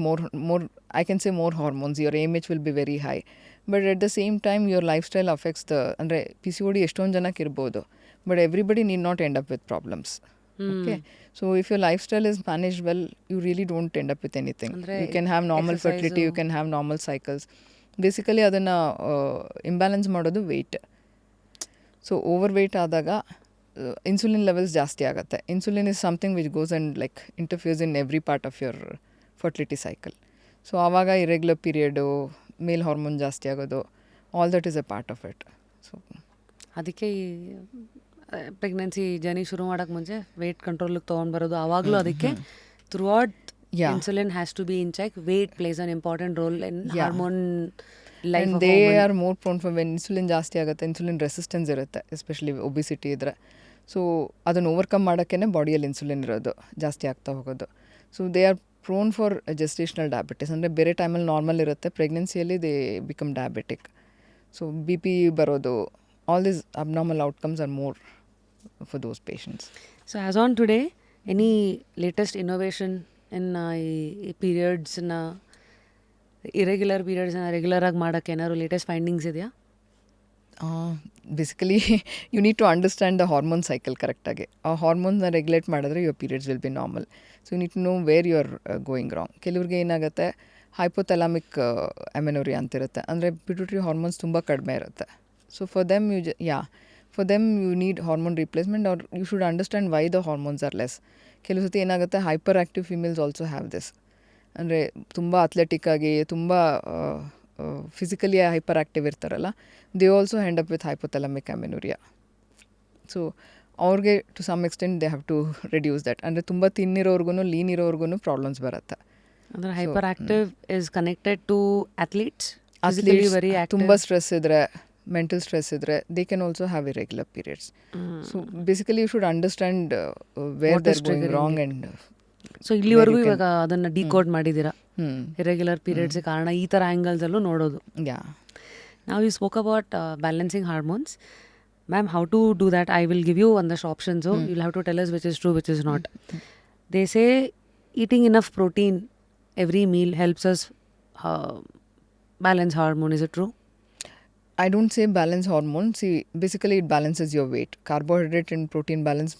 more I can say more hormones. Your AMH will be very high. But at the same time, your lifestyle affects the... ಅಂದರೆ PCOD ಎಷ್ಟೊಂದು ಜನಕ್ಕೆ ಇರ್ಬೋದು, but everybody need not end up with problems. Okay, so if your lifestyle is managed well, you really don't end up with anything. You can have normal fertility, you can have normal cycles. Basically ಅದನ್ನು imbalance ಮಾಡೋದು weight. So over weight ಆದಾಗ insulin levels ಜಾಸ್ತಿ ಆಗುತ್ತೆ. Insulin is something which goes and like interferes in every part of your fertility cycle. So ಆವಾಗ irregular period, male hormone ಜಾಸ್ತಿ ಆಗೋದು, all that is a part of it. So ಅದಕ್ಕೆ ಈ pregnancy journey ಶುರು ಮಾಡೋಕ್ಕೆ ಮುಂಚೆ ವೆಯ್ಟ್ ಕಂಟ್ರೋಲಿಗೆ ತೊಗೊಂಡು ಬರೋದು. ಆವಾಗಲೂ ಅದಕ್ಕೆ throughout insulin has to be in check. Weight plays an important role in hormone life. They are more prone for when insulin ಜಾಸ್ತಿ ಆಗುತ್ತೆ, ಇನ್ಸುಲಿನ್ ರೆಸಿಸ್ಟೆನ್ಸ್ ಇರುತ್ತೆ, ಎಸ್ಪೆಷಲಿ ಒಬಿಸಿಟಿ ಇದ್ದರೆ. ಸೊ ಅದನ್ನು ಓವರ್ಕಮ್ ಮಾಡೋಕ್ಕೇ ಬಾಡಿಯಲ್ಲಿ ಇನ್ಸುಲಿನ್ ಇರೋದು ಜಾಸ್ತಿ ಆಗ್ತಾ ಹೋಗೋದು. So they are prone for gestational diabetes. ಅಂದರೆ ಬೇರೆ ಟೈಮಲ್ಲಿ ನಾರ್ಮಲ್ ಇರುತ್ತೆ, ಪ್ರೆಗ್ನೆನ್ಸಿಯಲ್ಲಿ they become diabetic. So BP ಬರೋದು, all these abnormal outcomes are more for those patients. So as on today, any latest innovation in periods, irregular periods regular ಆಗಿ ಮಾಡೋಕ್ಕೆ ಏನಾದ್ರು latest findings ಇದೆಯಾ? Basically you need to understand the hormone cycle ಕರೆಕ್ಟಾಗಿ. ಆ ಹಾರ್ಮೋನ್ನ regulate ಮಾಡಿದ್ರೆ your periods will be normal. So you need to know where you are going wrong. ಕೆಲವ್ರಿಗೆ ಏನಾಗುತ್ತೆ, ಹೈಪೋಥೆಲಾಮಿಕ್ ಅಮೆನೋರಿಯಾ ಅಂತಿರುತ್ತೆ, ಅಂದರೆ ಪಿಟ್ಯೂಟರಿ ಹಾರ್ಮೋನ್ಸ್ ತುಂಬ ಕಡಿಮೆ ಇರುತ್ತೆ. So for them, you need hormone replacement, or you should understand why the hormones are less. ಕೆಲವು ಸತಿ ಏನಾಗುತ್ತೆ, hyper active females also have this. ಅಂದರೆ ತುಂಬ ಅಥ್ಲೆಟಿಕ್ ಆಗಿ, ತುಂಬ ಫಿಸಿಕಲಿ ಹೈಪರ್ ಆ್ಯಕ್ಟಿವ್ ಇರ್ತಾರಲ್ಲ, they also end up with hypothalamic amenorrhea. So ಅವ್ರಿಗೆ to some extent they have to reduce that. ಅಂದರೆ ತುಂಬ ತಿನ್ನಿರೋರ್ಗು, ಲೀನ್ ಇರೋರ್ಗು ಪ್ರಾಬ್ಲಮ್ಸ್ ಬರುತ್ತೆ. ಅಂದರೆ hyper active is connected to athletes. ತುಂಬ ಸ್ಟ್ರೆಸ್ ಇದ್ದರೆ, mental stress idre, they can also have irregular periods. So basically you should understand where what they're going wrong and so ಇಲ್ಲಿವರೆಗೂ ಇವಾಗ ಅದನ್ನ ಡಿಕೋಡ್ ಮಾಡಿದ್ದೀರಾ, irregular periods ಕಾರಣ ಈ ಥರ angles ಅಲ್ಲೂ ನೋಡೋದು. ನಾವು you spoke about balancing hormones. Ma'am, how to do that? I will give you ಒಂದಷ್ಟು options. You will have to tell us which is true, which is not. They say eating enough protein every meal helps us balance hormone. Is it true? I don't say balance hormone. See, basically it balances your weight. Carbohydrate and protein balance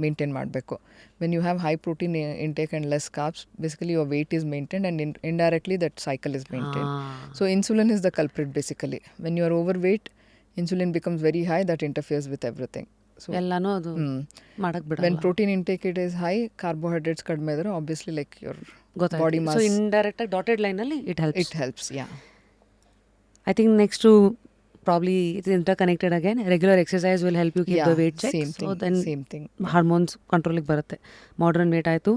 maintain ಮಾಡಬೇಕು. When you have high protein intake and less carbs, basically your weight is maintained, and indirectly that cycle is maintained. So insulin is the culprit basically. When you are overweight, insulin becomes very high, that interferes with everything. So ಎಲ್ಲಾನು ಅದು ಮಾಡಕ್ಕೆ ಬಿಡಲ್ಲ. When protein intake it is high, carbohydrates ಕಡಿಮೆ ಇದ್ರೆ obviously like your body mass. So indirect ಆಗಿ dotted ಲೈನಲ್ಲಿ it helps. It helps, yeah. I think next to probably it's interconnected again. Regular exercise will help you keep the weight check. Same thing. Hormones controlling barutte. Modern weight ಆಯಿತು.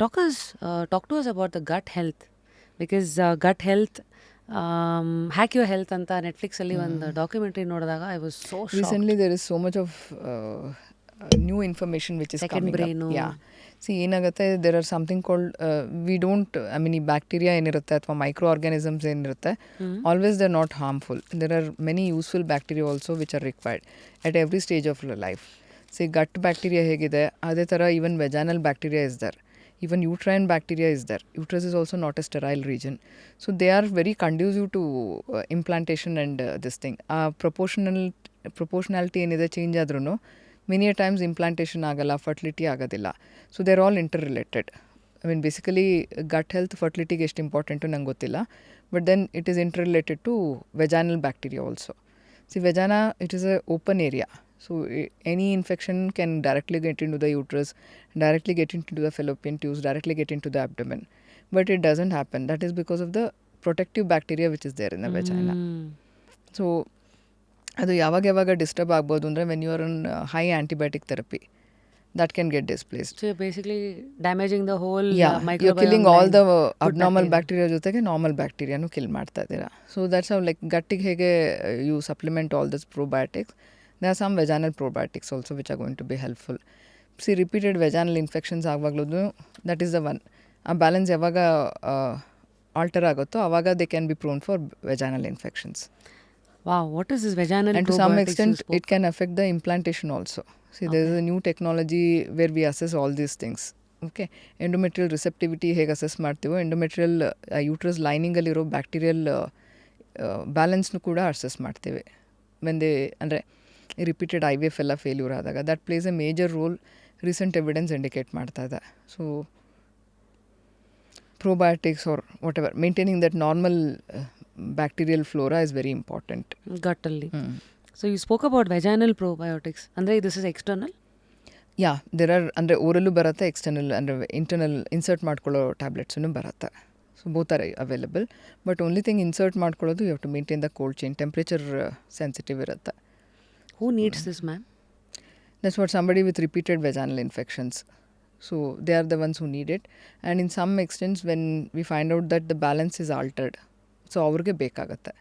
Talk to us about the gut health, because gut health, hack your health ಅಂತ Netflix ಅಲ್ಲಿ ಒಂದು documentary ನೋಡಿದಾಗ I was so shocked. Recently there is so much of new information which is Second coming brain up. Yeah. See, ಏನಾಗುತ್ತೆ, there are something called we don't, I mean, ಈ bacteria ಏನಿರುತ್ತೆ ಅಥವಾ micro organisms ಏನಿರುತ್ತೆ, always they are not harmful. There are many useful bacteria also which are required at every stage of life. See, gut bacteria ಹೇಗಿದೆ, ಅದೇ ಥರ even vaginal bacteria is there, even uterine bacteria is there. Uterus is also not a sterile region. So they are very conducive to implantation and this thing. Proportionality ಏನಿದೆ change ಆದ್ರೂ many a times implantation ಆಗಲ್ಲ, fertility ಆಗೋದಿಲ್ಲ. So they're all interrelated. I mean, basically gut health fertilityಗೆ ಎಷ್ಟು important ನಂಗೆ ಗೊತ್ತಿಲ್ಲ, but then it is interrelated to vaginal bacteria also. See, vagina, it is a open area. So any infection can directly get into the uterus, directly get into the fallopian tubes, directly get into the abdomen. But it doesn't happen. That is because of the protective bacteria which is there in the vagina. So ಅದು ಯಾವಾಗ disturb ಆಗ್ಬೋದು ಅಂದರೆ when you are on high antibiotic therapy that can get displaced. So you're basically damaging the whole microbiome. You're killing all line. the abnormal bacteria ಜೊತೆಗೆ normal ಬ್ಯಾಕ್ಟೀರಿಯಾನು kill ಮಾಡ್ತಾ ಇದ್ದೀರಾ. So that's how like ಗಟ್ಟಿಗೆ ಹೇಗೆ you supplement all this probiotics. There are some vaginal probiotics also which are going to be helpful. See, repeated vaginal infections ಆಗುವಾಗಲೂ that is the one. ಆ balance ಯಾವಾಗ alter ಆಗುತ್ತೋ ಆವಾಗ they can be prone for vaginal infections. Wow, what is this vaginal And to some extent it can affect the implantation also. See, there is a new technology where we assess all these things. Okay, endometrial receptivity ಹೇಗೆ assess ಮಾಡ್ತೀವೋ endometrial uterus ಲೈನಿಂಗಲ್ಲಿರೋ bacterial ಬ್ಯಾಲೆನ್ಸ್ನು ಕೂಡ assess ಮಾಡ್ತೀವಿ. ವೆಂದೆ ಅಂದರೆ repeated IVF ಎಲ್ಲ failure ಆದಾಗ that place A major role. Recent evidence indicate ಮಾಡ್ತಾ ಇದೆ. So probiotics or whatever, maintaining that normal bacterial flora is very important. Guttally. So you spoke about vaginal probiotics. Andre this is external? Yeah, there are ಅಂದರೆ ಓರಲ್ಲೂ ಬರುತ್ತೆ, external ಅಂದರೆ internal insert ಮಾಡ್ಕೊಳ್ಳೋ ಟ್ಯಾಬ್ಲೆಟ್ಸೂ ಬರುತ್ತೆ. So both are available. But only thing insert ಮಾಡ್ಕೊಳ್ಳೋದು you have to maintain the cold chain, temperature sensitive ಇರುತ್ತೆ. Who needs this, ma'am? That's what somebody with repeated vaginal infections. So they are the ones who need it. And in some extents when we find out that the balance is altered, so ಅವ್ರಿಗೆ ಬೇಕಾಗತ್ತೆ.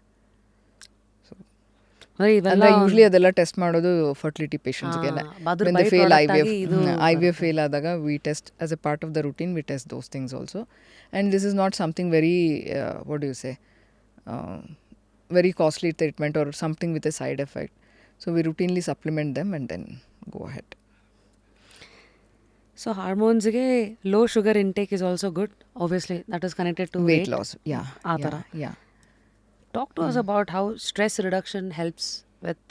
ಅಂದರೆ usually ಅದೆಲ್ಲ test ಮಾಡೋದು fertility ಪೇಷಂಟ್ಸ್ಗೆನೆ. When they fail IVF fail ಆದಾಗ we test as a part of the routine, we test those things also. And this is not something very what you say very costly treatment or something with a side effect. So we routinely supplement them and then go ahead. So hormones ge low sugar intake is also good. Obviously that is connected to weight loss. Yeah. Talk to us about how stress reduction helps with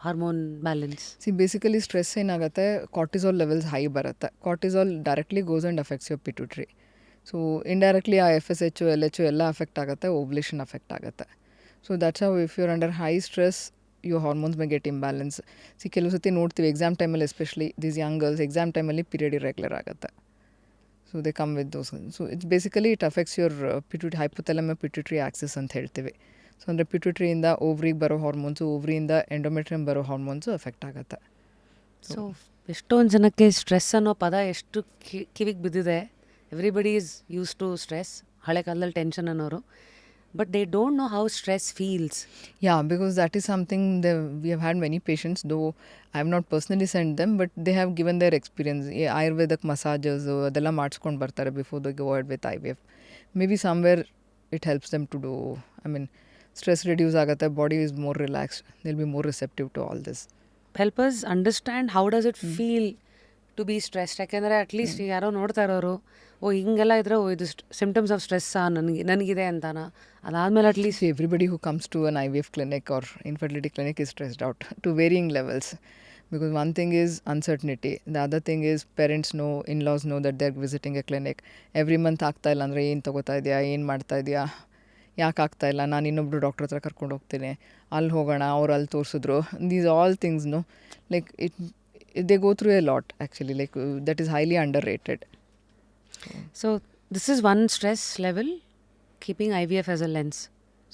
hormone balance. See, basically stress ಏನಾಗುತ್ತೆ, cortisol levels high ಬರುತ್ತೆ. Cortisol directly goes and affects your pituitary. So indirectly ಆ FSH, LH ಎಲ್ಲ affect ಆಗುತ್ತೆ, ovulation affect ಆಗುತ್ತೆ. So that's how if you're under high stress, your hormones may get imbalance. See, ಕೆಲವು ಸತಿ ನೋಡ್ತೀವಿ exam ಟೈಮಲ್ಲಿ, especially these young girls exam ಟೈಮಲ್ಲಿ period irregular ಆಗುತ್ತೆ. So they come with those. So it's basically it affects your hypothalamus pituitary axis ಅಂತ ಹೇಳ್ತೀವಿ. ಸೊ ಅಂದರೆ ಪಿಟ್ಯೂಟರಿಯಿಂದ ಓವ್ರಿಗೆ ಬರೋ ಹಾರ್ಮೋನ್ಸು, ಓವ್ರಿಯಿಂದ ಎಂಡೋಮೆಟ್ರಿಯಮ್ ಬರೋ ಹಾರ್ಮೋನ್ಸು ಎಫೆಕ್ಟ್ ಆಗುತ್ತೆ. ಸೊ ಎಷ್ಟೊಂದು ಜನಕ್ಕೆ ಸ್ಟ್ರೆಸ್ ಅನ್ನೋ ಪದ ಎಷ್ಟು ಕಿವಿಗೆ ಬಿದ್ದಿದೆ. Everybody is use to stress. ಹಳೆ ಕಾಲದಲ್ಲಿ ಟೆನ್ಷನ್ ಅನ್ನೋರು. But they don't know how stress feels. Yeah, because that is something we have had many patients, though I have not personally sent them, but they have given their experience. Ayurvedic massages, adella ಮಾಡಿಸ್ಕೊಂಡು ಬರ್ತಾರೆ before they go ahead with IVF. Maybe somewhere it helps them to do, I mean, stress reduce ಆಗುತ್ತೆ, body is more relaxed, they'll be more receptive to all this. Help us understand how does it feel to be stressed. ಯಾಕೆಂದರೆ at least ಯಾರೋ ನೋಡ್ತಾ ಇರೋರು, ಹಿಂಗೆಲ್ಲ ಇದ್ರೆ ಇದು symptoms of ಸ್ಟ್ರೆಸ್ಸಾ ನನಗಿದೆ ಅಂತಾನ. ಅದಾದಮೇಲೆ at least everybody who comes to an IVF clinic or infertility clinic is stressed out to varying levels, because one thing is uncertainty, the other thing is parents know, in-laws know that they're visiting a clinic. every month ಆಗ್ತಾ ಇಲ್ಲ ಅಂದರೆ ಏನು ತಗೋತಾ ಇದೆಯಾ, ಏನು ಮಾಡ್ತಾ ಇದೆಯಾ, ಯಾಕೆ ಆಗ್ತಾ ಇಲ್ಲ, ನಾನು ಇನ್ನೊಬ್ರು ಡಾಕ್ಟರ್ ಹತ್ರ ಕರ್ಕೊಂಡು ಹೋಗ್ತೀನಿ, ಅಲ್ಲಿ ಹೋಗೋಣ, ಅವ್ರು ಅಲ್ಲಿ ತೋರಿಸಿದ್ರು. These all things no like they go through a lot actually, like that is highly underrated. So this is one stress level, keeping IVF as a lens.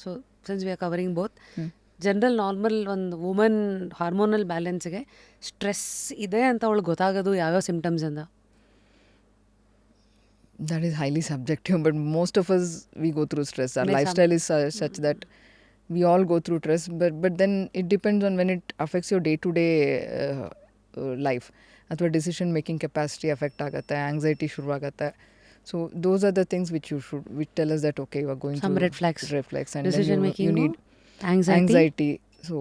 So since we are covering both, general normal ಒಂದು woman hormonal ಬ್ಯಾಲೆನ್ಸ್ಗೆ stress ಇದೆ ಅಂತ ಅವಳಿಗೆ ಗೊತ್ತಾಗೋದು ಯಾವ್ಯಾವ symptoms ಅಂತ? That is highly subjective, but most of us, we go through stress. Our lifestyle is such that we all go through stress, but then it depends on when it affects your day-to-day life. ಅಥವಾ decision making capacity affect ಆಗುತ್ತೆ, anxiety ಶುರುವಾಗುತ್ತೆ. So those are the things which tell us that okay, you are going some through red flags and decision then making, you need anxiety. So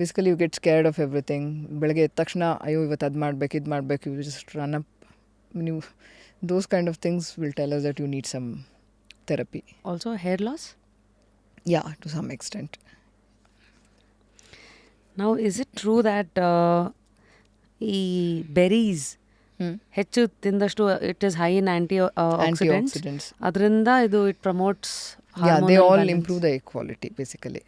basically you get scared of everything. ಬೆಳಗ್ಗೆ ಎದ್ದ ತಕ್ಷಣ ಅಯ್ಯೋ ಇವತ್ತು ಅದು ಮಾಡಬೇಕು, ಇದು ಮಾಡಬೇಕು, you just run up. Those kind of things will tell us that you need some therapy. Also hair loss? Yeah, to some extent. Now is it true that ಈ ಬೆರೀಸ್ ಹೆಚ್ಚು ತಿಂದಷ್ಟು ಇಟ್ ಇಸ್ ಹೈ ಇನ್ ಆಂಟಿಆಕ್ಸಿಡೆಂಟ್ಸ್, ಅದರಿಂದ ಇದು it promotes they all improve the egg quality basically.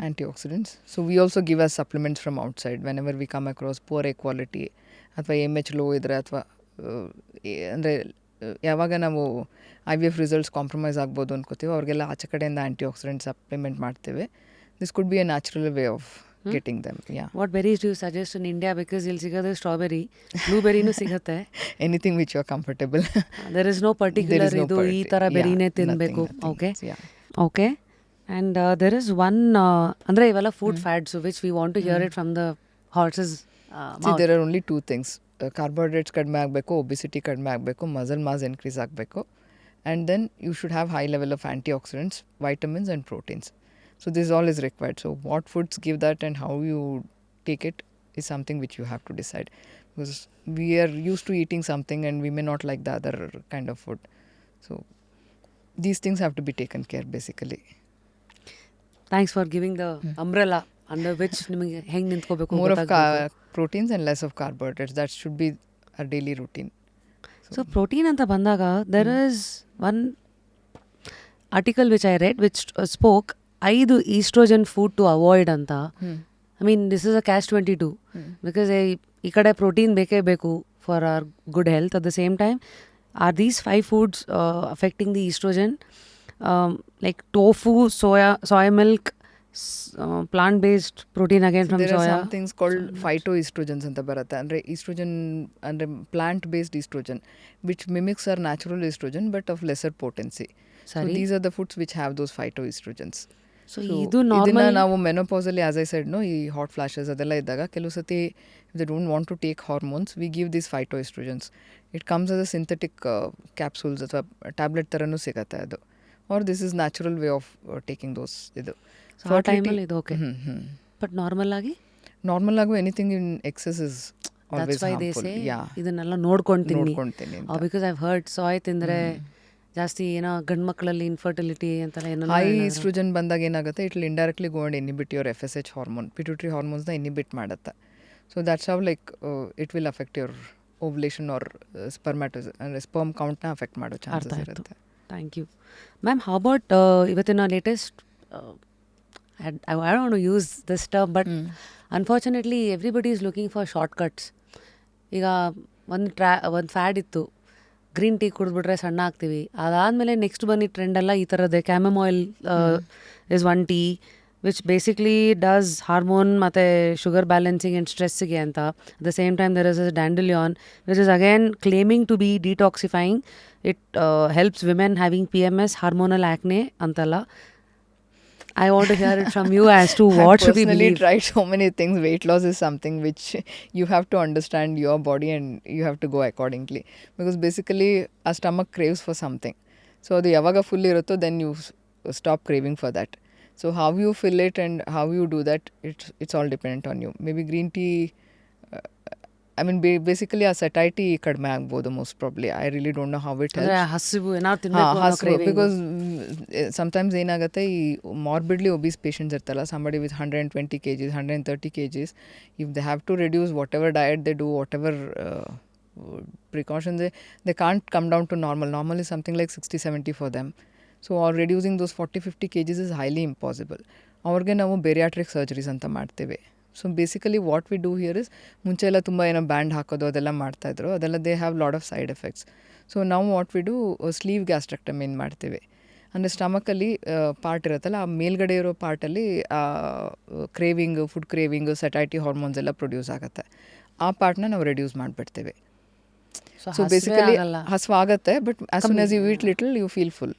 antioxidants. So we also give as supplements from outside whenever we come across poor egg quality ಅಥವಾ AMH low ಇದ್ದರೆ ಅಥವಾ ಅಂದರೆ ಯಾವಾಗ ನಾವು IVF results compromise ಆಗ್ಬೋದು ಅನ್ಕೋತೀವಿ ಅವ್ರಿಗೆಲ್ಲ ಆಚೆ ಕಡೆಯಿಂದ ಆ್ಯಂಟಿ ಸಪ್ಲಿಮೆಂಟ್ ಮಾಡ್ತೇವೆ. This could be a natural way of getting them. What berries do you suggest in India? Because ಇಲ್ಲಿ ಸಿಗೋದು ಸ್ಟ್ರಾಬೆರಿ, ಬ್ಲೂಬೆರಿನೂ ಸಿಗುತ್ತೆ. Anything which you are comfortable. There is no particular ಇದು ಈ ಥರ ಬೆರಿನೇ ತಿನ್ನಬೇಕು. Okay okay. And there is one ಅಂದರೆ ಇವೆಲ್ಲ food fats which we want to hear it from the horses. There are only 2 things. Carbohydrates ಕಡಿಮೆ ಆಗಬೇಕು, obesity ಕಡಿಮೆ ಆಗಬೇಕು, ಮಸಲ್ ಮಾಸ್ ಇನ್ಕ್ರೀಸ್ ಆಗಬೇಕು, and then you should have high level of antioxidants, vitamins and proteins. So this all is required. So what foods give that and how you take it is something which you have to decide, because we are used to eating something and we may not like the other kind of food. So these things have to be taken care basically. Thanks for giving the umbrella under which ನಿಮಗೆ ಹೆಂಗೆ ನಿಂತ್ಕೋಬೇಕು. More of proteins and less of carbohydrates. That should be a daily routine. So protein ಅಂತ ಬಂದಾಗ there is one article which I read which spoke 5 estrogen food to avoid ಅಂತ. I mean this is a ಕ್ಯಾಚ್-22 because ಈ ಕಡೆ protein ಬೇಕೇ ಬೇಕು for our good health. At the same time are these 5 foods affecting the estrogen? Like tofu, soya milk, plant based protein again from there soya. There are some things called phytoestrogens ಅಂತ ಬರುತ್ತೆ. ಅಂದರೆ oestrogen ಅಂದರೆ plant based oestrogen which mimics our natural estrogen but of lesser potency. So these are the foods which have those phytoestrogens. So ಇದು normal. ನಾವು ಮೆನೋಪಾಸಲ್ಲಿ as I said ಈ hot flashes ಅದೆಲ್ಲ ಇದ್ದಾಗ ಕೆಲವು ಸತಿ they don't want to take hormones, we give this phytoestrogens. It comes as a synthetic capsules ಅಥವಾ tablet ಥರನೂ ಸಿಗುತ್ತೆ ಅದು. Or this is natural way of taking those. ಇದು ಆ ಟೈಮಲ್ಲಿ ಇದು ಓಕೆ. ಬಟ್ ನಾರ್ಮಲ್ ಆಗಿ anything in excess is always harmful. ಇದನ್ನೆಲ್ಲ ನೋಡ್ಕೊಂತೀನಿ ಬಿಕಾಸ್ ಐ ಹರ್ಡ್ ಸಾಯ್ ತಿಂದರೆ ಜಾಸ್ತಿ ಏನೋ ಗಂಡು ಮಕ್ಕಳಲ್ಲಿ ಇನ್ಫರ್ಟಿಲಿಟಿ ಅಂತೆಲ್ಲ ಏನೋ. ಹೈ ಈಸ್ಟ್ರೋಜನ್ ಬಂದಾಗ ಏನಾಗುತ್ತೆ, it will indirectly go and inhibit your FSH hormone, pituitary ಹಾರ್ಮೋನ್ಸ್ನ ಇನಿಬಿಟ್ ಮಾಡುತ್ತೆ. So that's how like it will affect your ovulation or ಅಂದರೆ ಸ್ಪರ್ಮ್ ಕೌಂಟ್ನ ಅಫೆಕ್ಟ್ ಮಾಡೋ ಚಾನ್ಸಸ್ ಇರುತ್ತೆ. Thank you ma'am. How about ಇವತ್ತಿನ latest, I don't want to use this term, but unfortunately everybody is looking for shortcuts. ಈಗ ಒಂದು ಫ್ಯಾಡ್ ಇತ್ತು, green tea ಕುಡಿದ್ಬಿಟ್ರೆ ಸಣ್ಣ ಆಗ್ತೀವಿ. ಅದಾದಮೇಲೆ ನೆಕ್ಸ್ಟ್ ಬನ್ನಿ ಟ್ರೆಂಡೆಲ್ಲ ಈ ಥರದ್ದೇ. Chamomile is one tea which basically does hormone ಮತ್ತು ಶುಗರ್ ಬ್ಯಾಲೆನ್ಸಿಂಗ್ ಆ್ಯಂಡ್ ಸ್ಟ್ರೆಸ್ಸಿಗೆ ಅಂತ. At the same time there is a dandelion which is again claiming to be detoxifying. It helps women having PMS, hormonal acne ಅಂತೆಲ್ಲ. I want to hear it from you as to what should we believe. I personally tried so many things. Weight loss is something which you have to understand your body and you have to go accordingly. Because basically our stomach craves for something. So adu yavaga full irutto, then you stop craving for that. So how you fill it and how you do that, it's all dependent on you. Maybe green tea, I mean basically a satiety kadme agbodu most probably. I really don't know how it helps. ಹಸಿವು ಏನಾದ್ರು ತಿನ್ನಬೇಕು ಅನ್ನೋ craving. Because sometimes ಏನಾಗುತ್ತೆ, ಈ morbidly obese patients ಇರ್ತಾರಲ್ಲ, somebody with 120 kgs, 130 kgs, if they have to reduce whatever diet they do, whatever precautions they can't come down to normal. Normal is something like 60-70 for them. So reducing those 40-50 kgs is highly impossible. ಅವ್ರಿಗೆ ನಾವು bariatric surgeries ಅಂತ ಮಾಡ್ತೇವೆ. So basically what we do here is, ಮುಂಚೆ ಎಲ್ಲ ತುಂಬ ಏನೋ band ಹಾಕೋದು ಅದೆಲ್ಲ ಮಾಡ್ತಾಯಿದ್ರು, ಅದೆಲ್ಲ they have lot of side effects. So ನಾವು what we do sleeve gastrectomy ಮಾಡ್ತೀವಿ. ಅಂದರೆ ಸ್ಟಮಕಲ್ಲಿ ಪಾರ್ಟ್ ಇರುತ್ತಲ್ಲ, ಆ ಮೇಲ್ಗಡೆ ಇರೋ ಪಾರ್ಟಲ್ಲಿ craving, food craving, satiety hormones ಎಲ್ಲ ಪ್ರೊಡ್ಯೂಸ್ ಆಗುತ್ತೆ. ಆ ಪಾರ್ಟ್ನ ನಾವು ರೆಡ್ಯೂಸ್ ಮಾಡಿಬಿಡ್ತೀವಿ. ಸೊ ಬೇಸಿಕಲಿ ಹಸುವಾಗುತ್ತೆ, but as soon as you eat little you feel full.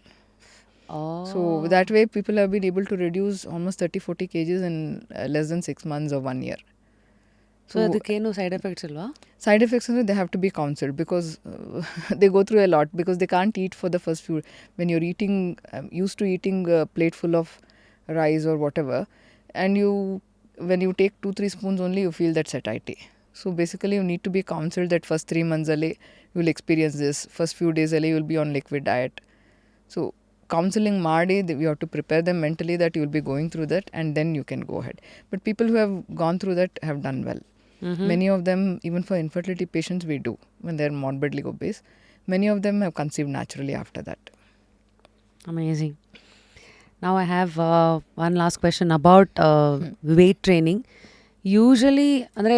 So that way people have been able to reduce almost 30-40 kgs in less than 6 months or 1 year. So ಅದಕ್ಕೇನು side effects ಇಲ್ವಾ? Side effects ಅಂದರೆ they have to be counseled, because they go through a lot, because they can't eat for the first few. When you're eating, used to eating a plate full of rice or whatever, and when you take 2-3 spoons only, you feel that satiety. So basically you need to be counseled that first 3 months alli you will experience this, first few days alli you will be on liquid diet. So counseling ಮಾಡಿ you have to prepare them mentally that you will be going through that, and then you can go ahead. But people who have gone through that have done well. Many of them, even for infertility patients, we do when they are morbidly obese. Many of them have conceived naturally after that. Amazing. Now I have one last question about weight training. Usually ಅಂದರೆ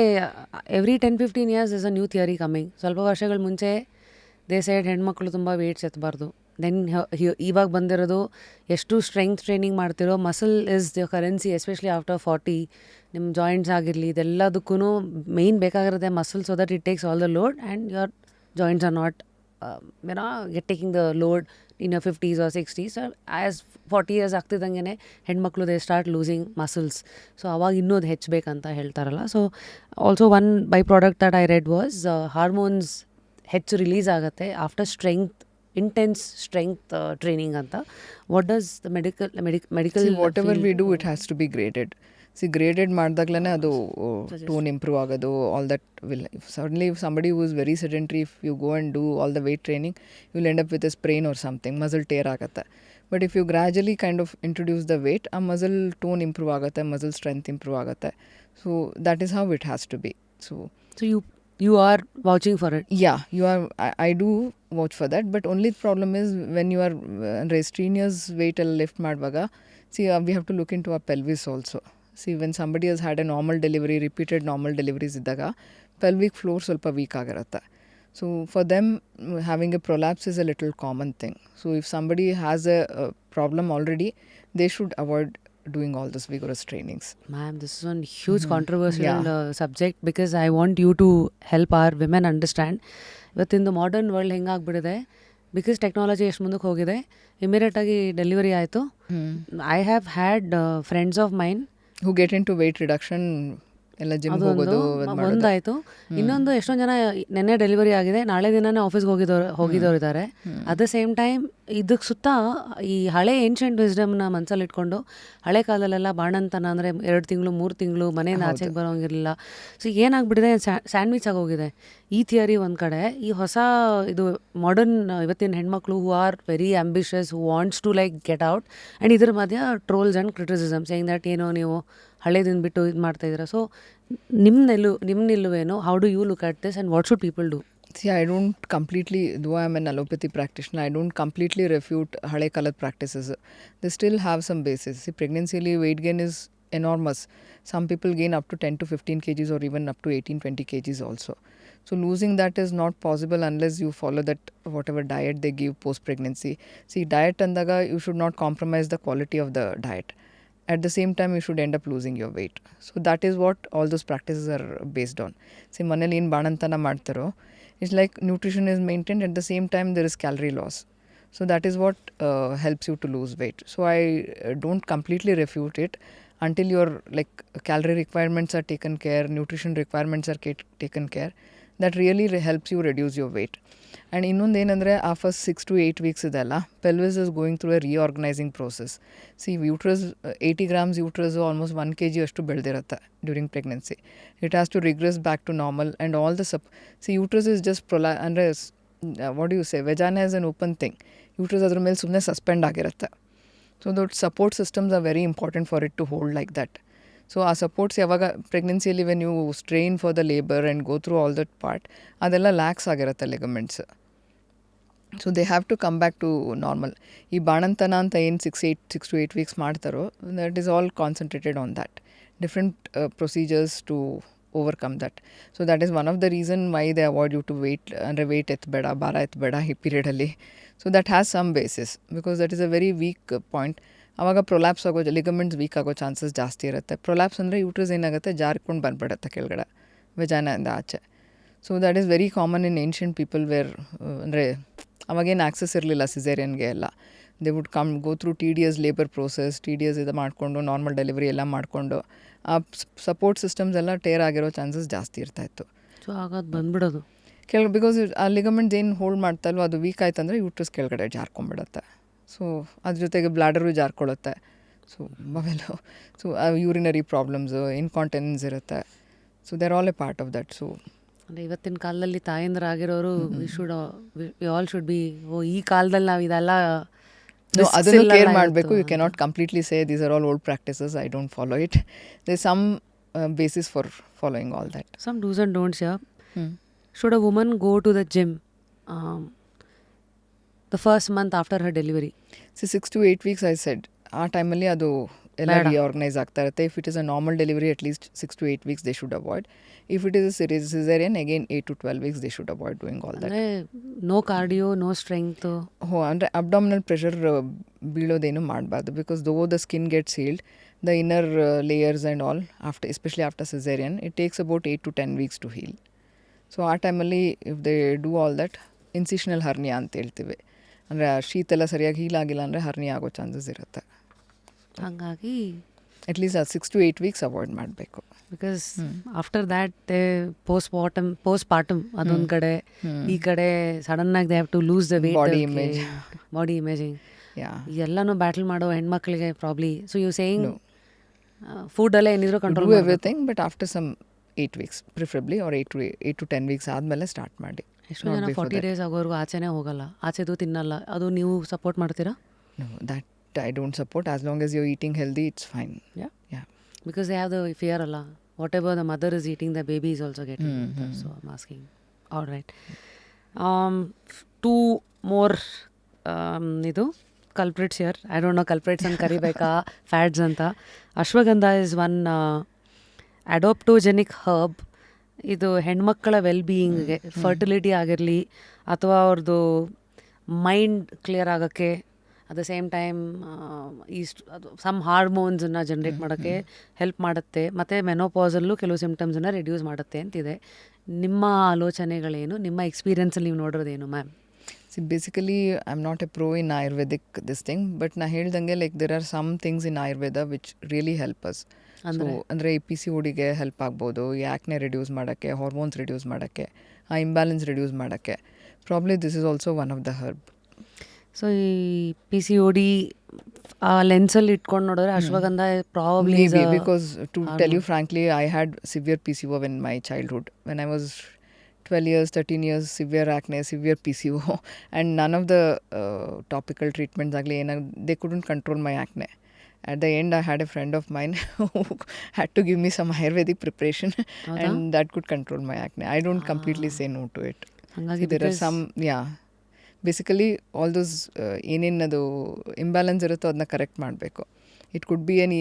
every 10-15 years is a new theory coming. ಸ್ವಲ್ಪ ವರ್ಷಗಳ ಮುಂಚೆ they side ಹೆಣ್ಮಕ್ಳು ತುಂಬ weights ಎತ್ತಬಾರ್ದು. Then ಇವಾಗ ಬಂದಿರೋದು ಎಷ್ಟು strength training ಮಾಡ್ತಿರೋ, muscle is the currency especially after 40. ನಿಮ್ಮ ಜಾಯಿಂಟ್ಸ್ ಆಗಿರಲಿ ಇದೆಲ್ಲದಕ್ಕೂ ಮೇಯ್ನ್ ಬೇಕಾಗಿರೋದೆ muscle, so that it takes all the load and your joints are not taking the load in your 50s or 60s. As 40 years ಆಗ್ತಿದ್ದಂಗೆ ಹೆಣ್ಮಕ್ಳು they start losing muscles. So ಅವಾಗ ಇನ್ನೂ ಅದು ಹೆಚ್ಚಬೇಕಂತ ಹೇಳ್ತಾರಲ್ಲ. So also one by product that I read was hormones ಹೆಚ್ಚು release ಆಗುತ್ತೆ after intense strength training ಅಂತ. What does the medical whatever we do it has to be graded. Graded ಮಾಡಿದಾಗ್ಲೇ ಅದು ಟೋನ್ ಇಂಪ್ರೂವ್ ಆಗೋದು, all that will. Suddenly if somebody who is very sedentary, if you go and do all the weight training, you will end up with a sprain or something, muscle tear ಆಗುತ್ತೆ. But if you gradually kind of introduce the weight, ಆ muscle tone improve ಆಗುತ್ತೆ, muscle strength improve ಆಗುತ್ತೆ. So that is how it has to be. So you are vouching for it? Yeah, you are. I do vouch for that, but only the problem is when you are strenuous weight lift ಮಾಡುವಾಗ, see we have to look into our pelvis also. See, when somebody has had a normal delivery, repeated normal deliveries ಇದ್ದಾಗ pelvic floor ಸ್ವಲ್ಪ weak ಆಗಿರುತ್ತೆ. So for them, having a prolapse is a little common thing. So if somebody has a problem already, they should avoid doing all this vigorous trainings. Ma'am, this is one huge controversial subject, because I want you to help our women understand. Within the modern world ಹೆಂಗಾಗ್ಬಿಟ್ಟಿದೆ, because technology ಎಷ್ಟು ಮುಂದಕ್ಕೆ ಹೋಗಿದೆ, ಇಮಿಡಿಯೇಟಾಗಿ delivery ಆಯಿತು. I have had friends of mine who get into weight reduction, ಎಲ್ಲ gym ಹೋಗೋದು ಒಂದಾಯಿತು. ಇನ್ನೊಂದು ಎಷ್ಟೊಂದು ಜನ ನೆನ್ನೆ ಡೆಲಿವರಿ ಆಗಿದೆ, ನಾಳೆ ದಿನನೇ ಆಫೀಸ್ಗೆ ಹೋಗಿದವ್ರು ಇದ್ದಾರೆ. ಅಟ್ ದ ಸೇಮ್ ಟೈಮ್ ಇದಕ್ಕೆ ಸುತ್ತ ಈ ಹಳೆ ಏನ್ಷಿಯಂಟ್ ವಿಸ್ಡಮ್ನ ಮನಸ್ಸಲ್ಲಿ ಇಟ್ಕೊಂಡು, ಹಳೆ ಕಾಲದಲ್ಲೆಲ್ಲ ಬಾಣಂತನ ಅಂದರೆ 2 ತಿಂಗಳು 3 ತಿಂಗಳು ಮನೆಯಿಂದ ಆಚೆಗೆ ಬರೋಂಗಿರಲಿಲ್ಲ. ಸೊ ಏನಾಗ್ಬಿಟ್ಟಿದೆ, ಸ್ಯಾಂಡ್ವಿಚ್ ಆಗೋಗಿದೆ ಈ ಥಿಯರಿ ಒಂದು ಕಡೆ. ಈ ಹೊಸ ಇದು ಮಾಡರ್ನ್ ಇವತ್ತಿನ ಹೆಣ್ಮಕ್ಳು who are very ambitious, who wants to like get out, and ಇದ್ರ ಮಧ್ಯ trolls and criticism saying that ಏನೋ ನೀವು ಹಳೇದಿನ ಬಿಟ್ಟು ಇದು ಮಾಡ್ತಾಯಿದ್ದೀರಾ. ಸೊ ನಿಮ್ಮ ನಿಲುವೇನು? How do you look at this and what should people do? See, I don't completely, though I am an allopathy practitioner, I don't completely refute hale kalat practices. They still have some basis. See, pregnancy weight gain is enormous. Some people gain up to 10 to 15 kgs or even up to 18-20 kgs also. So losing that is not possible unless you follow that whatever diet they give post-pregnancy. See, diet andaga, you should not compromise the quality of the diet. At the same time, you should end up losing your weight. So that is what all those practices are based on. See, manali in banantana ಮಾಡ್ತಾರೋ, it's like nutrition is maintained, at the same time there is calorie loss. So that is what helps you to lose weight. So I don't completely refute it until your like calorie requirements are taken care, nutrition requirements are taken care. That really helps you reduce your weight. And ಇನ್ನೊಂದು ಏನಂದರೆ, ಆ first 6 to 8 weeks ಇದೆಲ್ಲ, pelvis is going through a reorganizing process. See, uterus 80 grams uterus almost 1 kg ಅಷ್ಟು ಬೆಳೆದಿರುತ್ತೆ during pregnancy. It has to regress back to normal and all the see, uterus is just ಅಂದರೆ what do you say, vagina is an open thing. uterus ಅದ್ರ ಮೇಲೆ ಸುಮ್ಮನೆ suspend ಆಗಿರುತ್ತೆ. So that support systems are very important for it to hold like that. So ಆ supports ಯಾವಾಗ ಪ್ರೆಗ್ನೆನ್ಸಿಯಲ್ಲಿ when you strain for the labour and go through all that part, ಅದೆಲ್ಲ lax ಆಗಿರುತ್ತೆ ligaments. So they have to come back to normal. ಈ ಬಾಣಂತನ ಅಂತ ಏನು 6 to 8 weeks ಮಾಡ್ತಾರೋ, that is all concentrated on that. Different procedures to overcome that. So that is one of the reason why they avoid you to weight ಎತ್ತಬೇಡ, ಭಾರ ಎತ್ತಬೇಡ ಈ ಪೀರಿಯಡಲ್ಲಿ. So that has some basis, because that is a very weak point. ಆವಾಗ prolapse ಆಗೋ, ligaments weak ಆಗೋ chances ಜಾಸ್ತಿ ಇರುತ್ತೆ. ಪ್ರೊಲ್ಯಾಪ್ಸ್ ಅಂದರೆ ಯೂಟ್ರಸ್ ಏನಾಗುತ್ತೆ, ಜಾರ್ಕೊಂಡು ಬಂದ್ಬಿಡುತ್ತೆ ಕೆಳಗಡೆ ವೆಜಾನಿಂದ ಆಚೆ. So that is very common in ancient people where, ಅಂದರೆ ಅವಾಗೇನು ಆಕ್ಸೆಸ್ ಇರಲಿಲ್ಲ ಸಿಸೇರಿಯನ್ಗೆ ಎಲ್ಲ. They would go through TDS labour process, TDS ಇದು ಮಾಡಿಕೊಂಡು ನಾರ್ಮಲ್ ಡೆಲಿವರಿ ಎಲ್ಲ ಮಾಡಿಕೊಂಡು ಆ ಸಪೋರ್ಟ್ ಸಿಸ್ಟಮ್ಸ್ ಎಲ್ಲ ಟೇರ್ ಆಗಿರೋ ಚಾನ್ಸಸ್ ಜಾಸ್ತಿ ಇರ್ತಾಯಿತ್ತು. ಸೊ ಆಗೋದು ಬಂದ್ಬಿಡೋದು ಬಿಕಾಸ್ ಆ ಲಿಗಮೆಂಟ್ಸ್ ಏನು ಹೋಲ್ಡ್ ಮಾಡ್ತಾಯಿಲ್ವೋ ಅದು ವೀಕ್ ಆಯ್ತಂದರೆ ಯೂಟ್ರಸ್ ಕೆಳಗಡೆ ಜಾರ್ಕೊಂಡ್ಬಿಡುತ್ತೆ. ಸೊ ಅದ್ರ ಜೊತೆಗೆ ಬ್ಲಾಡರು ಜಾರ್ಕೊಳ್ಳುತ್ತೆ. ಸೊ ಅವೆಲ್ಲ, ಸೊ ಯೂರಿನರಿ ಪ್ರಾಬ್ಲಮ್ಸು, ಇನ್ಕಾಂಟಿನೆನ್ಸ್ ಇರುತ್ತೆ. So they are all a part of that. So ಅಂದರೆ ಇವತ್ತಿನ ಕಾಲದಲ್ಲಿ ತಾಯಂದಿರಾಗಿರೋರು ವಿ ಆಲ್ ಶುಡ್ ಬಿ, ಈ ಕಾಲದಲ್ಲಿ ನಾವು ಇದೆಲ್ಲ ಅದನ್ನು ಕೇರ್ ಮಾಡಬೇಕು. You cannot completely say these are all old practices, I don't follow it. There is some basis for following all that. Some do's and don'ts here. Should a woman go to the gym the first month after her delivery? See, 6 to 8 weeks I said, ಆ ಟೈಮಲ್ಲಿ ಅದು ಎಲ್ಲ reorganize ಆಗ್ತಾ ಇರುತ್ತೆ. If it is a normal delivery at least 6 to 8 weeks they should avoid. If it is a caesarean again 8 to 12 weeks they should avoid doing all that. No cardio, no strength. ಅಂದರೆ abdominal pressure ಬೀಳೋದೇನು ಮಾಡಬಾರ್ದು. Because though the skin gets healed, the inner layers and all, after, especially after cesarean, it takes about 8 to 10 weeks to heal. So ಆ ಟೈಮಲ್ಲಿ if they do all that, incisional hernia ಅಂತ ಹೇಳ್ತೀವಿ. ಅಂದರೆ sheath ಎಲ್ಲ ಸರಿಯಾಗಿ heal ಆಗಿಲ್ಲ ಅಂದರೆ hernia ಆಗೋ ಚಾನ್ಸಸ್ ಇರುತ್ತೆ. ಹಾಗಾಗಿ ಅಟ್ಲೀಸ್ಟ್ 6 to 8 weeks ಅವಾಯ್ಡ್ ಮಾಡಬೇಕು. Because after that post partum ಅದೊಂದು ಕಡೆ, ಈ ಕಡೆ ಸಡನ್ನಾಗಿ they have to lose the weight, body imaging, ಎಲ್ಲನೂ ಬ್ಯಾಟಲ್ ಮಾಡೋ ಹೆಣ್ಮಕ್ಳಿಗೆ probably. So you saying food ಎಲ್ಲ ಏನಿದ್ರು control everything, but after some 8 weeks preferably, or 8 to 10 weeks ಆದಮೇಲೆ ಸ್ಟಾರ್ಟ್ ಮಾಡಿ. ಎಷ್ಟೋ ಜನ 40 days ಆಗೋವರೆಗೂ ಆಚೆನೇ ಹೋಗಲ್ಲ, ಆಚೆದು ತಿನ್ನಲ್ಲ. ಅದು ನೀವು ಸಪೋರ್ಟ್ ಮಾಡ್ತೀರಾ? No, that I don't support. As long as you're eating healthy, it's fine. Yeah. Because they have the fear alla. Whatever the mother is eating, the baby is also getting. So I'm asking. All right. 2 more idu culprits here. I don't know culprits and karibeka fads anta. Ashwagandha is one adaptogenic herb. ಇದು ಹೆಣ್ಮಕ್ಕಳ well ಬೀಯಿಂಗ್ಗೆ, fertility ಆಗಿರಲಿ ಅಥವಾ ಅವ್ರದ್ದು mind clear ಆಗೋಕ್ಕೆ, at the same time ಅದು some ಹಾರ್ಮೋನ್ಸನ್ನು generate ಮಾಡೋಕ್ಕೆ help ಮಾಡುತ್ತೆ, ಮತ್ತು ಮೆನೋಪಾಸಲ್ಲೂ ಕೆಲವು ಸಿಮ್ಟಮ್ಸನ್ನು ರಿಡ್ಯೂಸ್ ಮಾಡುತ್ತೆ ಅಂತಿದೆ. ನಿಮ್ಮ ಆಲೋಚನೆಗಳೇನು, ನಿಮ್ಮ ಎಕ್ಸ್ಪೀರಿಯನ್ಸಲ್ಲಿ ನೀವು ನೋಡೋದೇನು ma'am? Basically I am not a pro in Ayurvedic this thing, but ನಾ ಹೇಳ್ದಂಗೆ like there are some things in Ayurveda which really help us. ಅಂದರೆ ಈ PCODಗೆ ಹೆಲ್ಪ್ ಆಗ್ಬೋದು, ಯಾಕ್ನೆ ರಿಡ್ಯೂಸ್ ಮಾಡೋಕ್ಕೆ, ಹಾರ್ಮೋನ್ಸ್ ರಿಡ್ಯೂಸ್ ಮಾಡೋಕ್ಕೆ, ಆ ಇಂಬ್ಯಾಲೆನ್ಸ್ ರಿಡ್ಯೂಸ್ ಮಾಡೋಕ್ಕೆ. Probably this is also one of the herb. So ಈ PCOD ಆ ಲೆನ್ಸಲ್ಲಿ ಇಟ್ಕೊಂಡು ನೋಡಿದ್ರೆ ashwagandha probably, because to tell you frankly, I had severe PCO in my childhood. When I was 12 years, 13 years, severe acne, severe PCO, and none of the topical treatments agli they couldn't control my acne. At the end, I had a friend of mine who had to give me some Ayurvedic preparation, and that could control my acne. I don't completely say no to it. So there are some, basically all those ಏನೇನದು imbalance ಇರುತ್ತೋ ಅದನ್ನ correct ಮಾಡಬೇಕು. It could be any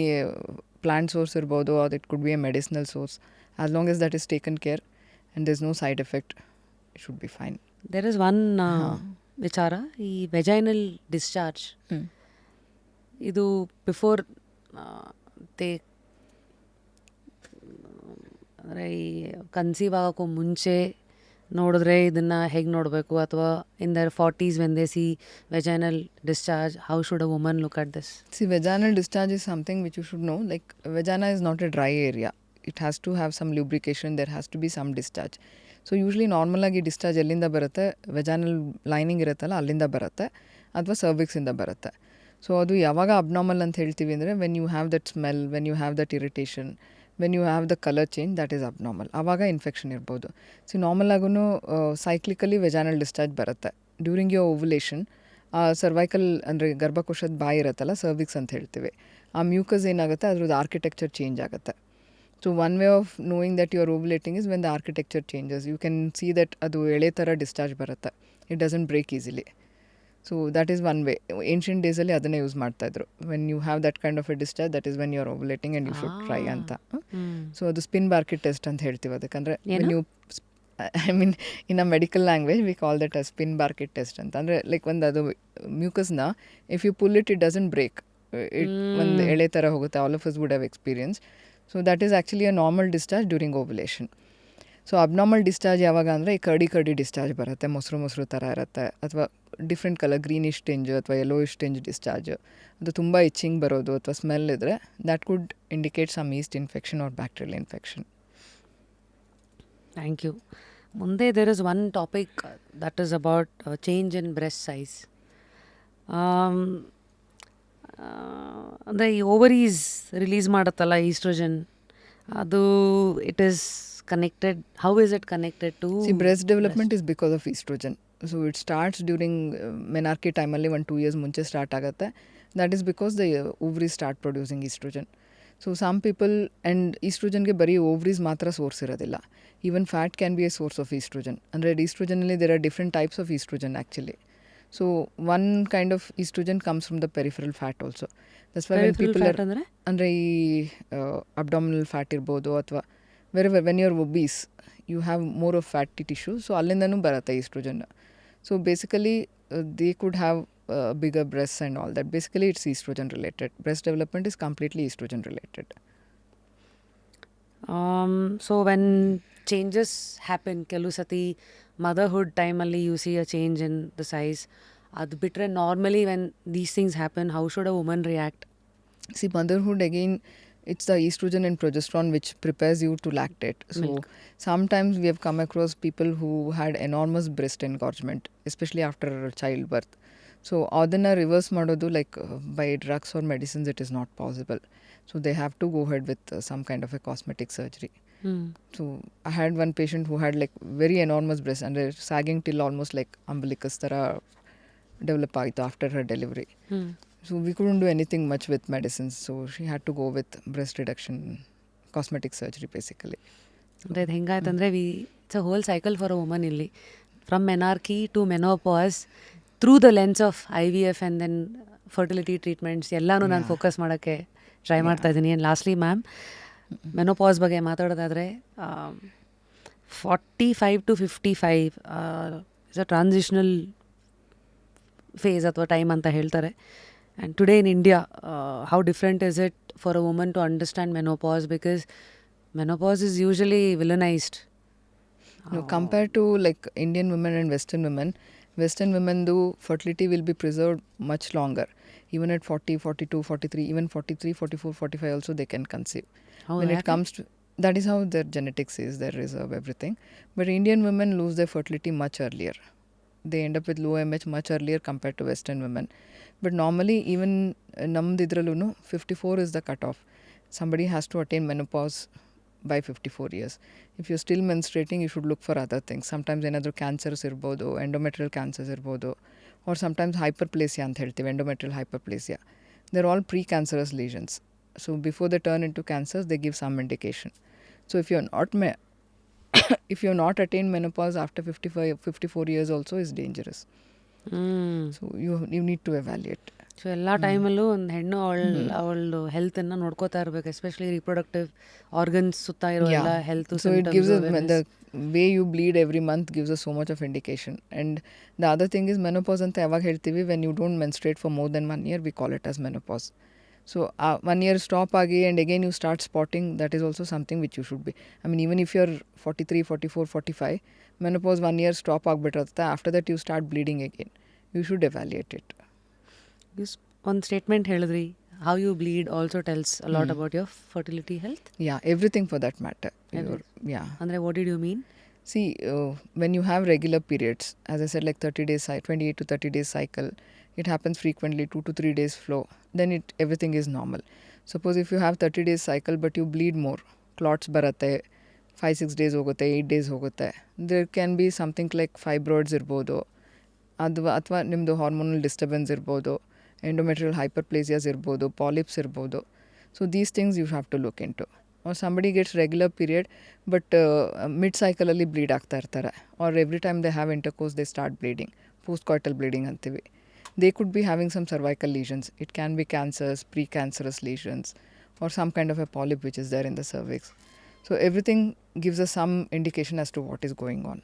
plant source ಇರ್ಬೋದು, ಅದು it could be a medicinal source. As long as that is taken care and there's no side effect, it should be fine. There is one vichara, ಈ vaginal discharge. ಇದು before they ಅಂದರೆ ಈ conceive ಆಗೋಕ್ಕೂ ಮುಂಚೆ ನೋಡಿದ್ರೆ ಇದನ್ನು ಹೇಗೆ ನೋಡಬೇಕು, ಅಥವಾ in their 40s when they see vaginal discharge, how should a woman look at this? See, vaginal discharge is something which you should know. Like, vagina is not a dry area. It has to have some lubrication, there has to be some discharge. So usually normal ಆಗಿ discharge ಎಲ್ಲಿಂದ ಬರುತ್ತೆ, ವೆಜಾನಲ್ lining ಇರುತ್ತಲ್ಲ ಅಲ್ಲಿಂದ ಬರುತ್ತೆ, ಅಥವಾ ಸರ್ವಿಕ್ಸಿಂದ ಬರುತ್ತೆ. So ಅದು ಯಾವಾಗ ಅಬ್ನಾರ್ಮಲ್ ಅಂತ ಹೇಳ್ತೀವಿ ಅಂದರೆ, when you have that smell, when you have that irritation, when you have the colour change, that is abnormal. ಆವಾಗ ಇನ್ಫೆಕ್ಷನ್ ಇರ್ಬೋದು. ಸೊ ನಾರ್ಮಲ್ ಆಗೂ ಸೈಕ್ಲಿಕಲಿ ವೆಜಾನಲ್ ಡಿಸ್ಚಾರ್ಜ್ ಬರುತ್ತೆ ಡ್ಯೂರಿಂಗ್ ಯೋರ್ ಓವ್ಯುಲೇಷನ್. ಸರ್ವೈಕಲ್ ಅಂದರೆ ಗರ್ಭಕೋಶದ ಬಾಯಿ ಇರುತ್ತಲ್ಲ, ಸರ್ವಿಕ್ಸ್ ಅಂತ ಹೇಳ್ತೀವಿ, ಆ ಮ್ಯೂಕಸ್ ಏನಾಗುತ್ತೆ ಅದ್ರದ್ದು ಆರ್ಕಿಟೆಕ್ಚರ್ ಚೇಂಜ್ ಆಗುತ್ತೆ. So one way of knowing that you are ovulating is when the architecture changes. You can see that adu ele thara discharge barutte. It doesn't break easily. So that is one way. Ancient days alli adanne use ಮಾಡ್ತಾ ಇದ್ರು. When you have that kind of a discharge, that is when you are ovulating and you should try anta. So adu spin Barkett test ಅಂತ ಹೇಳ್ತೀವಿ. ಅದಕ್ಕಂದ್ರೆ when you, I mean in a medical language we call that a spin Barkett test ಅಂತ. ಅಂದ್ರೆ like ಒಂದು ಅದು mucus na if you pull it, it doesn't break. It ಒಂದು ಎಳೆ ತರ ಹೋಗುತ್ತೆ. All of us would have experienced. So that is actually a normal discharge during ovulation. So abnormal discharge ಯಾವಾಗ ಅಂದರೆ ಈ ಕಡಿ ಡಿಸ್ಚಾರ್ಜ್ ಬರುತ್ತೆ, ಮೊಸರು ಥರ ಇರುತ್ತೆ, ಅಥವಾ ಡಿಫ್ರೆಂಟ್ ಕಲರ್ ಗ್ರೀನಿಶ್ ಟಿಂಜ್ ಅಥವಾ ಯೆಲ್ಲೋಯಿಶ್ ಟಿಂಜ್ ಡಿಸ್ಚಾರ್ಜ್, ಅದು ತುಂಬ ಇಚ್ಚಿಂಗ್ ಬರೋದು ಅಥವಾ ಸ್ಮೆಲ್ ಇದ್ದರೆ that could indicate some yeast infection or bacterial infection. Thank you. ಮುಂದೆ there is one topic that is about change in breast size. ಅಂದರೆ ಈ ovaries release ಮಾಡುತ್ತಲ್ಲ ಈಸ್ಟ್ರೋಜನ್, ಅದು it is connected, how is it connected to? See, breast development is because of estrogen. So it starts during menarche time alli 1-2 years munche start agutte. That is because the ovaries start producing estrogen. So some people, and estrogen ge bari ovaries matra source iradilla, even fat can be a source of estrogen. Andre estrogen alli there are different types of estrogen actually. So one kind of estrogen comes from the peripheral fat also. That's why when Peripheral people fat are ಅಂದರೆ ಅಂದರೆ ಈ abdominal fat ಇರ್ಬೋದು ಅಥವಾ when you are obese you have more of fatty tissue, so ಅಲ್ಲಿಂದನೂ ಬರುತ್ತೆ estrogen. So basically they could have bigger breasts and all that. Basically it's estrogen related. Breast development is completely estrogen related. So when changes happen, ಕೆಲವು ಸತಿ motherhood ಟೈಮಲ್ಲಿ U C a change in the size. ಅದು ಬಿಟ್ಟರೆ normally when these things happen, how should a woman react? See, motherhood again, it's the estrogen and progesterone which prepares you to lactate. So sometimes we have come across people who had enormous breast engorgement, especially after childbirth. So ಅದನ್ನು reverse ಮಾಡೋದು like by drugs or medicines it is not possible. So they have to go ahead with some kind of a cosmetic surgery. So I had one patient who had like very enormous breast and sagging till almost like umbilicus thara develop ಆಯಿತು after her delivery. So we couldn't do anything much with medicines. So she had to go with breast reduction, cosmetic surgery basically. ಅಂದರೆ ಅದು ಹೆಂಗಾಯ್ತಂದರೆ it's a whole cycle for a woman ಇಲ್ಲಿ, from menarche to menopause, through the lens of IVF and then fertility treatments ಎಲ್ಲನೂ ನಾನು focus ಮಾಡೋಕ್ಕೆ try ಮಾಡ್ತಾ ಇದ್ದೀನಿ. And lastly ma'am, menopause ಬಗ್ಗೆ ಮಾತಾಡೋದಾದರೆ 45 to 55 is a transitional phase ಅಥವಾ time ಅಂತ ಹೇಳ್ತಾರೆ. And today in India, how different is it for a woman to understand menopause? Because menopause is usually villainised. No, compared to like Indian women and Western women do fertility will be preserved much longer. Even at 40, 42, 43, even 43, 44, 45 also they can conceive. When it comes to, that is how their genetics is, their reserve, everything. But Indian women lose their fertility much earlier. They end up with low MH much earlier compared to Western women. But normally even namdidralunu 54 is the cutoff. Somebody has to attain menopause by 54 years. If you're still menstruating, you should look for other things. Sometimes ಏನಾದರೂ cancers ಇರ್ಬೋದು, endometrial cancers ಇರ್ಬೋದು, or sometimes hyperplasia ಅಂತ ಹೇಳ್ತೀವಿ, endometrial hyperplasia. They're all pre-cancerous lesions. So before they turn into cancers, they give some indication. So if you're not if you're not attained menopause after 54 years also is dangerous. So you need to evaluate. So ಎಲ್ಲ ಟೈಮಲ್ಲೂ ಒಂದು ಹೆಣ್ಣು ಅವಳು ಹೆಲ್ತನ್ನು ನೋಡ್ಕೋತಾ ಇರಬೇಕು, especially reproductive organs ಸುತ್ತ ಇರೋ ಎಲ್ಲ health. So it gives us, the way you bleed every month gives us so much of indication. And the other thing is menopause ಅಂತ ಯಾವಾಗ ಹೇಳ್ತೀವಿ, when you don't menstruate for more than 1 year, we call it as menopause. So 1 year stop ಆಗಿ and again you start spotting, that is also something which you should be, I mean even if you're 43, 44, 45, menopause 1 year stop ಆಗಿಬಿಟ್ಟಿರುತ್ತೆ, after that you start bleeding again. You should evaluate it. ಒಂದು statement ಹೇಳಿದ್ರಿ, how you bleed also tells a lot about your fertility health. Yeah, everything for that matter. Yeah. ಅಂದರೆ what did you mean? See, when you have regular periods, as I said, like 30 days, 28 to 30 days cycle, it happens frequently, 2 to 3 days flow, then everything is normal. Suppose if you have 30 days cycle but you bleed more, clots ಬರುತ್ತೆ, 5-6 days ಹೋಗುತ್ತೆ, 8 days ಹೋಗುತ್ತೆ, there can be something like fibroids ಇರ್ಬೋದು, ಅಥವಾ ನಿಮ್ಮದು hormonal disturbance ಇರ್ಬೋದು, endometrial hyperplasias ಇರ್ಬೋದು, polyps ಇರ್ಬೋದು. So these things you have to look into. Or somebody gets regular period but mid-cycle ಅಲ್ಲಿ bleed ಆಗ್ತಾ ಇರ್ತಾರೆ, or every time they have intercourse they start bleeding, post-coital bleeding ಅಂತೀವಿ. They could be having some cervical lesions. It can be cancers, precancerous lesions, or some kind of a polyp which is there in the cervix. So everything gives us some indication as to what is going on.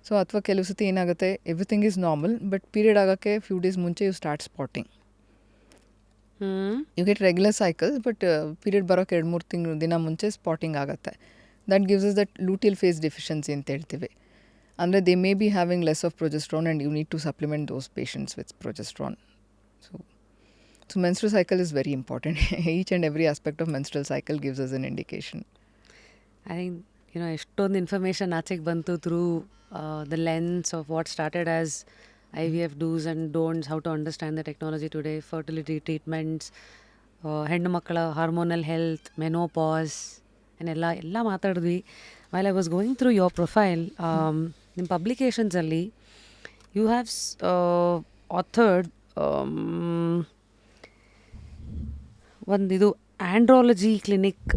So ಅಥವಾ ಕೆಲವು ಸತಿ ಏನಾಗುತ್ತೆ, everything is normal but period ಆಗೋಕ್ಕೆ few days ಮುಂಚೆ you start spotting. You get regular cycles but period ಬರೋಕ್ಕೆ 2-3 ದಿನ ಮುಂಚೆ spotting ಆಗುತ್ತೆ. That gives us that luteal phase deficiency ಅಂತ ಹೇಳ್ತೀವಿ. ಅಂದರೆ they may be having less of progesterone and you need to supplement those patients with progesterone. So menstrual cycle is very important. Each and every aspect of menstrual cycle gives us an indication. I think, ಎಷ್ಟೊಂದು information ಆಚೆಗೆ ಬಂತು through the lens of what started as IVF do's and don'ts, how to understand the technology today, fertility treatments, ಹೆಣ್ಣು ಮಕ್ಕಳ hormonal health, menopause ಎಲ್ಲ ಮಾತಾಡಿದ್ವಿ. While I was going through your profile, ನಿಮ್ಮ ಪಬ್ಲಿಕೇಶನ್ಸಲ್ಲಿ you have authored ಒಂದಿದು andrology clinic.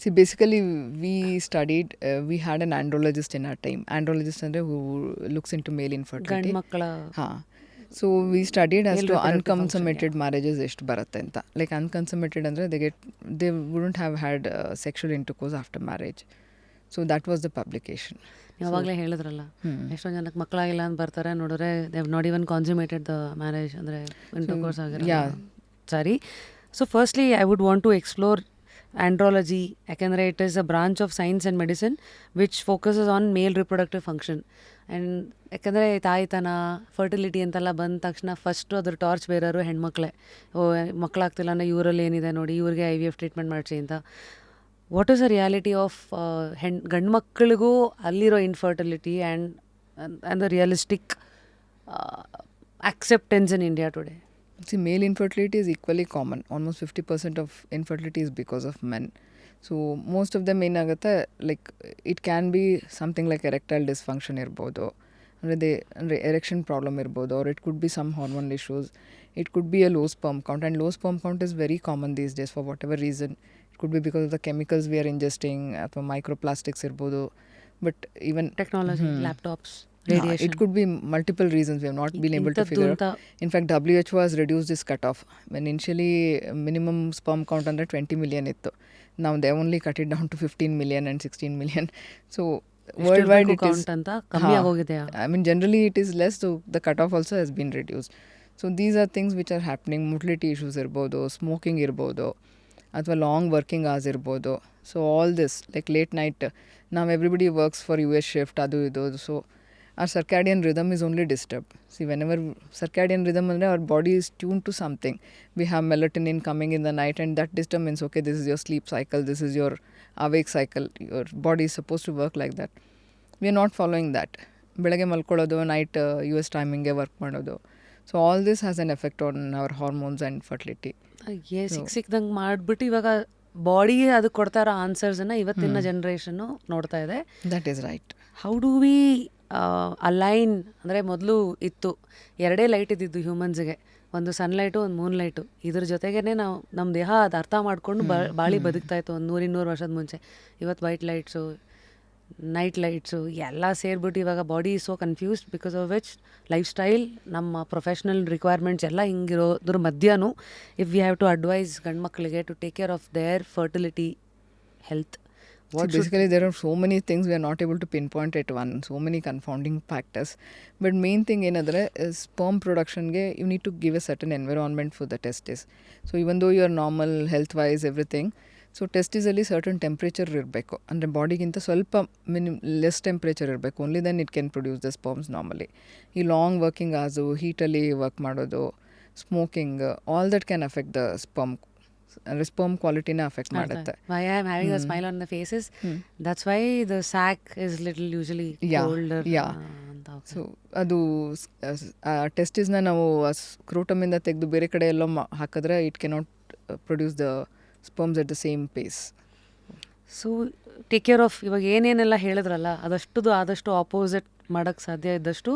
See, basically we studied, we had an andrologist in our time. Andrologist andre who looks into male infertility. ಗಂಡು ಮಕ್ಕಳ so we studied as Male to reproductive unconsummated marriages ಎಷ್ಟು ಬರುತ್ತೆ ಅಂತ. Like unconsummated ಅಂದರೆ they wouldn't have had sexual intercourse after marriage. So that was the publication. ಯಾವಾಗಲೇ ಹೇಳಿದ್ರಲ್ಲ, ಎಷ್ಟೊಂದು ಜನಕ್ಕೆ ಮಕ್ಕಳಾಗಿಲ್ಲ ಅಂತ ಬರ್ತಾರೆ, ನೋಡಿದ್ರೆ they have not even consummated the marriage, ಅಂದರೆ ಇಂಟರ್ಕೋರ್ಸ್ ಆಗಿರಲ್ಲ. Sorry. So firstly I would want to explore andrology, ಯಾಕೆಂದರೆ it is a branch of science and medicine which focuses on male reproductive function. And ಯಾಕೆಂದರೆ ತಾಯ್ತನ, fertility ಅಂತೆಲ್ಲ ಬಂದ ತಕ್ಷಣ first ಅದ್ರ torch ಬೇರೋರು ಹೆಣ್ಮಕ್ಳೇ. ಮಕ್ಕಳಾಗ್ತಿಲ್ಲ ಅಂದರೆ ಇವರಲ್ಲಿ ಏನಿದೆ ನೋಡಿ, ಇವ್ರಿಗೆ IVF ಟ್ರೀಟ್ಮೆಂಟ್ ಮಾಡಿಸಿ ಅಂತ. What is a reality of ಗಂಡು ಮಕ್ಕಳಿಗೂ ಅಲ್ಲಿರೋ infertility and the realistic acceptance in India today? See, male infertility is equally common. Almost 50% of infertility is because of men. So most of them ಏನಾಗುತ್ತೆ, like it can be something like erectile dysfunction ಇರ್ಬೋದು, ಅಂದರೆ erection problem ಇರ್ಬೋದು, or it could be some hormone issues, it could be a low sperm count, and low sperm count is very common these days for whatever reason. It could be because of the chemicals we are ingesting, ಅಥವಾ microplastics ಇರ್ಬೋದು. But even technology, laptops, it radiation. could be multiple reasons we have not been able to figure out. In fact, WHO has reduced this cutoff. When initially minimum sperm count under 20 million ittu, now they only cut it down to 15 million and 16 million. So worldwide it is ಅಂತ ಕಮ್ಮಿ ಆಗೋಗಿದೆಯಾ? I mean, generally it is less, so the cutoff also has been reduced. So these are things which are happening. Motility issues irbodu, smoking irbodu, ಅಥವಾ long working hours ಇರ್ಬೋದು. So all this like late night, ನಾವು everybody works for US shift, ಅದು ಇದು. So our circadian rhythm is only disturbed. See, whenever circadian rhythm, our body is tuned to something. We have melatonin coming in the night, and that disturbance, okay, this is your sleep cycle, this is your awake cycle. Your body is supposed to work like that. We are not following that. ಬೆಳಗ್ಗೆ ಮಲ್ಕೊಳ್ಳೋದು, night US ಟೈಮಿಂಗ್ಗೆ work ಮಾಡೋದು. So all this has an effect on our hormones and fertility. ಸಿಕ್ದಂಗೆ ಮಾಡಿಬಿಟ್ಟು ಇವಾಗ body ಅದಕ್ಕೆ ಕೊಡ್ತಾ ಇರೋ ಆನ್ಸರ್ಸನ್ನು ಇವತ್ತಿನ ಜನ್ರೇಷನ್ನು ನೋಡ್ತಾ ಇದೆ. That is right. How do we align, ಅಂದರೆ ಮೊದಲು ಇತ್ತು ಎರಡೇ ಲೈಟ್ ಇದ್ದಿದ್ದು ಹ್ಯೂಮನ್ಸ್ಗೆ, ಒಂದು ಸನ್ಲೈಟು, ಒಂದು ಮೂನ್ಲೈಟು. ಇದ್ರ ಜೊತೆಗೇ ನಾವು ನಮ್ಮ ದೇಹ ಅದು ಅರ್ಥ ಮಾಡಿಕೊಂಡು ಬಾಳಿ ಬದುಕ್ತಾ ಇತ್ತು ಒಂದು 100-200 ವರ್ಷದ ಮುಂಚೆ. ಇವತ್ತು ವೈಟ್ ಲೈಟ್ಸು, ನೈಟ್ ಲೈಟ್ಸು ಎಲ್ಲ ಸೇರಿಬಿಟ್ಟು ಇವಾಗ body is so confused, because of which lifestyle, ನಮ್ಮ ಪ್ರೊಫೆಷ್ನಲ್ ರಿಕ್ವೈರ್ಮೆಂಟ್ಸ್ ಎಲ್ಲ ಹಿಂಗಿರೋದ್ರ ಮಧ್ಯನೂ if we have to advise ಗಂಡು ಮಕ್ಕಳಿಗೆ to take care of their fertility, health. Basically, there are so many things we are not able to pinpoint at one, so many confounding factors. But main thing ಏನಂದರೆ sperm productionಗೆ you need to give a certain environment for the testis. So even though you are normal health wise everything, so ಟೆಸ್ಟಿಸಲ್ಲಿ certain temperature ಇರಬೇಕು, ಅಂದರೆ ಬಾಡಿಗಿಂತ ಸ್ವಲ್ಪ less temperature ಇರಬೇಕು. Only then it can produce the sperms normally. ಈ long working hours, ಹೀಟಲ್ಲಿ work ಮಾಡೋದು, smoking, all that can affect the sperm, ಅಂದರೆ ಸ್ಪರ್ಮ್ ಕ್ವಾಲಿಟಿನ ಅಫೆಕ್ಟ್ ಮಾಡುತ್ತೆ. Why I am having a smile on the faces, that's why the sac is little usually colder. So ಅದು ಟೆಸ್ಟಿಸ್ನ ನಾವು ಸ್ಕ್ರೂಟಮಿಂದ ತೆಗೆದು ಬೇರೆ ಕಡೆ ಎಲ್ಲೋ ಹಾಕಿದ್ರೆ it cannot produce the sperms at the same pace. So take care of, ಇವಾಗ ಏನೇನೆಲ್ಲ ಹೇಳಿದ್ರಲ್ಲ ಆದಷ್ಟು ಆಪೋಸಿಟ್ ಮಾಡೋಕ್ಕೆ ಸಾಧ್ಯ ಇದ್ದಷ್ಟು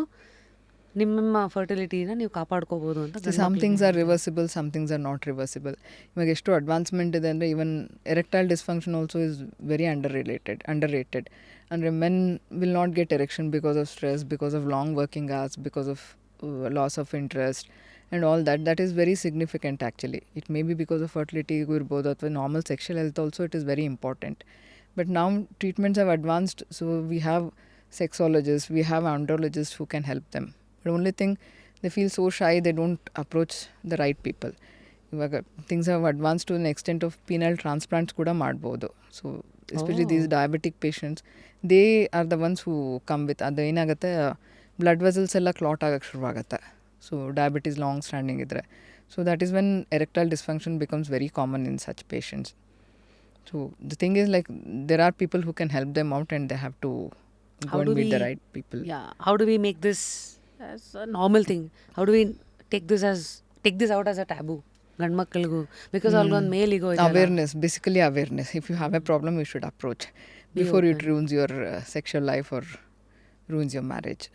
ನಿಮ್ಮ ಫರ್ಟಿಲಿಟಿನ ನೀವು ಕಾಪಾಡ್ಕೋಬೋದು ಅಂತ. Some things are reversible, some things are not reversible. ಇವಾಗ ಎಷ್ಟು ಅಡ್ವಾನ್ಸ್ಮೆಂಟ್ ಇದೆ ಅಂದರೆ even erectile dysfunction also is very underrated. ಅಂದರೆ men will not get erection because of stress, because of long working hours, because of loss of interest and all that. That is very significant actually. It may be because of fertility irbodu, ಅಥವಾ normal sexual health also it is very important. But now treatments have advanced, so we have sexologists, we have andrologists who can help them. The only thing, they feel so shy, they don't approach the right people. ಇವಾಗ things have advanced to an extent of penile transplants ಕೂಡ ಮಾಡ್ಬೋದು. So especially these diabetic patients, they are the ones who come with, ಅದು ಏನಾಗುತ್ತೆ, blood vessels ಎಲ್ಲ clot ಆಗಕ್ಕೆ ಶುರುವಾಗುತ್ತೆ. So diabetes long standing ಇದ್ದರೆ, so that is when erectile dysfunction becomes very common in such patients. So the thing is like there are people who can help them out and they have to go and meet the right people. How do we make this as a normal thing? How do we take this out as a taboo ಗಂಡು ಮಕ್ಕಳಿಗೂ? Because ಅವ್ರಿಗೊಂದು ಮೇಲ್ ಈಗೋ ಇದೆ. Awareness, basically awareness. If you have a problem, you should approach before it ruins your sexual life or ruins your marriage.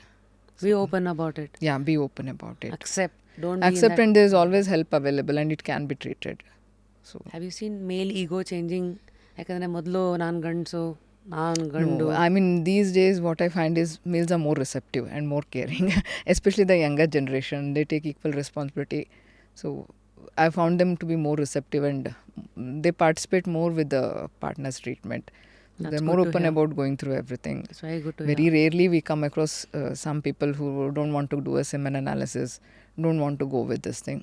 Be open about it. Yeah, be open about it. Accept. Don't Accept, and there is always help available and it can be treated. So have you seen male ego changing? ಯಾಕಂದರೆ ಮೊದಲು ನಾನು ಗಂಡಸು, ನಾನು ಗಂಡು. No, I mean, these days what I find is males are more receptive and more caring, especially the younger generation. They take equal responsibility. So I found them to be more receptive and they participate more with the partner's treatment. So That's they're good more to open hear. about going through everything. It's very good to Very hear. rarely we come across some people who don't want to do a semen analysis, don't want to go with this thing.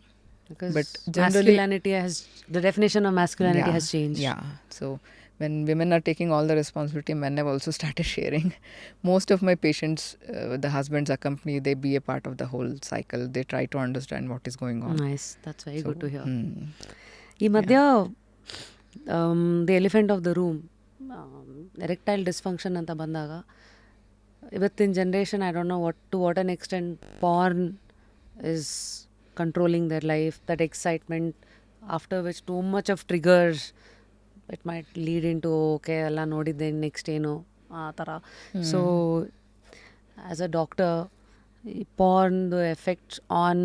Because But generally, masculinity has, the definition of masculinity has changed. Yeah. So when women are taking all the responsibility, men have also started sharing. Most of my patients, the husbands accompany, they be a part of the whole cycle. They try to understand what is going on. Nice. That's very good to hear. ಈ Yeah. ಮಧ್ಯ the elephant of the room erectile dysfunction ಅಂತ ಬಂದಾಗ ಇವತ್ತಿನ generation I don't know what an extent porn is controlling their life, that excitement after which too much of triggers it might lead into okay ಎಲ್ಲ ನೋಡಿದ್ದೆ next ಏನು ಆ ಥರ. So as a doctor ಈ ಪಾರ್ನ್ದು effects on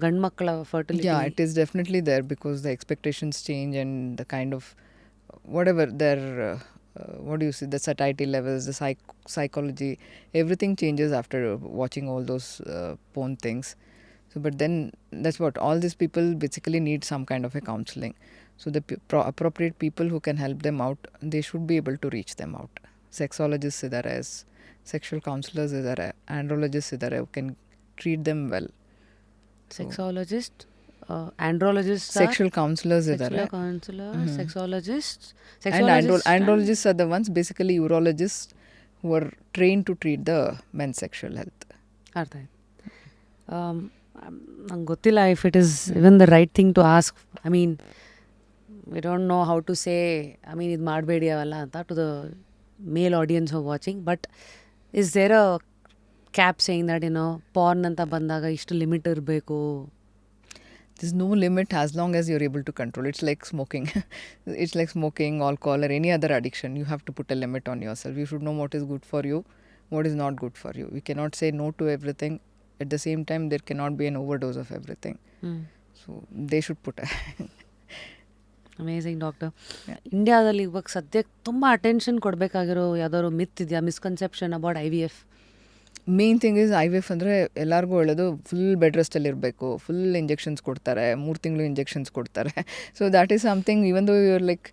ಗಂಡು ಮಕ್ಕಳ fertility. Yeah, it is definitely there because the expectations change and the kind of whatever their what do you say, the satiety levels, the psychology, everything changes after watching all those porn things. So, but then that's what all these people basically need some kind of a counseling. So the appropriate people who can help them out, they should be able to reach them out. Sexologists idare, sexual counselors idare, andrologists idare who can treat them well. Sexologist, andrologist, Sexual counselors idare. sexual counselor, sexologists. And andrologists are the ones, basically urologists, who are trained to treat the men's sexual health. ಅರ್ಥ ಆಯ್ತು. ನಂಗೆ ಗೊತ್ತಿಲ್ಲ if it is even the right thing to ask. I mean we don't know how to say, I mean ಇದು ಮಾಡಬೇಡಿ ಅವೆಲ್ಲ ಅಂತ to the male audience of watching. But is there a cap saying that ಏನೋ porn ಅಂತ ಬಂದಾಗ ಇಷ್ಟು limit ಇರಬೇಕು? There's no limit as long as you're able to control. It's like smoking. It's like smoking, alcohol, or any other addiction. You have to put a limit on yourself. You should know what is good for you, what is not good for you. We cannot say no to everything. At the same time, there cannot be an overdose of everything. So they should put a amazing doctor. ಇಂಡಿಯಾದಲ್ಲಿ ಇವಾಗ ಸದ್ಯಕ್ಕೆ ತುಂಬ attention ಕೊಡಬೇಕಾಗಿರೋ ಯಾವ್ದಾದ್ರು ಮಿತ್ ಇದೆಯಾ, misconception about IVF? Main thing is IVF ಅಂದರೆ ಎಲ್ಲರಿಗೂ ಹೇಳೋದು full bed ರೆಸ್ಟಲ್ಲಿ ಇರಬೇಕು, ಫುಲ್ ಇಂಜೆಕ್ಷನ್ಸ್ ಕೊಡ್ತಾರೆ, 3 ತಿಂಗಳು ಇಂಜೆಕ್ಷನ್ಸ್ ಕೊಡ್ತಾರೆ. So that is something, even though you are like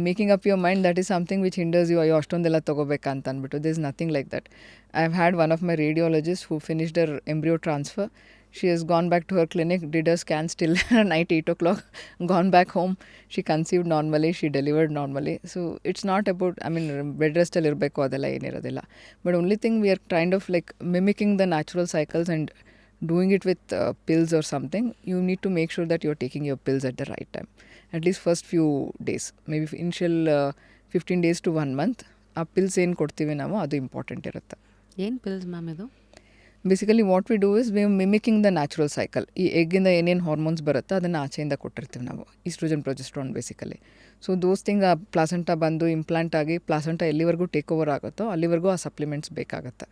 making up your mind, that is something which hinders you. ಅಯ್ಯೋ ಅಷ್ಟೊಂದೆಲ್ಲ ತೊಗೋಬೇಕಾ ಅಂತ ಅಂದ್ಬಿಟ್ಟು. This is nothing like that. I have had one of my radiologist who finished her embryo transfer. She has gone back to her clinic, did her scan still night 8 o'clock, gone back home. She conceived normally, she delivered normally. So it's not about, I mean, bed rest ಅಲ್ಲಿ ಇರಬೇಕು ಅದೆಲ್ಲ ಏನಿರೋದಿಲ್ಲ. But only thing we are kind of like mimicking the natural cycles and doing it with pills or something. You need to make sure that you're taking your pills at the right time. At least first few days, maybe initial 15 days to 1 month. ಆ pills ಏನು ಕೊಡ್ತೀವಿ ನಾವು ಅದು important ಇರುತ್ತೆ. ಏನು pills ma'am ಇದು? Basically what we do is we are ಮಿಮಿಕಿಂಗ್ the natural cycle. ಈ ಎಗ್ಗಿಂದ ಏನೇನು ಹಾರ್ಮೋನ್ಸ್ ಬರುತ್ತೋ ಅದನ್ನು ಆಚೆಯಿಂದ ಕೊಟ್ಟಿರ್ತೀವಿ ನಾವು, oestrogen progesterone basically. So those thing ಆ ಪ್ಲಾಸೆಂಟ ಬಂದು ಇಂಪ್ಲಾಂಟ್ ಆಗಿ ಪ್ಲಾಸೆಂಟ ಎಲ್ಲಿವರೆಗೂ ಟೇಕ್ ಓವರ್ ಆಗುತ್ತೋ ಅಲ್ಲಿವರೆಗೂ ಆ ಸಪ್ಲಿಮೆಂಟ್ಸ್ ಬೇಕಾಗುತ್ತೆ.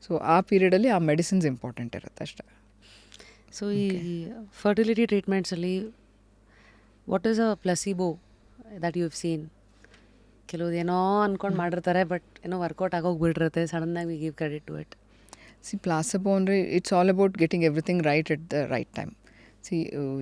ಸೊ ಆ ಪೀರಿಯಡಲ್ಲಿ ಆ ಮೆಡಿಸಿನ್ಸ್ ಇಂಪಾರ್ಟೆಂಟ್ ಇರುತ್ತೆ ಅಷ್ಟೇ. ಸೊ ಈ ಫರ್ಟಿಲಿಟಿ ಟ್ರೀಟ್ಮೆಂಟ್ಸಲ್ಲಿ what is a placebo that you have seen? ಕೆಲವ್ರು ಏನೋ ಅಂದ್ಕೊಂಡು ಮಾಡಿರ್ತಾರೆ, ಬಟ್ ಏನೋ ವರ್ಕೌಟ್ ಆಗೋಗ್ಬಿಟ್ಟಿರುತ್ತೆ, ಸಡನ್ನಾಗಿ we give credit to it. See, placebo, it's all about getting everything right at the right time. See,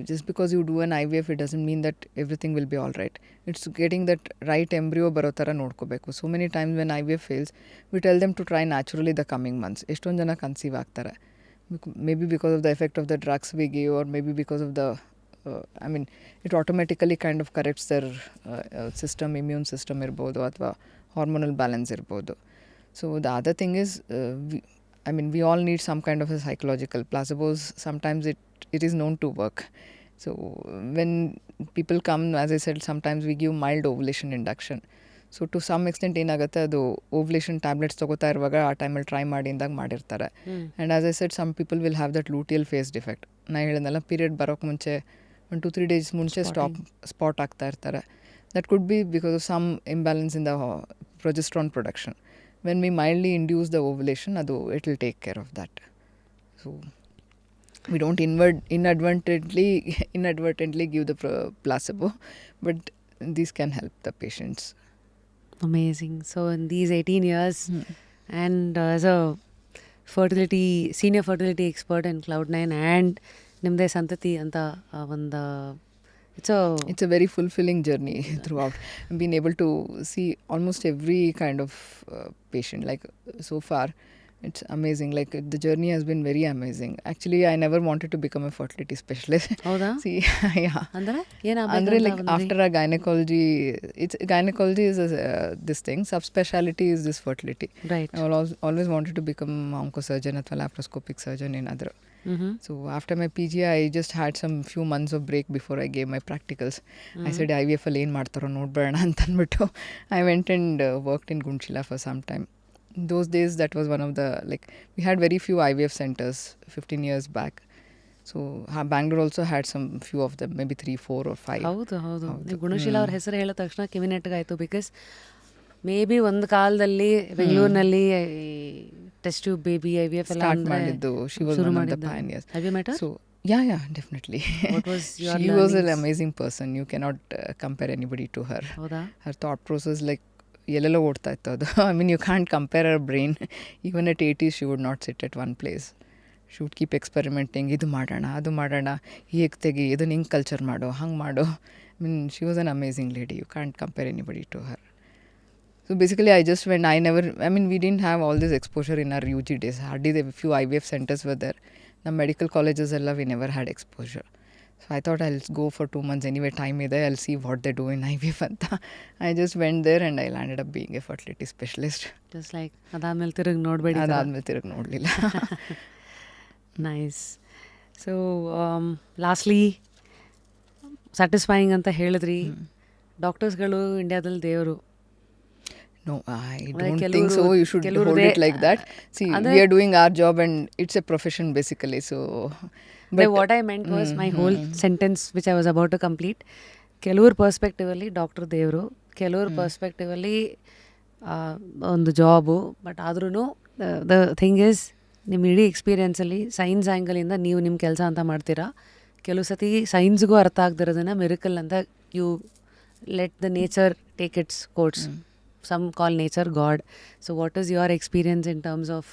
just because you do an IVF, it doesn't mean that everything will be all right. It's getting that right embryo baro thara nodkobeku. So many times when IVF fails, we tell them to try naturally the coming months. Eshtond jana conceive ಆಗ್ತಾರೆ. Maybe because of the effect of the drugs we give, or maybe because of the I mean, it automatically kind of corrects their system, immune system irbodu ಅಥವಾ hormonal balance irbodu. So the other thing is we all need some kind of a psychological placebos. Sometimes it is known to work. So when people come, as I said, sometimes we give mild ovulation induction. So to some extent ಏನಾಗುತ್ತೆ, ಅದು ovulation tablets ತೊಗೋತಾ ಇರುವಾಗ ಆ ಟೈಮಲ್ಲಿ try ಮಾಡಿ ಅಂದಾಗ ಮಾಡಿರ್ತಾರೆ. And as I said, some people will have that luteal phase defect. ನಾ ಹೇಳಿದ್ನಲ್ಲ, ಪೀರಿಯಡ್ ಬರೋಕ್ಕೆ ಮುಂಚೆ 1-2-3 days ಮುಂಚೆ ಸ್ಪಾಟ್ ಆಗ್ತಾ ಇರ್ತಾರೆ. That could be because of some imbalance in the progesterone production. When we mildly induce the ovulation, it will take care of that. So we don't inadvertently give the placebo, but these can help the patients. Amazing. So in these 18 years, and as a senior fertility expert in Cloud9 and nimde Santhathi anta ಒಂದು It's a very fulfilling journey throughout. I've been able to see almost every kind of patient. Like so far, it's amazing. Like the journey has been very amazing. Actually, I never wanted to become a fertility specialist. ಹೌದಾ? See, yeah. ಅಂದ್ರೆ Andre like after a gynecology, gynecology is this thing. Subspecialty is this fertility. Right. I always wanted to become oncosurgeon or laparoscopic surgeon in other. So after my PG, I just had some few months of break before I gave my practicals. I said IVF ಅಲ್ಲಿ ಏನು ಮಾಡ್ತಾರೋ ನೋಡ್ಬೇಡ ಅಂತ ಅಂದ್ಬಿಟ್ಟು I went and worked in Gunchila for some time. Those days that was one of the we had very few IVF centers 15 years back. So Bangalore also had some few of them, maybe 3, 4 or 5. ಹೌದು ನೀವು ಗುಣಶೀಲ ಅವ್ರ ಹೆಸರು ಹೇಳಿದ ತಕ್ಷಣ ಕಿವಿನೆಟ್ಟಗಾಯಿತು. Because may be ಒಂದು ಕಾಲದಲ್ಲಿ ಬೆಂಗಳೂರಿನಲ್ಲಿ test tube baby IVF ಎಲ್ಲ ಸ್ಟಾರ್ಟ್ ಮಾಡಿದ್ದು. She was one of the pioneers. Have you met her? So yeah, definitely. What was your She was an amazing person. You cannot compare anybody to her. ಹೌದಾ? Her thought process ಎಲ್ಲೆಲ್ಲೋ ಓಡ್ತಾ ಇತ್ತು ಅದು. I mean, you can't compare her brain. Even at 80s, she would not sit at one place. She would keep experimenting. ಇದು ಮಾಡೋಣ, ಅದು ಮಾಡೋಣ, ಹೀಗೆ ತೆಗಿ, ಇದನ್ನ ಹಿಂಗೆ ಕಲ್ಚರ್ ಮಾಡೋ, ಹಂಗೆ ಮಾಡೋ. I mean, she was an amazing lady. You can't compare anybody to her. So basically, I just went. We didn't have all this exposure in our UG days. Hardly the few IVF centers were there. The medical colleges, we never had exposure. So I thought I'll go for 2 months anyway. Time is there. I'll see what they do in IVF. I just went there and I landed up being a fertility specialist. Just like ಅದಾದ್ಮೇಲೆ ತಿರುಗಿ ನೋಡಬೇಡಿ. ಅದಾದ್ಮೇಲೆ ತಿರುಗಿ ನೋಡಲಿಲ್ಲ. Nice. So lastly satisfying ಅಂತ ಹೇಳಿದ್ರಿ. ಡಾಕ್ಟರ್ಸ್ಗಳು ಇಂಡಿಯಾದಲ್ಲಿ ದೇವರು. No, I don't think so. You should hold it like that. See, we are doing our job and it's a profession basically. So, but what I meant was my whole sentence which I was about to complete. ಕೆಲವ್ರ perspective ಅಲ್ಲಿ doctor ದೇವರು, ಕೆಲವ್ರ perspective ಅಲ್ಲಿ ಒಂದು job. But ಆದ್ರೂ the thing is ನಿಮ್ಮ ಇಡೀ ಎಕ್ಸ್ಪೀರಿಯೆನ್ಸಲ್ಲಿ science ಆ್ಯಂಗಲಿಂದ ನೀವು ನಿಮ್ಮ ಕೆಲಸ ಅಂತ ಮಾಡ್ತೀರಾ. ಕೆಲವು ಸತಿ ಸೈನ್ಸ್ಗೂ ಅರ್ಥ ಆಗದಿರೋದನ್ನು ಮಿರಕಲ್ ಅಂತ you let the nature take its course. Some call nature God. So what is your experience in terms of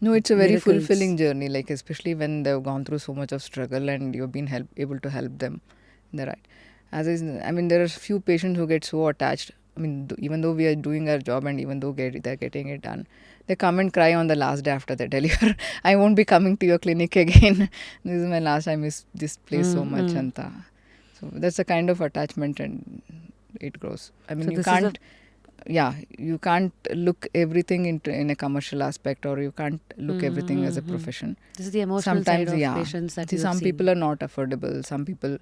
No, it's a very fulfilling journey, especially when they've gone through so much of struggle and you've been able to help them in the right. There are few patients who get so attached. Even though we are doing our job and even though they're getting it done, they come and cry on the last day after they deliver. I won't be coming to your clinic again. This is my last. I miss this place so much. Anta. So that's a kind of attachment and it grows. So you can't look everything in a commercial aspect, or you can't look everything as a profession. This is the emotional side of patients that you some people are not affordable. Some people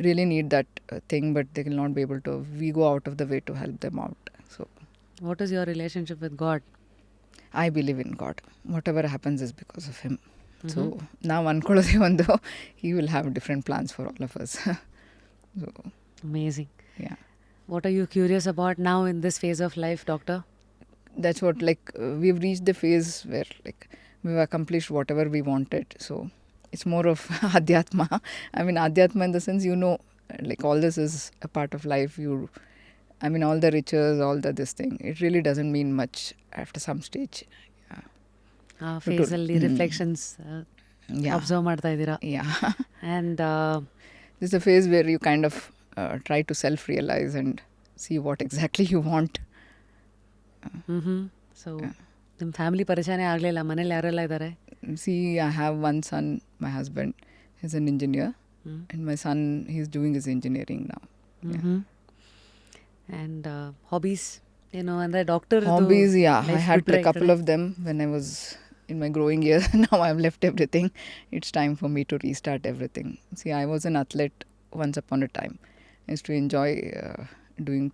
really need that thing, but they will not be able to. We go out of the way to help them out. So, what is your relationship with God? I believe in God. Whatever happens is because of Him. So now ankolode ondo, He will have different plans for all of us. So, amazing. Yeah. What are you curious about now in this phase of life, doctor? That's what, we've reached the phase where, we've accomplished whatever we wanted. So, it's more of Adhyatma. Adhyatma in the sense, all this is a part of life. All the riches, all this thing. It really doesn't mean much after some stage. Yeah. Phase alli reflections observe ಮಾಡ್ತಾ ಇದ್ದೀರಾ. Yeah. And this is a phase where you kind of try to self-realize and see what exactly you want. So, ನಿಮ್ಮ family ಪರಿಚಯನೇ ಆಗಲಿಲ್ಲ. ಮನೇಲಿ ಯಾರೆಲ್ಲ ಇದ್ದಾರೆ? See, I have one son, my husband. He's an engineer. And my son, he's doing his engineering now. And hobbies? ಅಂದರೆ doctor hobbies, yeah. I had a couple of them when I was in my growing years. Now I've left everything. It's time for me to restart everything. See, I was an athlete once upon a time. I used to enjoy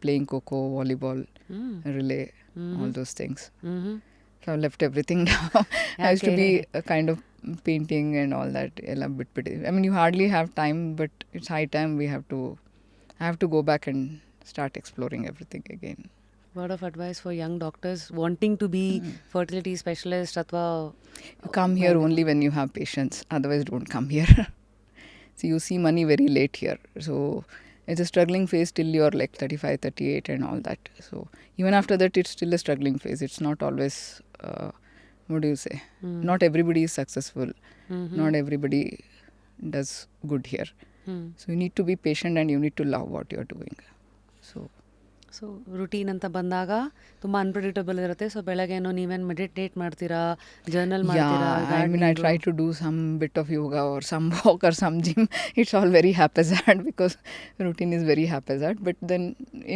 playing Coco, volleyball, relay, all those things. So I've left everything now. I used to be a kind of painting and all that. You hardly have time, but it's high time I have to go back and start exploring everything again. Word of advice for young doctors wanting to be fertility specialist athwa you come here only when you have patience. Otherwise, don't come here. See, you see money very late here. So it's a struggling phase till you're like 35, 38 and all that. So even after that, it's still a struggling phase. It's not always, what do you say? Not everybody is successful. Not everybody does good here. So you need to be patient and you need to love what you're doing. So routine ಅಂತ ಬಂದಾಗ ತುಂಬ unpredictable ಇರುತ್ತೆ. So ಬೆಳಗ್ಗೆನೋ ನೀವೇನು meditate ಮಾಡ್ತೀರಾ, journal ಮಾಡ್ತೀರಾ? I mean, I try to do some bit of yoga or some walk or some gym. It's all very haphazard because routine is very haphazard. But then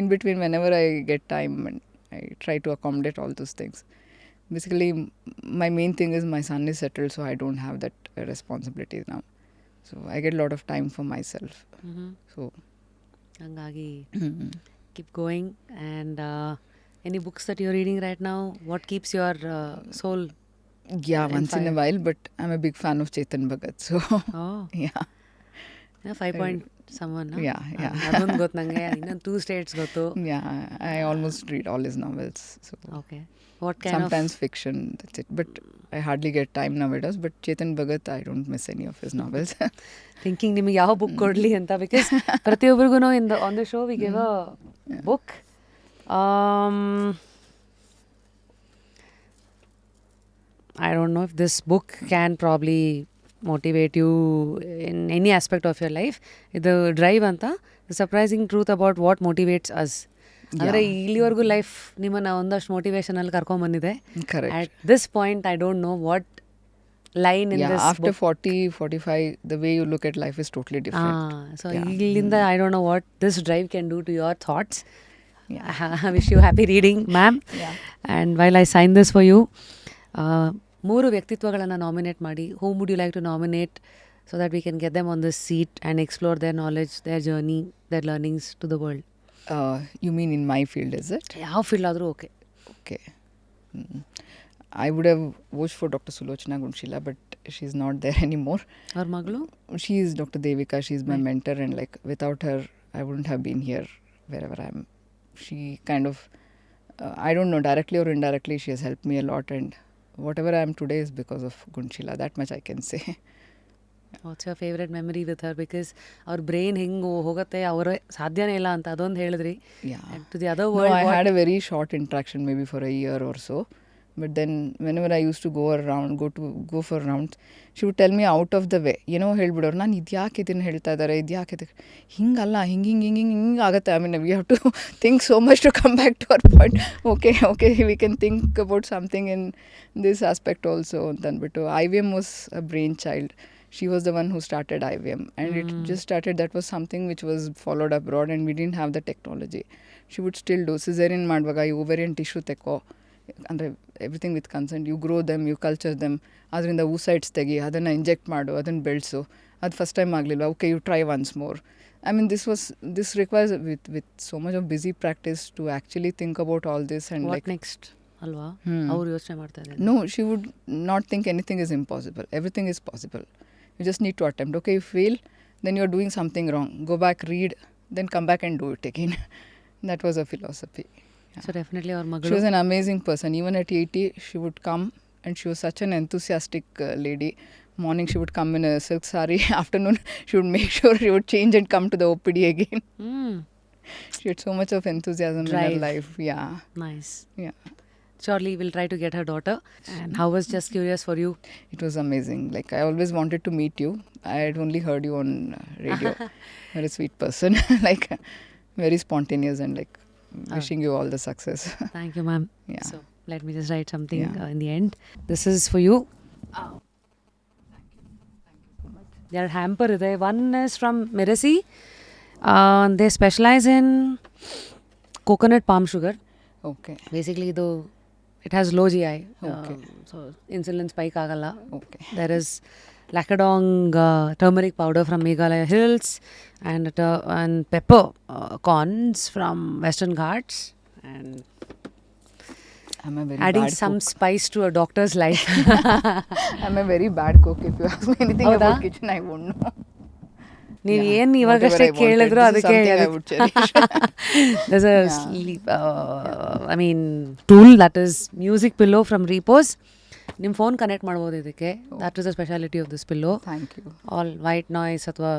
in between, whenever I get time, and I try to accommodate all those things. Basically, my main thing is my son is settled, so I don't have that responsibility now. So I get a lot of time for myself. So ಹಂಗಾಗಿ keep going. And any books that you're reading right now? What keeps your soul? Yeah, once in a while, but I'm a big fan of Chetan Bhagat. So yeah. 5 point someone. Yeah. ಅದೊಂದು ಗೊತ್ತು ನನಗೆ. ಇನ್ನೊಂದು 2 states ಗೊತ್ತು. Yeah, I almost read all his novels. So Okay. What kind sometimes fiction, that's it. But I hardly get time nowadays. But Chetan Bhagat, I don't miss any of his novels. Thinking ನಿಮಗೆ ಯಾವ book ಕೊಡಲಿ ಅಂತ, because ಪ್ರತಿಯೊಬ್ಬರಿಗೂ on the show we give a book. I don't know if this book can probably motivate you in any aspect of your life. ಇದು drive ಅಂತ, the surprising truth about what motivates us. ಅಂದರೆ ಇಲ್ಲಿವರೆಗೂ life ನಿಮ್ಮನ್ನು ಒಂದಷ್ಟು ಮೋಟಿವೇಶನಲ್ಲಿ ಕರ್ಕೊಂಬಂದಿದೆ. At this point, I don't know what line in this after book. 40, 45, the way you look at life is totally different. So ಇಲ್ಲಿಂದ I don't know what this drive can do to your thoughts. I wish you happy reading, ma'am. And while I sign this for you, 3 ವ್ಯಕ್ತಿತ್ವಗಳನ್ನು nominate ಮಾಡಿ. whom would you like to nominate so that we can get them on this seat and explore their knowledge, their journey, their learnings to the world? You mean in my field, is it? ಯಾವ field ಆದರೂ okay. Okay. I would have wished for Dr. Sulochana Gunshila, but she's not there anymore. ಅವ್ರ ಮಗಳು? She is Dr. Devika. She's my mentor, and like without her, I wouldn't have been here wherever I am. She kind of, I don't know, directly or indirectly, she has helped me a lot, and whatever I am today is because of Gunshila. That much I can say. What's your favourite memory with her? Because ಅವ್ರ brain ಹೆಂಗೆ ಹೋಗುತ್ತೆ, ಅವರ ಸಾಧ್ಯನೇ ಇಲ್ಲ ಅಂತ ಅದೊಂದು ಹೇಳಿದ್ರಿ. To the other world, I had a very short interaction, maybe for a year or so. But then whenever I used to go for rounds, she would tell me out of the way, ಹೇಳ್ಬಿಡೋರು, ನಾನು ಇದ್ಯಾಕೆ ಇದನ್ನು ಹೇಳ್ತಾ ಇದ್ದಾರೆ, ಇದ್ಯಾಕೆ ಹಿಂಗಲ್ಲ, ಹಿಂಗೆ ಆಗುತ್ತೆ. I mean, we have to think so much to come back to our point. Okay, we can think about something in this aspect also ಅಂತ ಅಂದ್ಬಿಟ್ಟು. IVM was a brainchild. She was the one who started IVM, and it just started. That was something which was followed abroad, and we didn't have the technology. She would still do cesarean ಮಾಡುವಾಗ ಈ ovarian tissue ತೆಕ್ಕೋ, ಅಂದರೆ everything with consent, you grow them, you culture them, ಅದರಿಂದ oocytes ತೆಗಿ, ಅದನ್ನು inject ಮಾಡು, ಅದನ್ನು ಬೆಳೆಸು. ಅದು ಫಸ್ಟ್ ಟೈಮ್ ಆಗಲಿಲ್ಲ, okay, you try once more. I mean, this requires with so much of busy practice to actually think about all this. And what like next ಅಲ್ವಾ ಅವ್ರು ಯೋಚನೆ ಮಾಡ್ತಾ ಇದ್ದಾರೆ. No, she would not think anything is impossible. Everything is possible. You just need to attempt. Okay, you fail, then you're doing something wrong. Go back, read, then come back and do it again. That was her philosophy. So definitely our ಮಗಳು. She was an amazing person. Even at 80, she would come, and she was such an enthusiastic lady. Morning she would come in a silk saree. Afternoon she would make sure she would change and come to the OPD again. She had so much of enthusiasm in her life. Yeah. Nice. Yeah. Surely we'll try to get her daughter. And how was, just curious for you? It was amazing. Like, I always wanted to meet you. I had only heard you on radio. Very sweet person. Like, very spontaneous, and like wishing you all the success. Thank you, ma'am. Yeah. So let me just write something in the end. This is for you. Their hamper ಇದೆ. One is from Mirasi. They specialize in coconut palm sugar. Okay. Basically, it has low GI. Okay. So insulin spike ಆಗಲ್ಲ. Okay. There is Lacadong turmeric powder from Meghalaya Hills, and pepper corns from Western Ghats, and I'm a very adding bad some cook. spice to a doctor's life. I'm a very bad cook. If you ask me anything about kitchen, I won't know. ನೀವು ಏನು ಇವಾಗಷ್ಟೇ ಕೇಳಿದ್ರು ಅದಕ್ಕೆ there's a sleep tool that is music pillow from Repose. ನಿಮ್ಮ phone connect ಮಾಡ್ಬೋದು ಇದಕ್ಕೆ. That is the speciality of this pillow. Thank you. All white noise ಅಥವಾ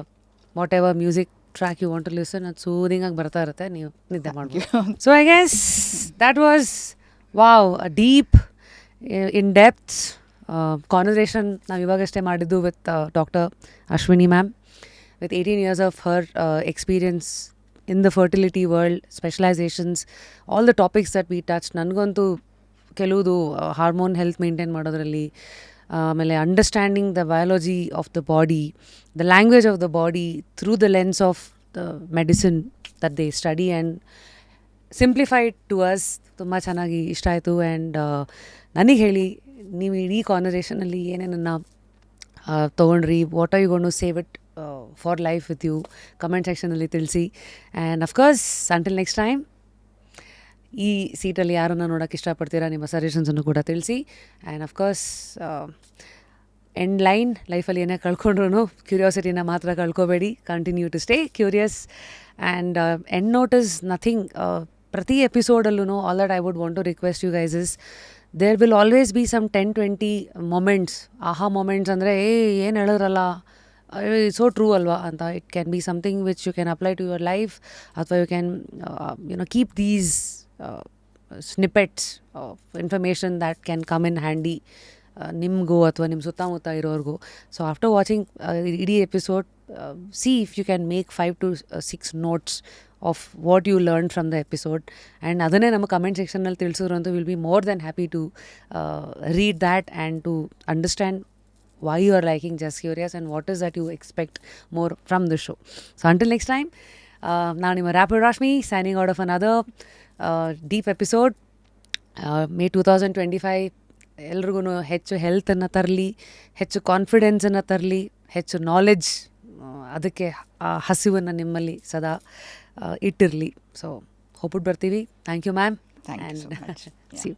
whatever music track you want to listen, ಅದು soothing ಆಗಿ ಬರ್ತಾ ಇರುತ್ತೆ, ನೀವು ನಿದ್ದೆ ಮಾಡ್ಬೋದು. So I guess that was wow a deep in depth conversation ನಾವು ಇವಾಗಷ್ಟೇ ಮಾಡಿದ್ದು with doctor Ashwini ma'am, with 18 years of her experience in the fertility world, specializations, all the topics that we touched. ನನಗಂತೂ ಕೆಲವುದು ಹಾರ್ಮೋನ್ ಹೆಲ್ತ್ ಮೇಂಟೈನ್ ಮಾಡೋದ್ರಲ್ಲಿ, ಆಮೇಲೆ understanding the biology of the body, the language of the body through the lens of the medicine that they study and simplified to us, ತುಂಬ ಚೆನ್ನಾಗಿ ಇಷ್ಟ ಆಯಿತು. And ನನಗೆ ಹೇಳಿ, ನೀವು ಇಡೀ ಕಾನ್ವರ್ಸೇಷನಲ್ಲಿ ಏನೇನನ್ನು ತೊಗೊಂಡ್ರಿ, what are you going to save it for life with you, comment ಸೆಕ್ಷನಲ್ಲಿ ತಿಳಿಸಿ. And of course until next time, ಈ ಸೀಟಲ್ಲಿ ಯಾರನ್ನು ನೋಡೋಕ್ಕೆ ಇಷ್ಟಪಡ್ತೀರಾ, ನಿಮ್ಮ ಸಜೆಷನ್ಸನ್ನು ಕೂಡ ತಿಳಿಸಿ. ಆ್ಯಂಡ್ ಅಫ್ಕೋರ್ಸ್ ಎಂಡ್ ಲೈನ್, ಲೈಫಲ್ಲಿ ಏನೇ ಕಳ್ಕೊಂಡ್ರೂ ಕ್ಯೂರಿಯಾಸಿಟಿನ ಮಾತ್ರ ಕಳ್ಕೊಬೇಡಿ, continue to stay curious. And end note is nothing. ಪ್ರತಿ ಎಪಿಸೋಡಲ್ಲೂ all that I would want to request you guys is, there will always be some 10-20 moments, aha moments ಅಂದರೆ ಏನು ಹೇಳಿದ್ರಲ್ಲ, so true ಅಲ್ವಾ ಅಂತ. It can be something which you can apply to your life, ಅಥವಾ you can keep these snippets of information that can come in handy ನಿಮಗೂ ಅಥವಾ ನಿಮ್ಮ ಸುತ್ತಮುತ್ತ ಇರೋರಿಗೂ. ಸೊ ಆಫ್ಟರ್ ವಾಚಿಂಗ್ ಇಡೀ episode, see if you can make 5 to 6 notes of what you learn from the episode. And ಅದನ್ನೇ ನಮ್ಮ comment ಸೆಕ್ಷನಲ್ಲಿ ತಿಳಿಸಿದ್ರಂತೂ will be more than happy to read that and to understand why you are liking Just Curious and what is that you expect more from the show. So until next time, now ನಿಮ್ಮ rapper Rashmi signing out of another deep episode. May 2025 ಎಲ್ರಿಗೂ ಹೆಚ್ಚು ಹೆಲ್ತನ್ನು ತರಲಿ, ಹೆಚ್ಚು ಕಾನ್ಫಿಡೆನ್ಸನ್ನು ತರಲಿ, ಹೆಚ್ಚು knowledge, ಅದಕ್ಕೆ ಹಸಿವನ್ನು ನಿಮ್ಮಲ್ಲಿ ಸದಾ ಇಟ್ಟಿರಲಿ. ಸೊ ಹೋಗ್ಬಿಟ್ಟು ಬರ್ತೀವಿ. Thank you ma'am. Thank you so much. See you.